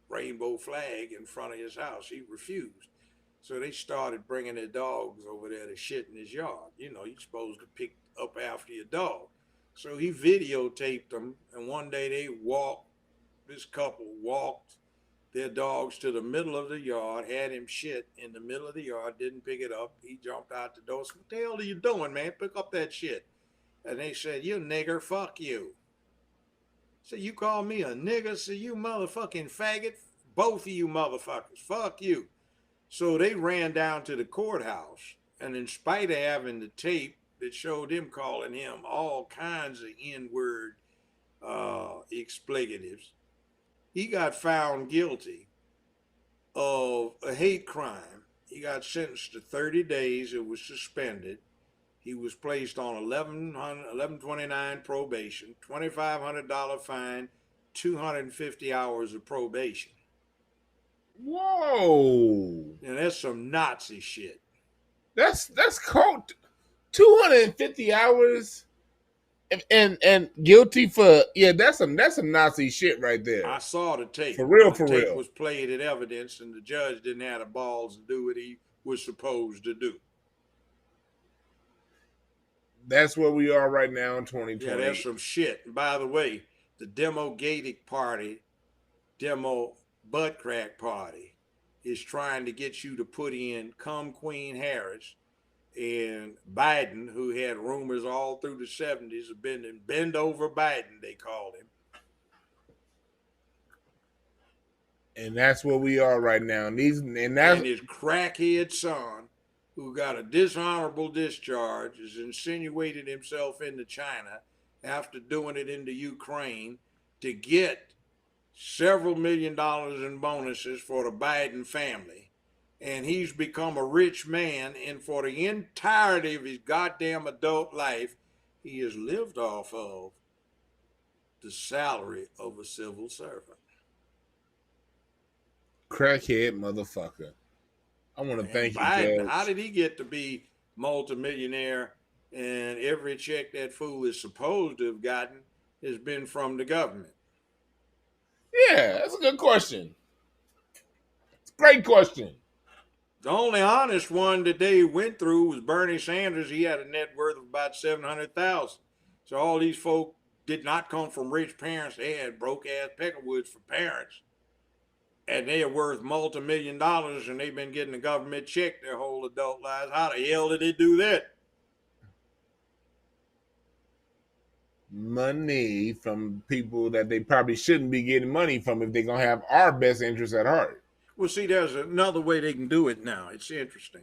rainbow flag in front of his house. He refused. So they started bringing their dogs over there to shit in his yard. You know, you're supposed to pick up after your dog. So he videotaped them, and one day this couple walked their dogs to the middle of the yard, had him shit in the middle of the yard, didn't pick it up. He jumped out the door, said, "What the hell are you doing, man? Pick up that shit." And they said, "You nigger, fuck you." So you call me a nigger? So you motherfucking faggot? Both of you motherfuckers, fuck you. So they ran down to the courthouse, and in spite of having the tape that showed him calling him all kinds of N-word explicatives, he got found guilty of a hate crime. He got sentenced to 30 days. It was suspended. He was placed on 1129 probation, $2,500 fine, 250 hours of probation. Whoa. And that's some Nazi shit. That's cold. 250 hours and guilty for that's some Nazi shit right there. I saw the tape. For real, the tape was played at evidence, and the judge didn't have the balls to do what he was supposed to do. That's where we are right now in 2020. Yeah, that's some shit. And by the way, the Demogatic Party, Demo Butt Crack Party, is trying to get you to put in Come Queen Harris and Biden, who had rumors all through the 70s of bend over Biden, they called him. And that's where we are right now. And his crackhead son, who got a dishonorable discharge, has insinuated himself into China after doing it into Ukraine to get several $1 million in bonuses for the Biden family. And he's become a rich man, and for the entirety of his goddamn adult life, he has lived off of the salary of a civil servant. Crackhead motherfucker. I want to thank Biden, you, Judge. How did he get to be multimillionaire, and every check that fool is supposed to have gotten has been from the government? Yeah, that's a good question. It's a great question. The only honest one that they went through was Bernie Sanders. He had a net worth of about $700,000. So all these folk did not come from rich parents. They had broke ass peckerwoods for parents, and they are worth multi-million dollars, and they've been getting a government check their whole adult lives. How the hell did they do that? Money from people that they probably shouldn't be getting money from if they're going to have our best interests at heart. Well, see, there's another way they can do it now. It's interesting.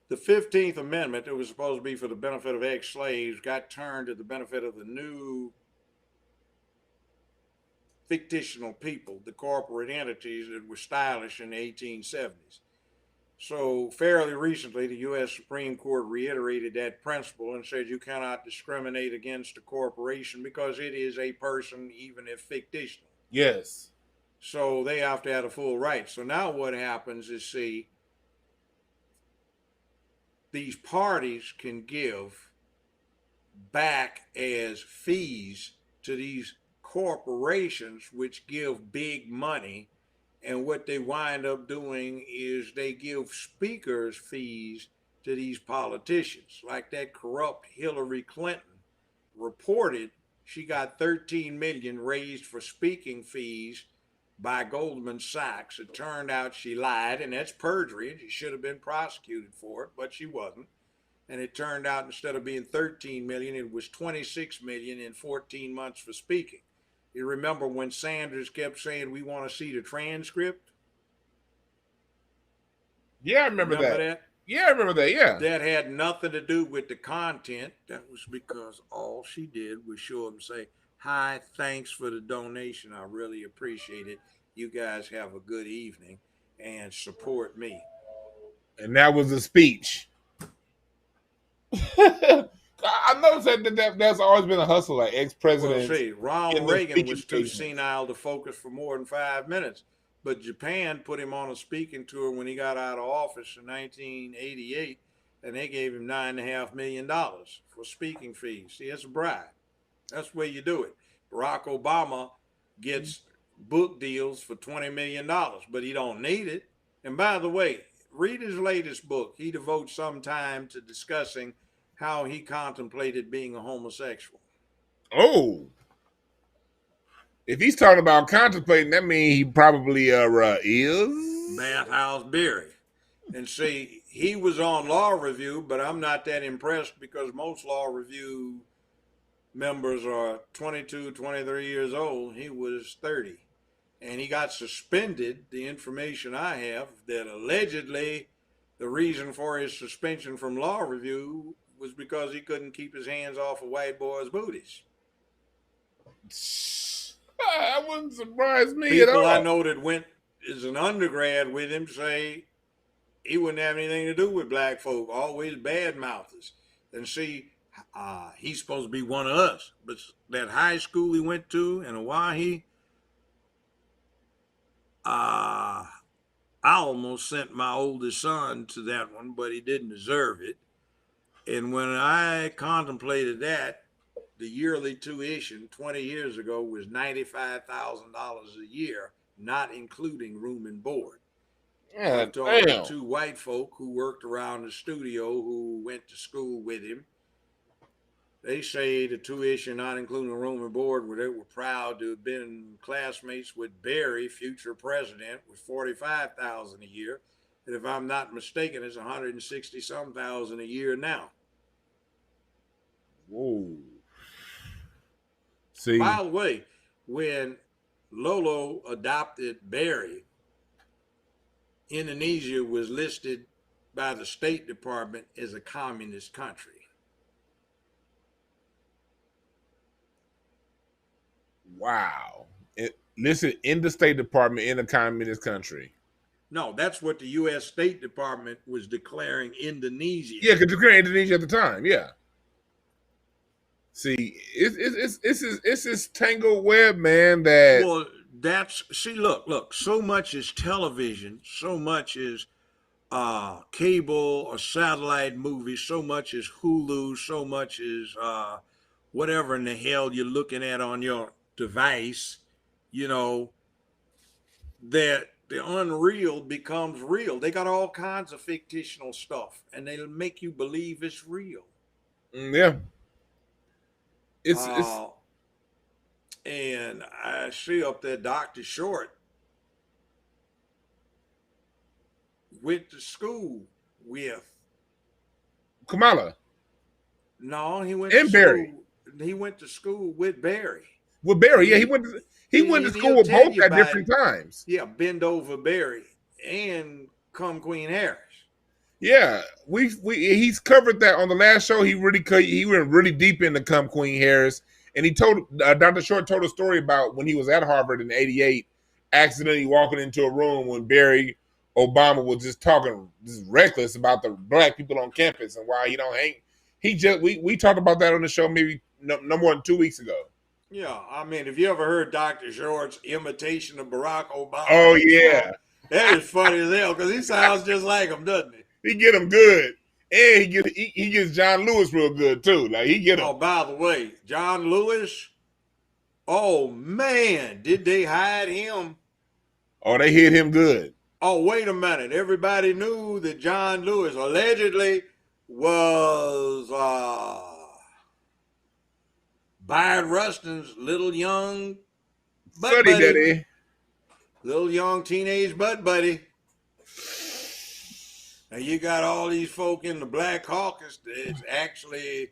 The 15th Amendment, that was supposed to be for the benefit of ex-slaves, got turned to the benefit of the new fictional people, the corporate entities that were stylish in the 1870s. So fairly recently, the U.S. Supreme Court reiterated that principle and said you cannot discriminate against a corporation because it is a person, even if fictional. Yes. So they have to have a full right. So now what happens is, see, these parties can give back as fees to these corporations, which give big money. And what they wind up doing is they give speakers fees to these politicians. Like that corrupt Hillary Clinton reported, she got $13 million raised for speaking fees by Goldman Sachs. It turned out she lied, and that's perjury, and she should have been prosecuted for it, but she wasn't. And it turned out instead of being 13 million, it was 26 million in 14 months for speaking. You remember when Sanders kept saying, "We want to see the transcript"? Yeah, I remember that. Yeah, I remember that, yeah. That had nothing to do with the content. That was because all she did was show him say, "Hi, thanks for the donation. I really appreciate it. You guys have a good evening and support me." And that was a speech. I noticed that that's always been a hustle, like ex-presidents. Well, see, Ronald Reagan was too senile to focus for more than 5 minutes. But Japan put him on a speaking tour when he got out of office in 1988, and they gave him $9.5 million for speaking fees. See, it's a bribe. That's the way you do it. Barack Obama gets book deals for $20 million, but he don't need it. And by the way, read his latest book. He devotes some time to discussing how he contemplated being a homosexual. Oh, if he's talking about contemplating, that means he probably is. Bathhouse Berry. And see, he was on Law Review, but I'm not that impressed because most Law Review members are 22, 23 years old. He was 30. And he got suspended. The information I have that allegedly the reason for his suspension from Law Review was because he couldn't keep his hands off of white boys' booties. That wouldn't surprise me People at all. I know that went as an undergrad with him say he wouldn't have anything to do with black folk, always bad mouthers. And see, he's supposed to be one of us, but that high school he went to in Hawaii, I almost sent my oldest son to that one, but he didn't deserve it. And when I contemplated that, the yearly tuition 20 years ago was $95,000 a year, not including room and board. Yeah, I've talked to two white folk who worked around the studio who went to school with him. They say the tuition, not including room and board, where they were proud to have been classmates with Barry, future president, with $45,000 a year. And if I'm not mistaken, it's 160-some thousand a year now. Whoa. See, by the way, when Lolo adopted Barry, Indonesia was listed by the State Department as a communist country. Wow. Listen, in the State Department in a communist country. No, that's what the U.S. State Department was declaring Indonesia. Yeah, because declaring Indonesia at the time, yeah. See, it's this tangled web, man, that... Well, look, so much is television, so much is cable or satellite movies, so much is Hulu, so much is whatever in the hell you're looking at on your device, that the unreal becomes real. They got all kinds of fictional stuff, and they'll make you believe it's real. Yeah. It's and I see up there Dr. Short went to school with Kamala. No, he went and to Barry. He went to school with Barry. With Barry, yeah, he went to school with both at different times. Yeah, Bend Over Barry and Come Queen Harris. Yeah, he's covered that on the last show. He went really deep into Come Queen Harris, and he told Dr. Short told a story about when he was at Harvard in '88, accidentally walking into a room when Barak Obama was just talking just reckless about the black people on campus and why he don't hang. We talked about that on the show maybe no more than 2 weeks ago. Yeah, I mean, if you ever heard Dr. Short's imitation of Barack Obama, oh yeah, that is funny as hell because he sounds just like him, doesn't he? He get him good, and he gets John Lewis real good too. Like he get him. Oh, by the way, John Lewis. Oh man, did they hide him? Oh, they hit him good. Oh, wait a minute. Everybody knew that John Lewis allegedly was Byron Rustin's little young butt buddy. Daddy. Little young teenage butt buddy. Now you got all these folk in the Black Caucus that's actually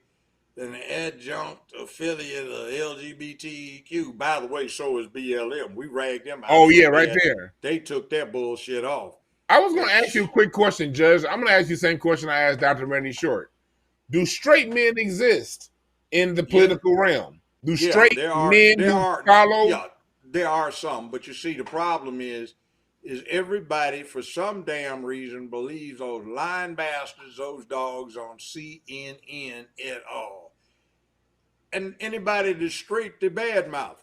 an adjunct affiliate of LGBTQ. By the way, so is BLM. We ragged them out. Oh, yeah, right there. They took that bullshit off. I was going to ask you a quick question, Judge. I'm going to ask you the same question I asked Dr. Randy Short. Do straight men exist in the political realm? Do straight men follow? Yeah, there are some. But you see, the problem is everybody, for some damn reason, believes those lying bastards, those dogs on CNN at all. And anybody that's straight, they badmouth.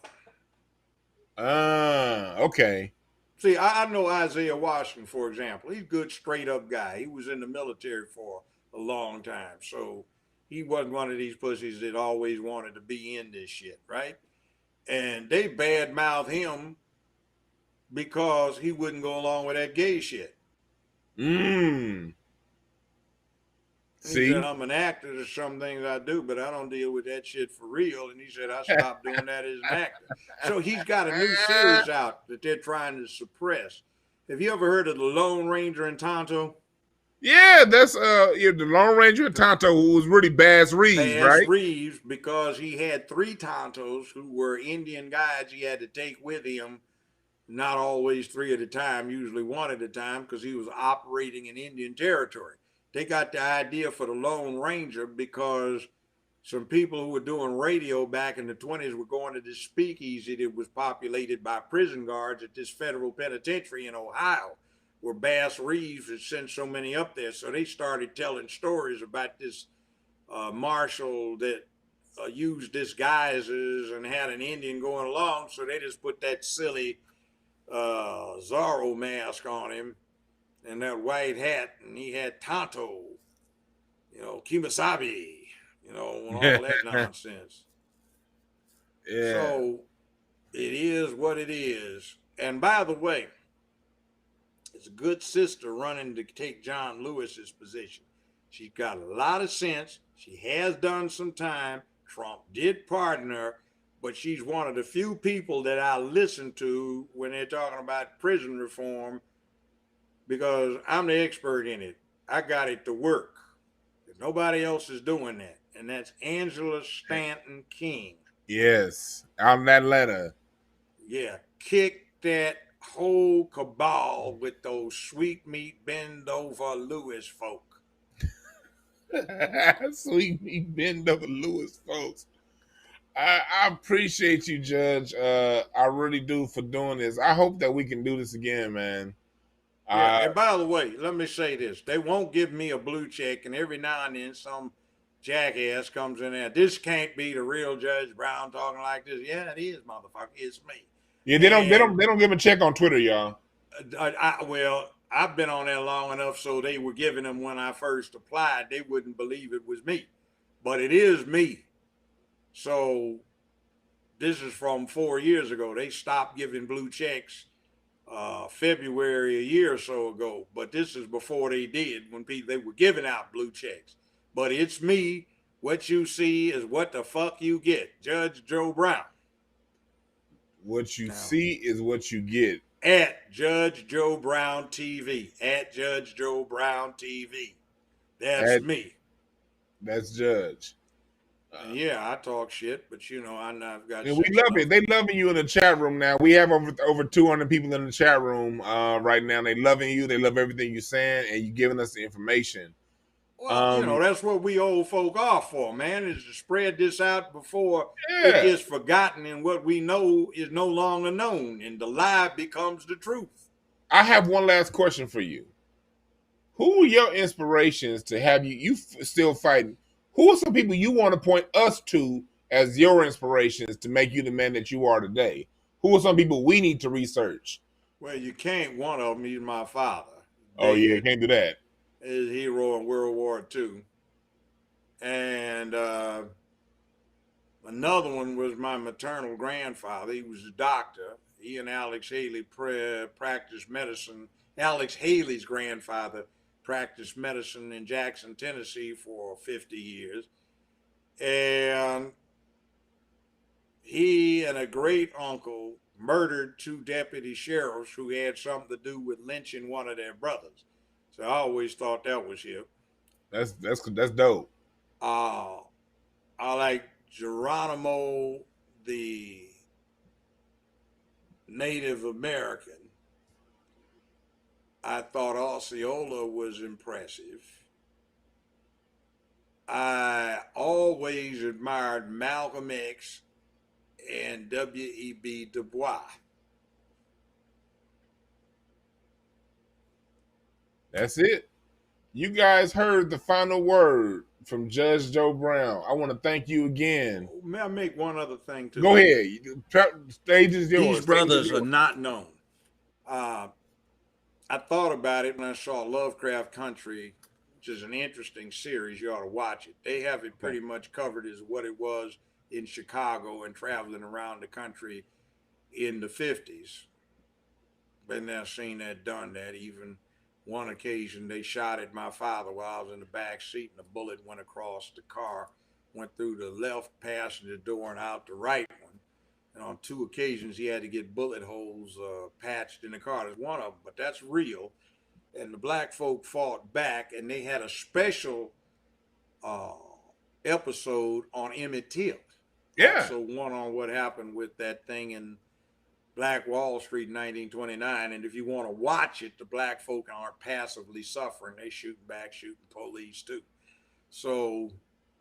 Okay. See, I know Isaiah Washington, for example. He's a good, straight-up guy. He was in the military for a long time. So he wasn't one of these pussies that always wanted to be in this shit, right? And they badmouth him because he wouldn't go along with that gay shit. See, He See? said, I'm an actor. There's some things I do, but I don't deal with that shit for real. And he said, I stopped doing that as an actor. So he's got a new series out that they're trying to suppress. Have you ever heard of The Lone Ranger and Tonto? Yeah, that's the Lone Ranger and Tonto, who was really Bass Reeves, Bass right? Reeves, because he had three Tontos who were Indian guides he had to take with him, not always three at a time, usually one at a time, because he was operating in Indian territory. They got the idea for the Lone Ranger because some people who were doing radio back in the 20s were going to this speakeasy that was populated by prison guards at this federal penitentiary in Ohio, where Bass Reeves had sent so many up there. So they started telling stories about this marshal that used disguises and had an Indian going along. So they just put that silly Zorro mask on him and that white hat, and he had Tonto, Kimasabi, and all that nonsense. Yeah. So it is what it is. And by the way, it's a good sister running to take John Lewis's position. She's got a lot of sense. She has done some time. Trump did pardon her, but she's one of the few people that I listen to when they're talking about prison reform because I'm the expert in it. I got it to work. Nobody else is doing that. And that's Angela Stanton King. Yes, out in Atlanta. Yeah, kick that whole cabal with those sweet meat bend over Lewis folk. Sweet meat bend over Lewis, folks. I appreciate you, Judge. I really do for doing this. I hope that we can do this again, man. Yeah, and by the way, let me say this. They won't give me a blue check, and every now and then some jackass comes in there. This can't be the real Judge Brown talking like this. Yeah, it is, motherfucker. It's me. Yeah, they don't give a check on Twitter, y'all. I've been on there long enough so they were giving them when I first applied. They wouldn't believe it was me, but it is me. So this is from 4 years ago. They stopped giving blue checks February a year or so ago, but this is before they did when they were giving out blue checks. But it's me. What you see is what the fuck you get. Judge Joe Brown. What you see is what you get. At Judge Joe Brown TV. At Judge Joe Brown TV. That's me. That's Judge. Yeah, I talk shit, but I've got. And we love it. They loving you in the chat room now. We have over 200 people in the chat room right now. They loving you. They love everything you're saying, and you giving us the information. Well, that's what we old folk are for, man, is to spread this out before it gets forgotten and what we know is no longer known and the lie becomes the truth. I have one last question for you. Who are your inspirations to have you still fighting? Who are some people you want to point us to as your inspirations to make you the man that you are today? Who are some people we need to research? Well, you can't. One of them, he's my father. Oh, yeah, can't do that. His hero in World War II. And another one was my maternal grandfather. He was a doctor. He and Alex Haley practiced medicine. Alex Haley's grandfather practiced medicine in Jackson, Tennessee for 50 years. And he and a great uncle murdered two deputy sheriffs who had something to do with lynching one of their brothers. So I always thought that was him. That's dope. I like Geronimo, the Native American. I thought Osceola was impressive. I always admired Malcolm X and W.E.B. Du Bois. That's it. You guys heard the final word from Judge Joe Brown. I want to thank you again. May I make one other thing too? Go ahead. Stage is yours. These brothers are not known. I thought about it when I saw Lovecraft Country, which is an interesting series. You ought to watch it. They have it pretty much covered as what it was in Chicago and traveling around the country in the 50s. Been there, seen that, done that, even One occasion, they shot at my father while I was in the back seat, and a bullet went across the car, went through the left passenger door and out the right one. And on two occasions, he had to get bullet holes patched in the car. There's one of them, but that's real. And the black folk fought back, and they had a special uh, episode on Emmett Till. Yeah. Also, one on what happened with that thing in Black Wall Street in 1929. And if you want to watch it, the black folk aren't passively suffering. They shooting back, shooting police too. So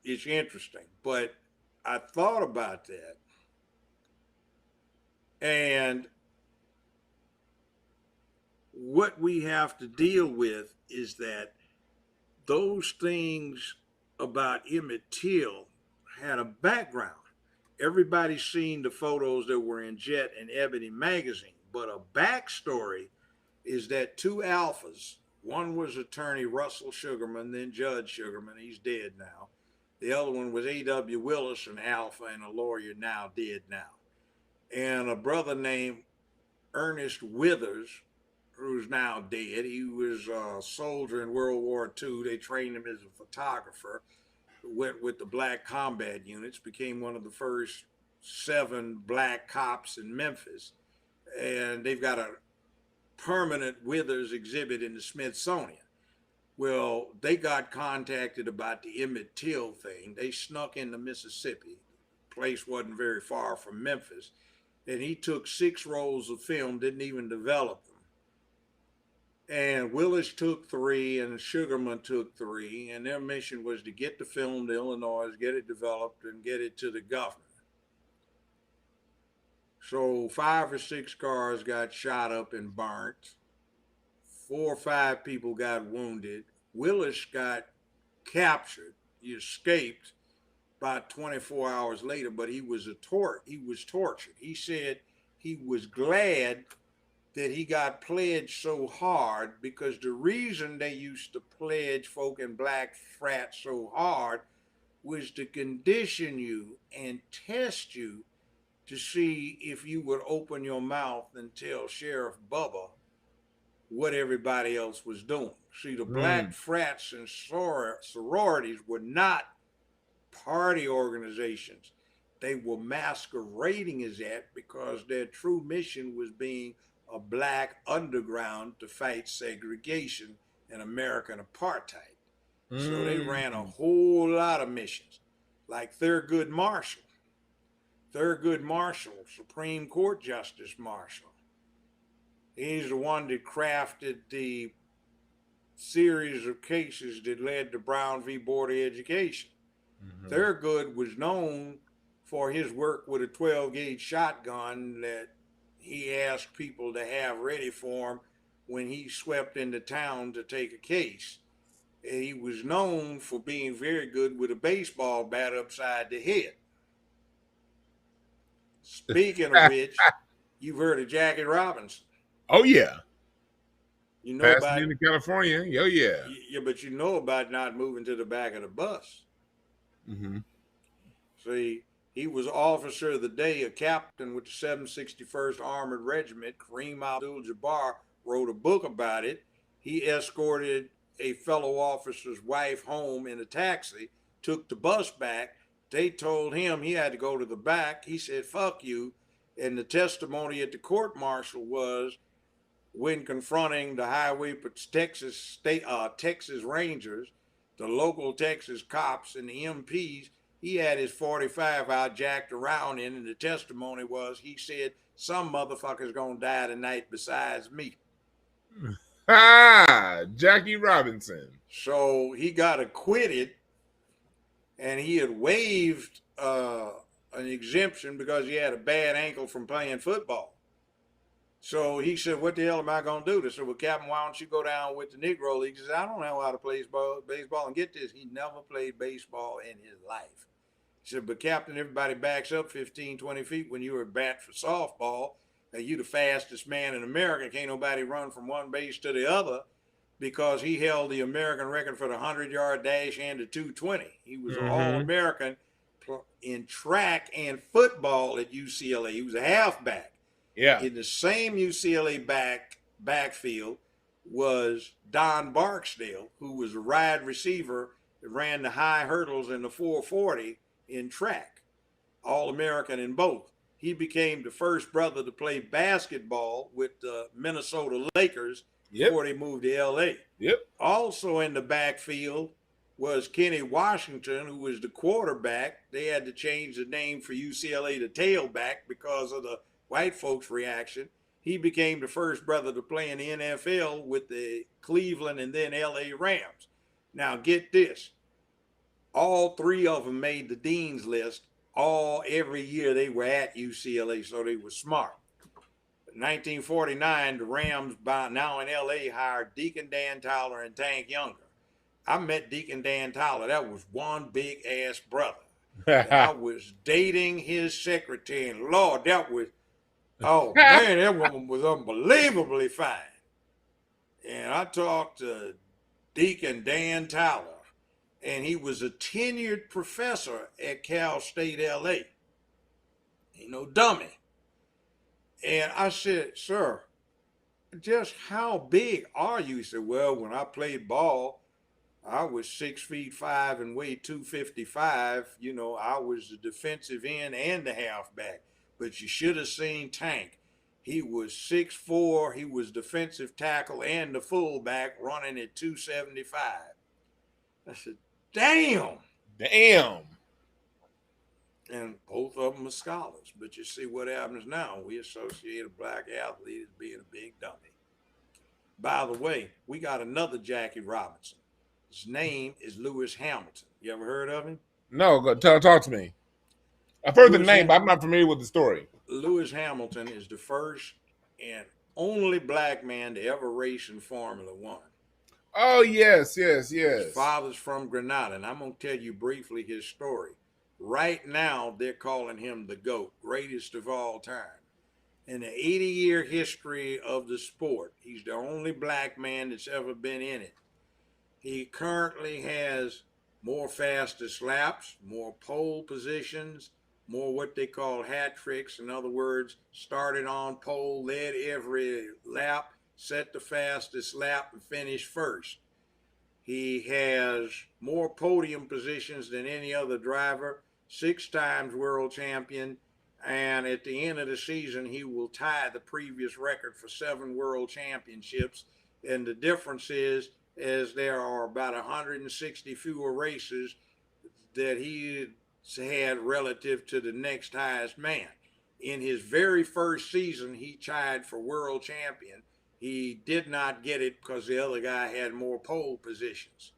it's interesting. But I thought about that. And what we have to deal with is that those things about Emmett Till had a background. Everybody's seen the photos that were in Jet and Ebony magazine, but a backstory is that two alphas, one was attorney Russell Sugarman, then Judge Sugarman, he's dead now. The other one was A.W. Willis, an alpha and a lawyer now dead now. And a brother named Ernest Withers, who's now dead. He was a soldier in World War II. They trained him as a photographer. Went with the black combat units, became one of the first 7 black cops in Memphis. And they've got a permanent Withers exhibit in the Smithsonian. Well, they got contacted about the Emmett Till thing. They snuck into Mississippi. The place wasn't very far from Memphis. And he took 6 rolls of film, didn't even develop them. And Willis took 3 and Sugarman took 3. And their mission was to get the film to Illinois, get it developed, and get it to the governor. So 5 or 6 cars got shot up and burnt. 4 or 5 people got wounded. Willis got captured. He escaped about 24 hours later, but he was tortured. He said he was glad that he got pledged so hard because the reason they used to pledge folk in black frats so hard was to condition you and test you to see if you would open your mouth and tell Sheriff Bubba what everybody else was doing. See, the black frats and sororities were not party organizations. They were masquerading as that because their true mission was being a black underground to fight segregation and American apartheid. So they ran a whole lot of missions, like Thurgood Marshall, Supreme Court Justice Marshall. He's the one that crafted the series of cases that led to Brown v. Board of Education. Thurgood was known for his work with a 12-gauge shotgun that he asked people to have ready for him when he swept into town to take a case. And he was known for being very good with a baseball bat upside the head. Speaking of which, you've heard of Jackie Robinson. Oh, yeah. You know Pasadena, about California. Oh, yeah. Yeah, but you know about not moving to the back of the bus. See, he was officer of the day, a captain with the 761st Armored Regiment. Kareem Abdul Jabar wrote a book about it. He escorted a fellow officer's wife home in a taxi, took the bus back. They told him he had to go to the back. He said, fuck you. And the testimony at the court martial was, when confronting the highway Texas Rangers, the local Texas cops and the MPs, he had his 45 out jacked around in, and the testimony was, he said, some motherfucker's gonna die tonight besides me. Jackie Robinson. So he got acquitted, and he had waived an exemption because he had a bad ankle from playing football. So he said, what the hell am I going to do? They said, well, Captain, why don't you go down with the Negro League? He said, I don't know how to play baseball. And get this, he never played baseball in his life. He said, but Captain, everybody backs up 15, 20 feet when you were at bat for softball. You the fastest man in America. Can't nobody run from one base to the other because he held the American record for the 100-yard dash and the 220. He was an All-American in track and football at UCLA. He was a halfback. Yeah. In the same UCLA backfield was Don Barksdale, who was a wide receiver that ran the high hurdles in the 440 in track, All-American in both. He became the first brother to play basketball with the Minnesota Lakers before they moved to LA. Yep. Also in the backfield was Kenny Washington, who was the quarterback. They had to change the name for UCLA to tailback because of the white folks' reaction. He became the first brother to play in the NFL with the Cleveland and then LA Rams. Now get this. All three of them made the dean's list every year they were at UCLA, so they were smart. In 1949, the Rams, by now in LA, hired Deacon Dan Tyler and Tank Younger. I met Deacon Dan Tyler. That was one big ass brother. And I was dating his secretary, and Lord, that was, oh man, that woman was unbelievably fine. And I talked to Deacon Dan Tyler, and he was a tenured professor at Cal State LA. Ain't no dummy. And I said, sir, just how big are you? He said, well, when I played ball, I was 6'5" and weighed 255. You know, I was the defensive end and the halfback. But you should have seen Tank. He was 6'4". He was defensive tackle and the fullback, running at 275. I said, damn. Damn. And both of them are scholars. But you see what happens now. We associate a black athlete as being a big dummy. By the way, we got another Jackie Robinson. His name is Lewis Hamilton. You ever heard of him? No, go talk to me. I've heard the name, but I'm not familiar with the story. Lewis Hamilton is the first and only black man to ever race in Formula One. Oh, yes. His father's from Grenada, and I'm going to tell you briefly his story. Right now, they're calling him the GOAT, greatest of all time. In the 80-year history of the sport, he's the only black man that's ever been in it. He currently has more fastest laps, more pole positions, more what they call hat tricks. In other words, started on pole, led every lap, set the fastest lap, and finished first. He has more podium positions than any other driver, 6 times world champion, and at the end of the season, he will tie the previous record for 7 world championships. And the difference is there are about 160 fewer races that he had relative to the next highest man. In his very first season, he tied for world champion. He did not get it because the other guy had more pole positions.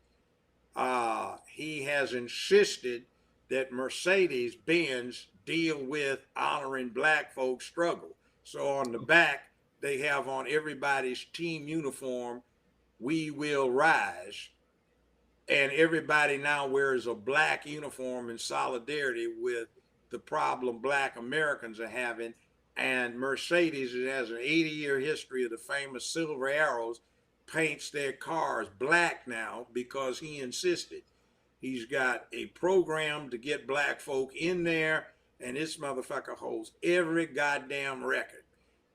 He has insisted that Mercedes-Benz deal with honoring black folks' struggle. So on the back, they have on everybody's team uniform, "We will rise." And everybody now wears a black uniform in solidarity with the problem black Americans are having. And Mercedes, it has an 80-year history of the famous Silver Arrows, paints their cars black now because he insisted. He's got a program to get black folk in there, and this motherfucker holds every goddamn record.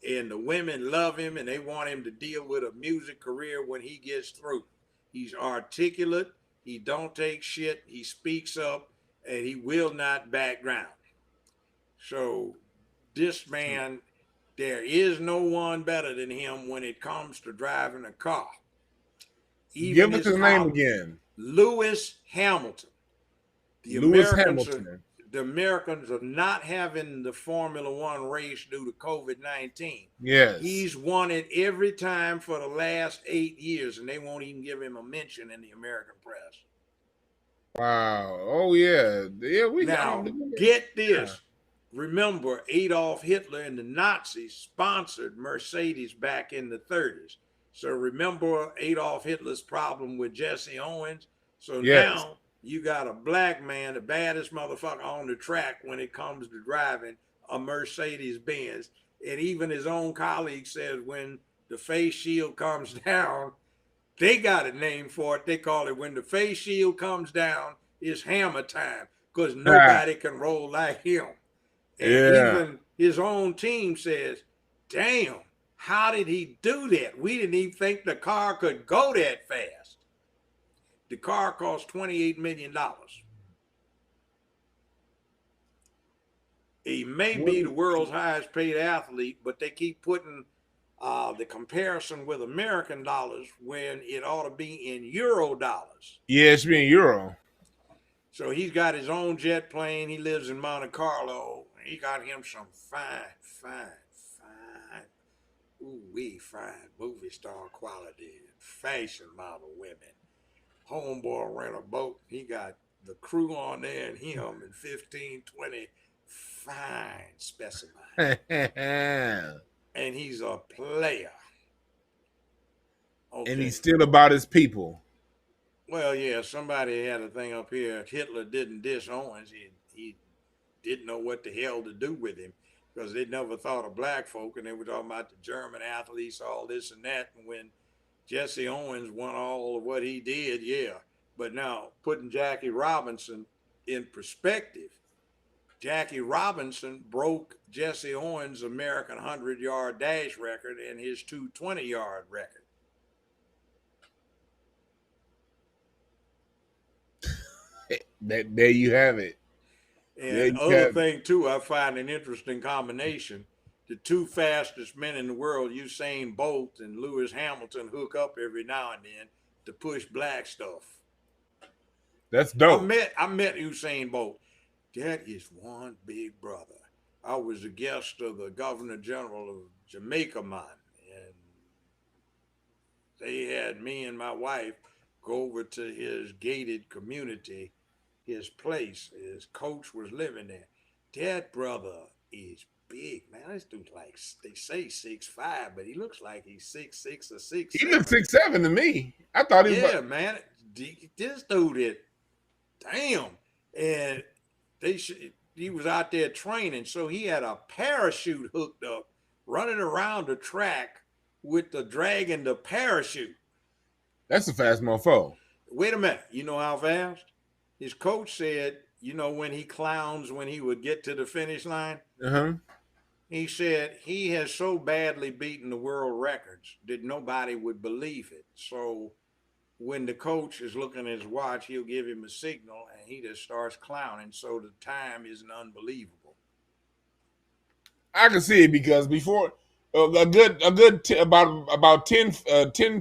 And the women love him, and they want him to deal with a music career when he gets through. He's articulate, he don't take shit, he speaks up, and he will not back down. So this man, there is no one better than him when it comes to driving a car. Give us his name again. Lewis Hamilton. The Americans are not having the Formula One race due to COVID-19. Yes. He's won it every time for the last 8 years, and they won't even give him a mention in the American press. Wow. Oh, yeah. Now, get this. Yeah. Remember, Adolf Hitler and the Nazis sponsored Mercedes back in the 30s. So remember Adolf Hitler's problem with Jesse Owens? So now you got a black man, the baddest motherfucker on the track when it comes to driving a Mercedes-Benz. And even his own colleague says when the face shield comes down, they got a name for it. They call it when the face shield comes down, it's hammer time because nobody can roll like him. And even his own team says, damn, How did he do that? We didn't even think the car could go that fast. The car cost $28 million. He may be the world's highest paid athlete, but they keep putting the comparison with American dollars when it ought to be in Euro dollars. Yeah, it should be in Euro. So he's got his own jet plane. He lives in Monte Carlo. He got him some fine, fine movie star quality, fashion model women. Homeboy rent a boat. He got the crew on there and him and 15, 20 fine specimen. And he's a player. Okay. And he's still about his people. Well, yeah, somebody had a thing up here. Hitler didn't diss Owens. He didn't know what the hell to do with him because they never thought of black folk, and they were talking about the German athletes, all this and that. And when Jesse Owens won all of what he did, yeah. But now, putting Jackie Robinson in perspective, Jackie Robinson broke Jesse Owens' American 100-yard dash record and his 220-yard record. There you have it. And other thing, too, I find an interesting combination. The two fastest men in the world, Usain Bolt and Lewis Hamilton, hook up every now and then to push black stuff. That's dope. I met Usain Bolt. That is one big brother. I was a guest of the Governor General of Jamaica, man, and they had me and my wife go over to his gated community, his place. His coach was living there. That brother is big, man. This dude's like, they say 6'5", but he looks like he's 6'6" or 6'7". He looks 6'7" to me. I thought he was. Yeah, man. This dude, damn. And he was out there training, so he had a parachute hooked up, running around the track with the dragging the parachute. That's a fast mofo. Wait a minute. You know how fast? His coach said, you know, when he clowns when he would get to the finish line? Uh-huh. He said he has so badly beaten the world records that nobody would believe it. So when the coach is looking at his watch, he'll give him a signal and he just starts clowning. So the time isn't unbelievable. I can see it because before about 10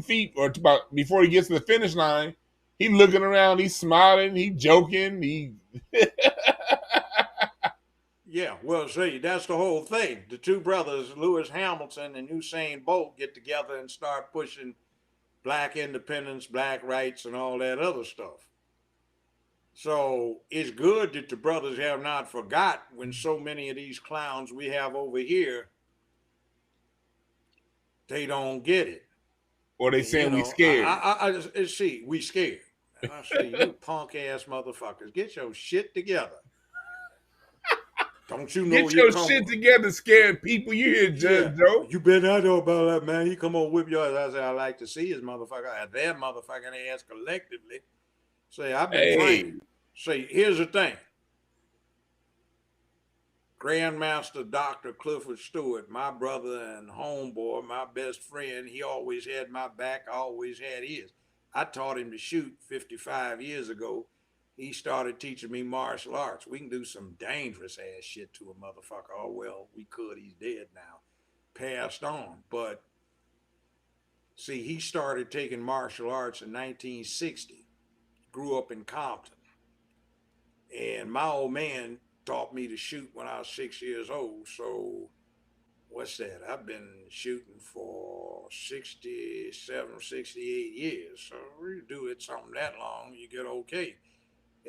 feet or about before he gets to the finish line, he's looking around, he's smiling, he's joking, Yeah, well, see, that's the whole thing. The two brothers, Lewis Hamilton and Usain Bolt, get together and start pushing black independence, black rights, and all that other stuff. So it's good that the brothers have not forgot when so many of these clowns we have over here, they don't get it. Or they saying we scared. I see, we scared. And I say, you punk ass motherfuckers, get your shit together. Don't you know? Get your shit together, scared people. You hear Judge Joe? You better not know about that, man. He come on whip your ass. I say, I like to see his motherfucker. Their motherfucking ass collectively. Say, I've been trained. Say, here's the thing. Grandmaster Dr. Clifford Stewart, my brother and homeboy, my best friend, he always had my back. I always had his. I taught him to shoot 55 years ago. He started teaching me martial arts. We can do some dangerous ass shit to a motherfucker. Oh, well, we could. He's dead now. Passed on. But see, he started taking martial arts in 1960. Grew up in Compton. And my old man taught me to shoot when I was 6 years old. So what's that? I've been shooting for 67, 68 years. So you do it something that long, you get okay.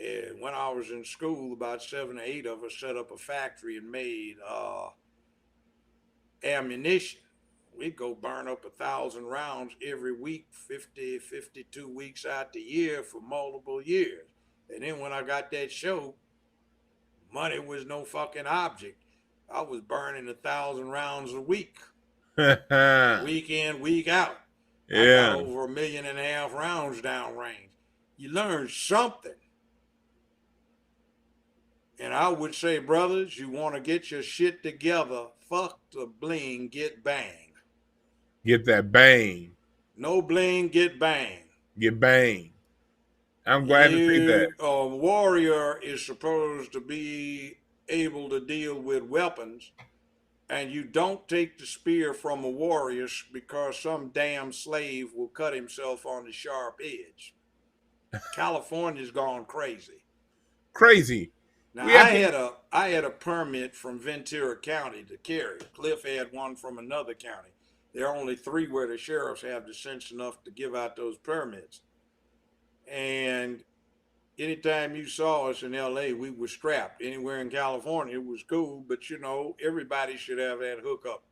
And when I was in school, about 7 or 8 of us set up a factory and made ammunition. We'd go burn up 1,000 rounds every week, 50, 52 weeks out the year for multiple years. And then when I got that show, money was no fucking object. I was burning 1,000 rounds a week. Week in, week out. Yeah. I got over 1.5 million rounds downrange. You learn something. And I would say, brothers, you want to get your shit together, fuck the bling, get banged. Get that bang. No bling, get bang. Get bang. I'm glad to see that. A warrior is supposed to be able to deal with weapons, and you don't take the spear from a warrior because some damn slave will cut himself on the sharp edge. California's gone crazy. Crazy. Now We have I had a permit from Ventura County to carry. Cliff had one from another county. There are only 3 where the sheriffs have the sense enough to give out those permits. And anytime you saw us in LA, we were strapped. Anywhere in California, it was cool, but you know, everybody should have that hookup.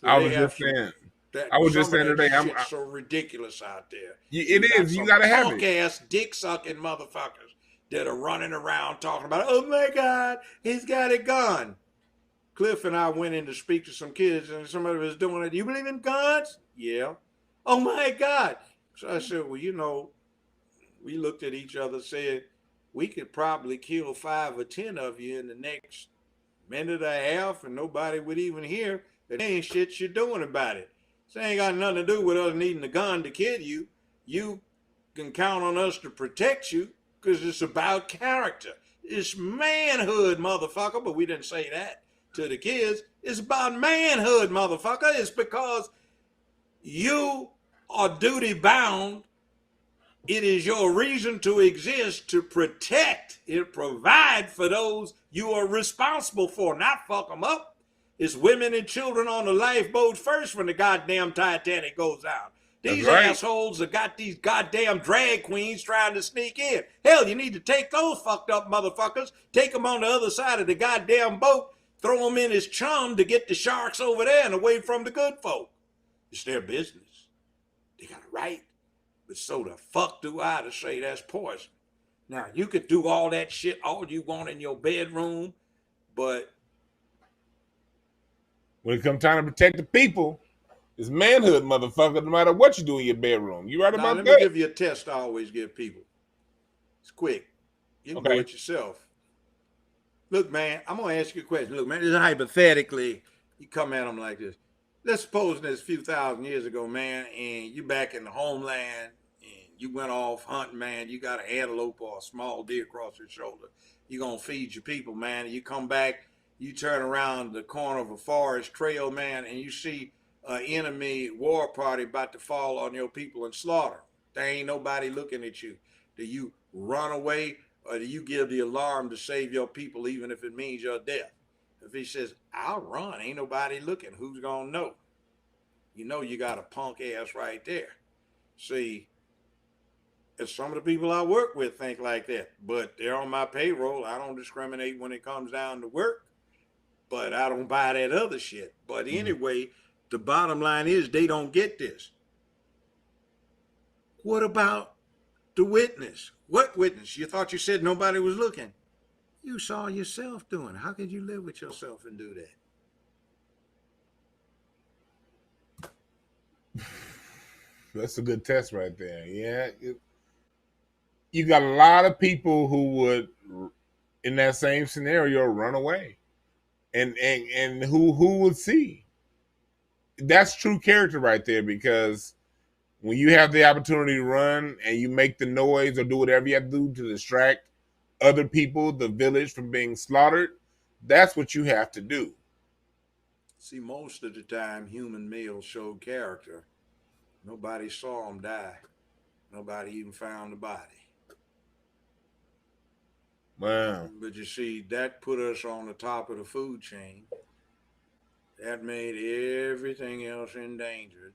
I was just saying. Some of that shit's so ridiculous out there. It is. You gotta have it. Punk ass dick sucking motherfuckers that are running around talking about, oh my God, he's got a gun. Cliff and I went in to speak to some kids, and somebody was doing it. You believe in guns? Yeah. Oh my God. So I said, well, you know, we looked at each other, said, we could probably kill 5 or 10 of you in the next minute and a half, and nobody would even hear that there ain't shit you're doing about it. So it ain't got nothing to do with us needing a gun to kill you. You can count on us to protect you because it's about character. It's manhood, motherfucker, but we didn't say that to the kids. It's about manhood, motherfucker. It's because you are duty bound. It is your reason to exist to protect and provide for those you are responsible for, not fuck them up. It's women and children on the lifeboat first when the goddamn Titanic goes out. These assholes have got these goddamn drag queens trying to sneak in. Hell, you need to take those fucked up motherfuckers, take them on the other side of the goddamn boat, throw them in his chum to get the sharks over there and away from the good folk. It's their business. They got a right. But so the fuck do I to say that's poison? Now, you could do all that shit all you want in your bedroom, but when it comes time to protect the people, it's manhood, motherfucker, no matter what you do in your bedroom. You right about that? Let me give you a test I always give people. It's quick. You can do it yourself. Look, man, I'm going to ask you a question. Look, man, this is hypothetically, you come at them like this. Let's suppose this a few thousand years ago, man, and you back in the homeland, and you went off hunting, man. You got an antelope or a small deer across your shoulder. You're going to feed your people, man. And you come back, you turn around the corner of a forest trail, man, and you see an enemy war party about to fall on your people and slaughter. There ain't nobody looking at you. Do you run away, or do you give the alarm to save your people, even if it means your death? If he says, I'll run, ain't nobody looking, who's going to know? You know you got a punk ass right there. See, some of the people I work with think like that, but they're on my payroll. I don't discriminate when it comes down to work, but I don't buy that other shit. But anyway, the bottom line is they don't get this. What about the witness? What witness? You thought you said nobody was looking. You saw yourself doing it. How could you live with yourself and do that? That's a good test right there. Yeah. You got a lot of people who would, in that same scenario, run away. And who would see? That's true character right there, because when you have the opportunity to run and you make the noise or do whatever you have to do to distract other people, the village, from being slaughtered, that's what you have to do. See, most of the time, human males show character. Nobody saw them die. Nobody even found the body. Wow. But you see, that put us on the top of the food chain. That made everything else endangered.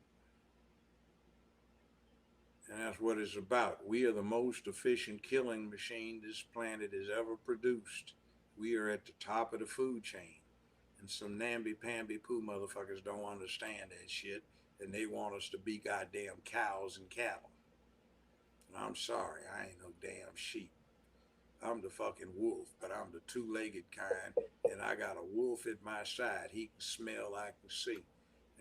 And that's what it's about. We are the most efficient killing machine this planet has ever produced. We are at the top of the food chain. And some namby-pamby-poo motherfuckers don't understand that shit. And they want us to be goddamn cows and cattle. And I'm sorry, I ain't no damn sheep. I'm the fucking wolf, but I'm the two-legged kind. And I got a wolf at my side. He can smell, I can see.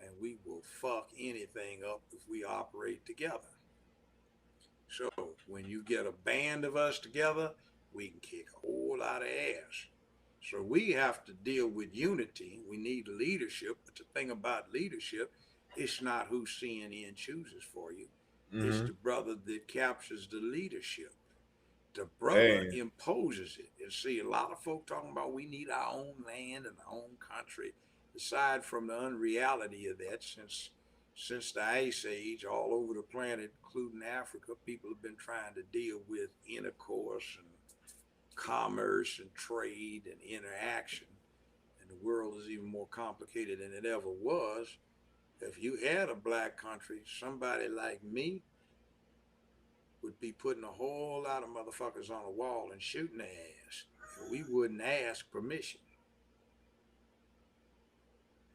And we will fuck anything up if we operate together. So when you get a band of us together, we can kick a whole lot of ass. So we have to deal with unity. We need leadership. But the thing about leadership it's not who CNN chooses for you. It's Mm-hmm. the brother that captures the leadership. The brother Hey, imposes it. And see, a lot of folk talking about we need our own land and our own country. Aside from the unreality of that, since the Ice Age, all over the planet, including Africa, people have been trying to deal with intercourse and commerce and trade and interaction. And the world is even more complicated than it ever was. If you had a black country, somebody like me would be putting a whole lot of motherfuckers on a wall and shooting their ass. And we wouldn't ask permission.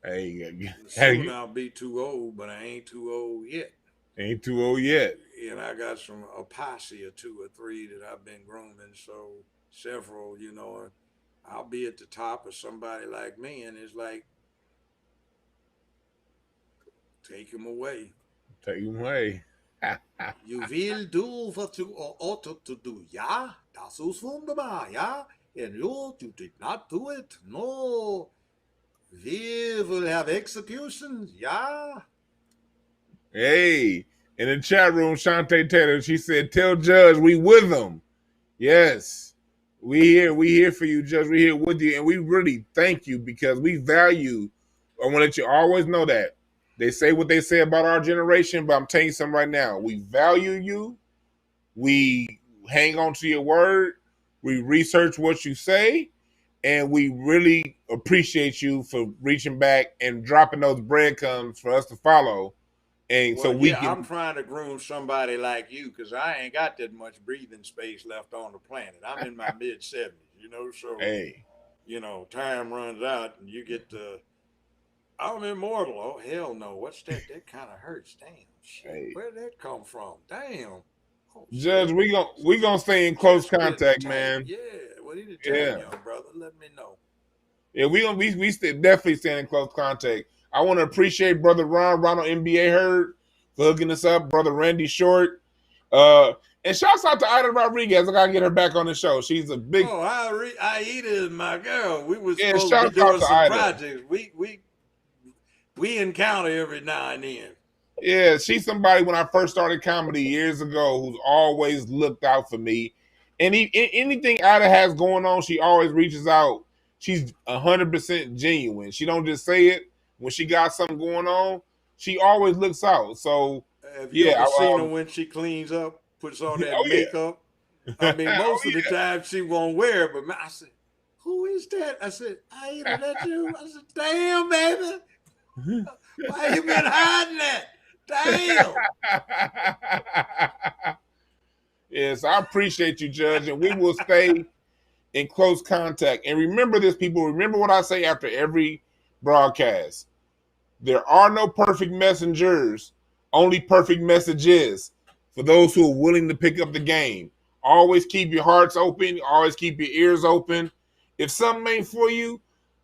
hey, Soon hey, I'll be too old, but I ain't too old yet. ain't too old yet. And I got a posse or two or three that I've been grooming. So several, I'll be at the top of somebody like me, and it's like, take him away. Take him away. You will do what you ought to do, yeah? Das ist wunderbar, yeah? And you did not do it, no. We will have executions, yeah? Hey, in the chat room, Shantae Taylor, she said, "Tell Judge we with him." Yes, we here for you, Judge. We here with you, and we really thank you because we value. I want to let you always know that they say what they say about our generation, but I'm telling you something right now. We value you. We hang on to your word. We research what you say, and we really appreciate you for reaching back and dropping those breadcrumbs for us to follow. And so Well, we yeah, I'm can, trying to groom somebody like you because I ain't got that much breathing space left on the planet. I'm in my mid 70s, so, hey, time runs out and you get to, I'm immortal. Oh, hell no. What's that? That kind of hurts. Damn, shit. hey, Where'd that come from? Damn. Oh, Judge, shit. we gonna stay in close Chest getting contact, tight. man. Yeah. What anytime, Yeah, young brother. Let me know. yeah, definitely stay in close contact. I want to appreciate brother Ronald NBA Hurd for hooking us up, brother Randy Short, uh, and shouts out to Ida Rodriguez. I gotta get her back on the show. She's a big Oh, Aida is my girl. We were yeah. supposed to be Shouts out doing to some Ida. projects. We encounter every now and then. Yeah, she's somebody when I first started comedy years ago who's always looked out for me. And anything Ida has going on, she always reaches out. She's 100% genuine. She don't just say it when she got something going on. She always looks out. So Have you yeah, ever seen her when she cleans up, puts on that oh yeah, makeup? I mean, oh most of the time she won't wear it, but I said, "Who is that?" I said, "Aida, that you?" I said, "Damn, baby, yeah. why you been hiding that? Damn." Yes, I appreciate you, Judge, and we will stay in close contact. And remember this, people. Remember what I say after every broadcast. There are no perfect messengers, only perfect messages for those who are willing to pick up the game. Always keep your hearts open, always keep your ears open. If something ain't for you,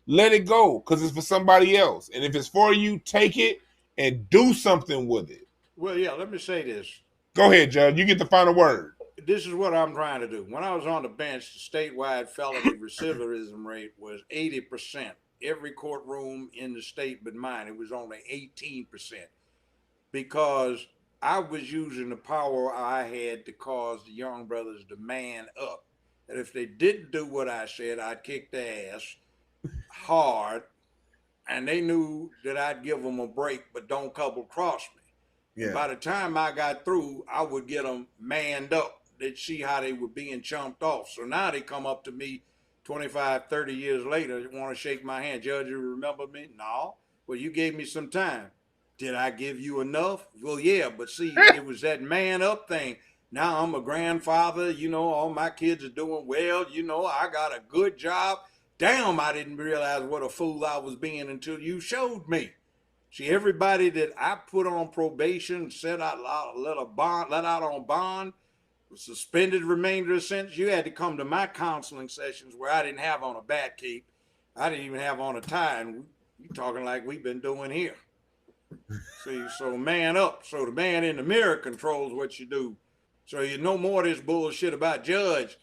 let it go because it's for somebody else. And if it's for you, take it and do something with it. Well, yeah. Let me say this. Go ahead, Judge. You get the final word. This is what I'm trying to do. When I was on the bench, the statewide felony recidivism rate was 80%. Every courtroom in the state but mine, it was only 18%. Because I was using the power I had to cause the young brothers to man up. And if they didn't do what I said, I'd kick their ass hard. And they knew that I'd give them a break, but don't double cross me. And Yeah. by the time I got through, I would get them manned up. They'd see how they were being chumped off. So now they come up to me 25, 30 years later, want to shake my hand. Judge, you remember me? No. Well, you gave me some time. Did I give you enough? Well, yeah, but see, it was that man up thing. Now I'm a grandfather, all my kids are doing well, I got a good job. Damn, I didn't realize what a fool I was being until you showed me. See, everybody that I put on probation, let out on bond, suspended remainder of sentence, you had to come to my counseling sessions where I didn't have on a bat cape. I didn't even have on a tie, and you talking like we've been doing here. See, so man up. So the man in the mirror controls what you do. So you no more of this bullshit about Judge.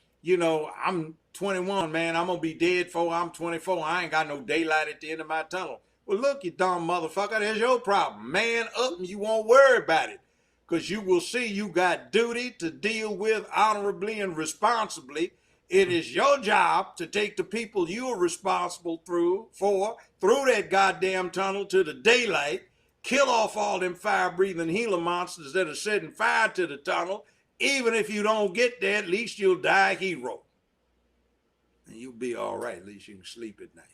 I'm 21, man. I'm gonna be dead before I'm 24. I ain't got no daylight at the end of my tunnel. Well, look, you dumb motherfucker, that's your problem. Man up and you won't worry about it. Because you will see you got duty to deal with honorably and responsibly. It is your job to take the people you are responsible through that goddamn tunnel to the daylight, kill off all them fire-breathing Gila monsters that are setting fire to the tunnel. Even if you don't get there, at least you'll die a hero. And you'll be all right. At least you can sleep at night.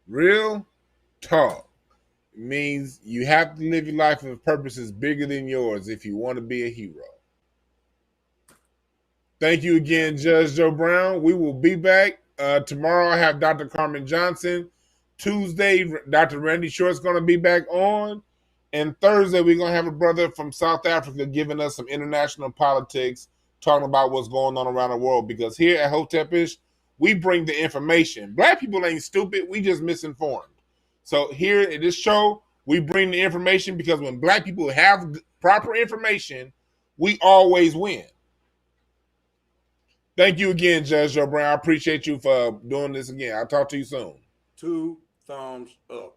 Real talk. It means you have to live your life with purposes bigger than yours if you want to be a hero. Thank you again, Judge Joe Brown. We will be back. Tomorrow I have Dr. Carmen Johnson. Tuesday, Dr. Randy Short's going to be back on. And Thursday, we're going to have a brother from South Africa giving us some international politics, talking about what's going on around the world. Because here at Hotepish, we bring the information. Black people ain't stupid. We just misinformed. So here at this show, we bring the information because when black people have proper information, we always win. Thank you again, Judge Joe Brown. I appreciate you for doing this again. I'll talk to you soon. 2 thumbs up.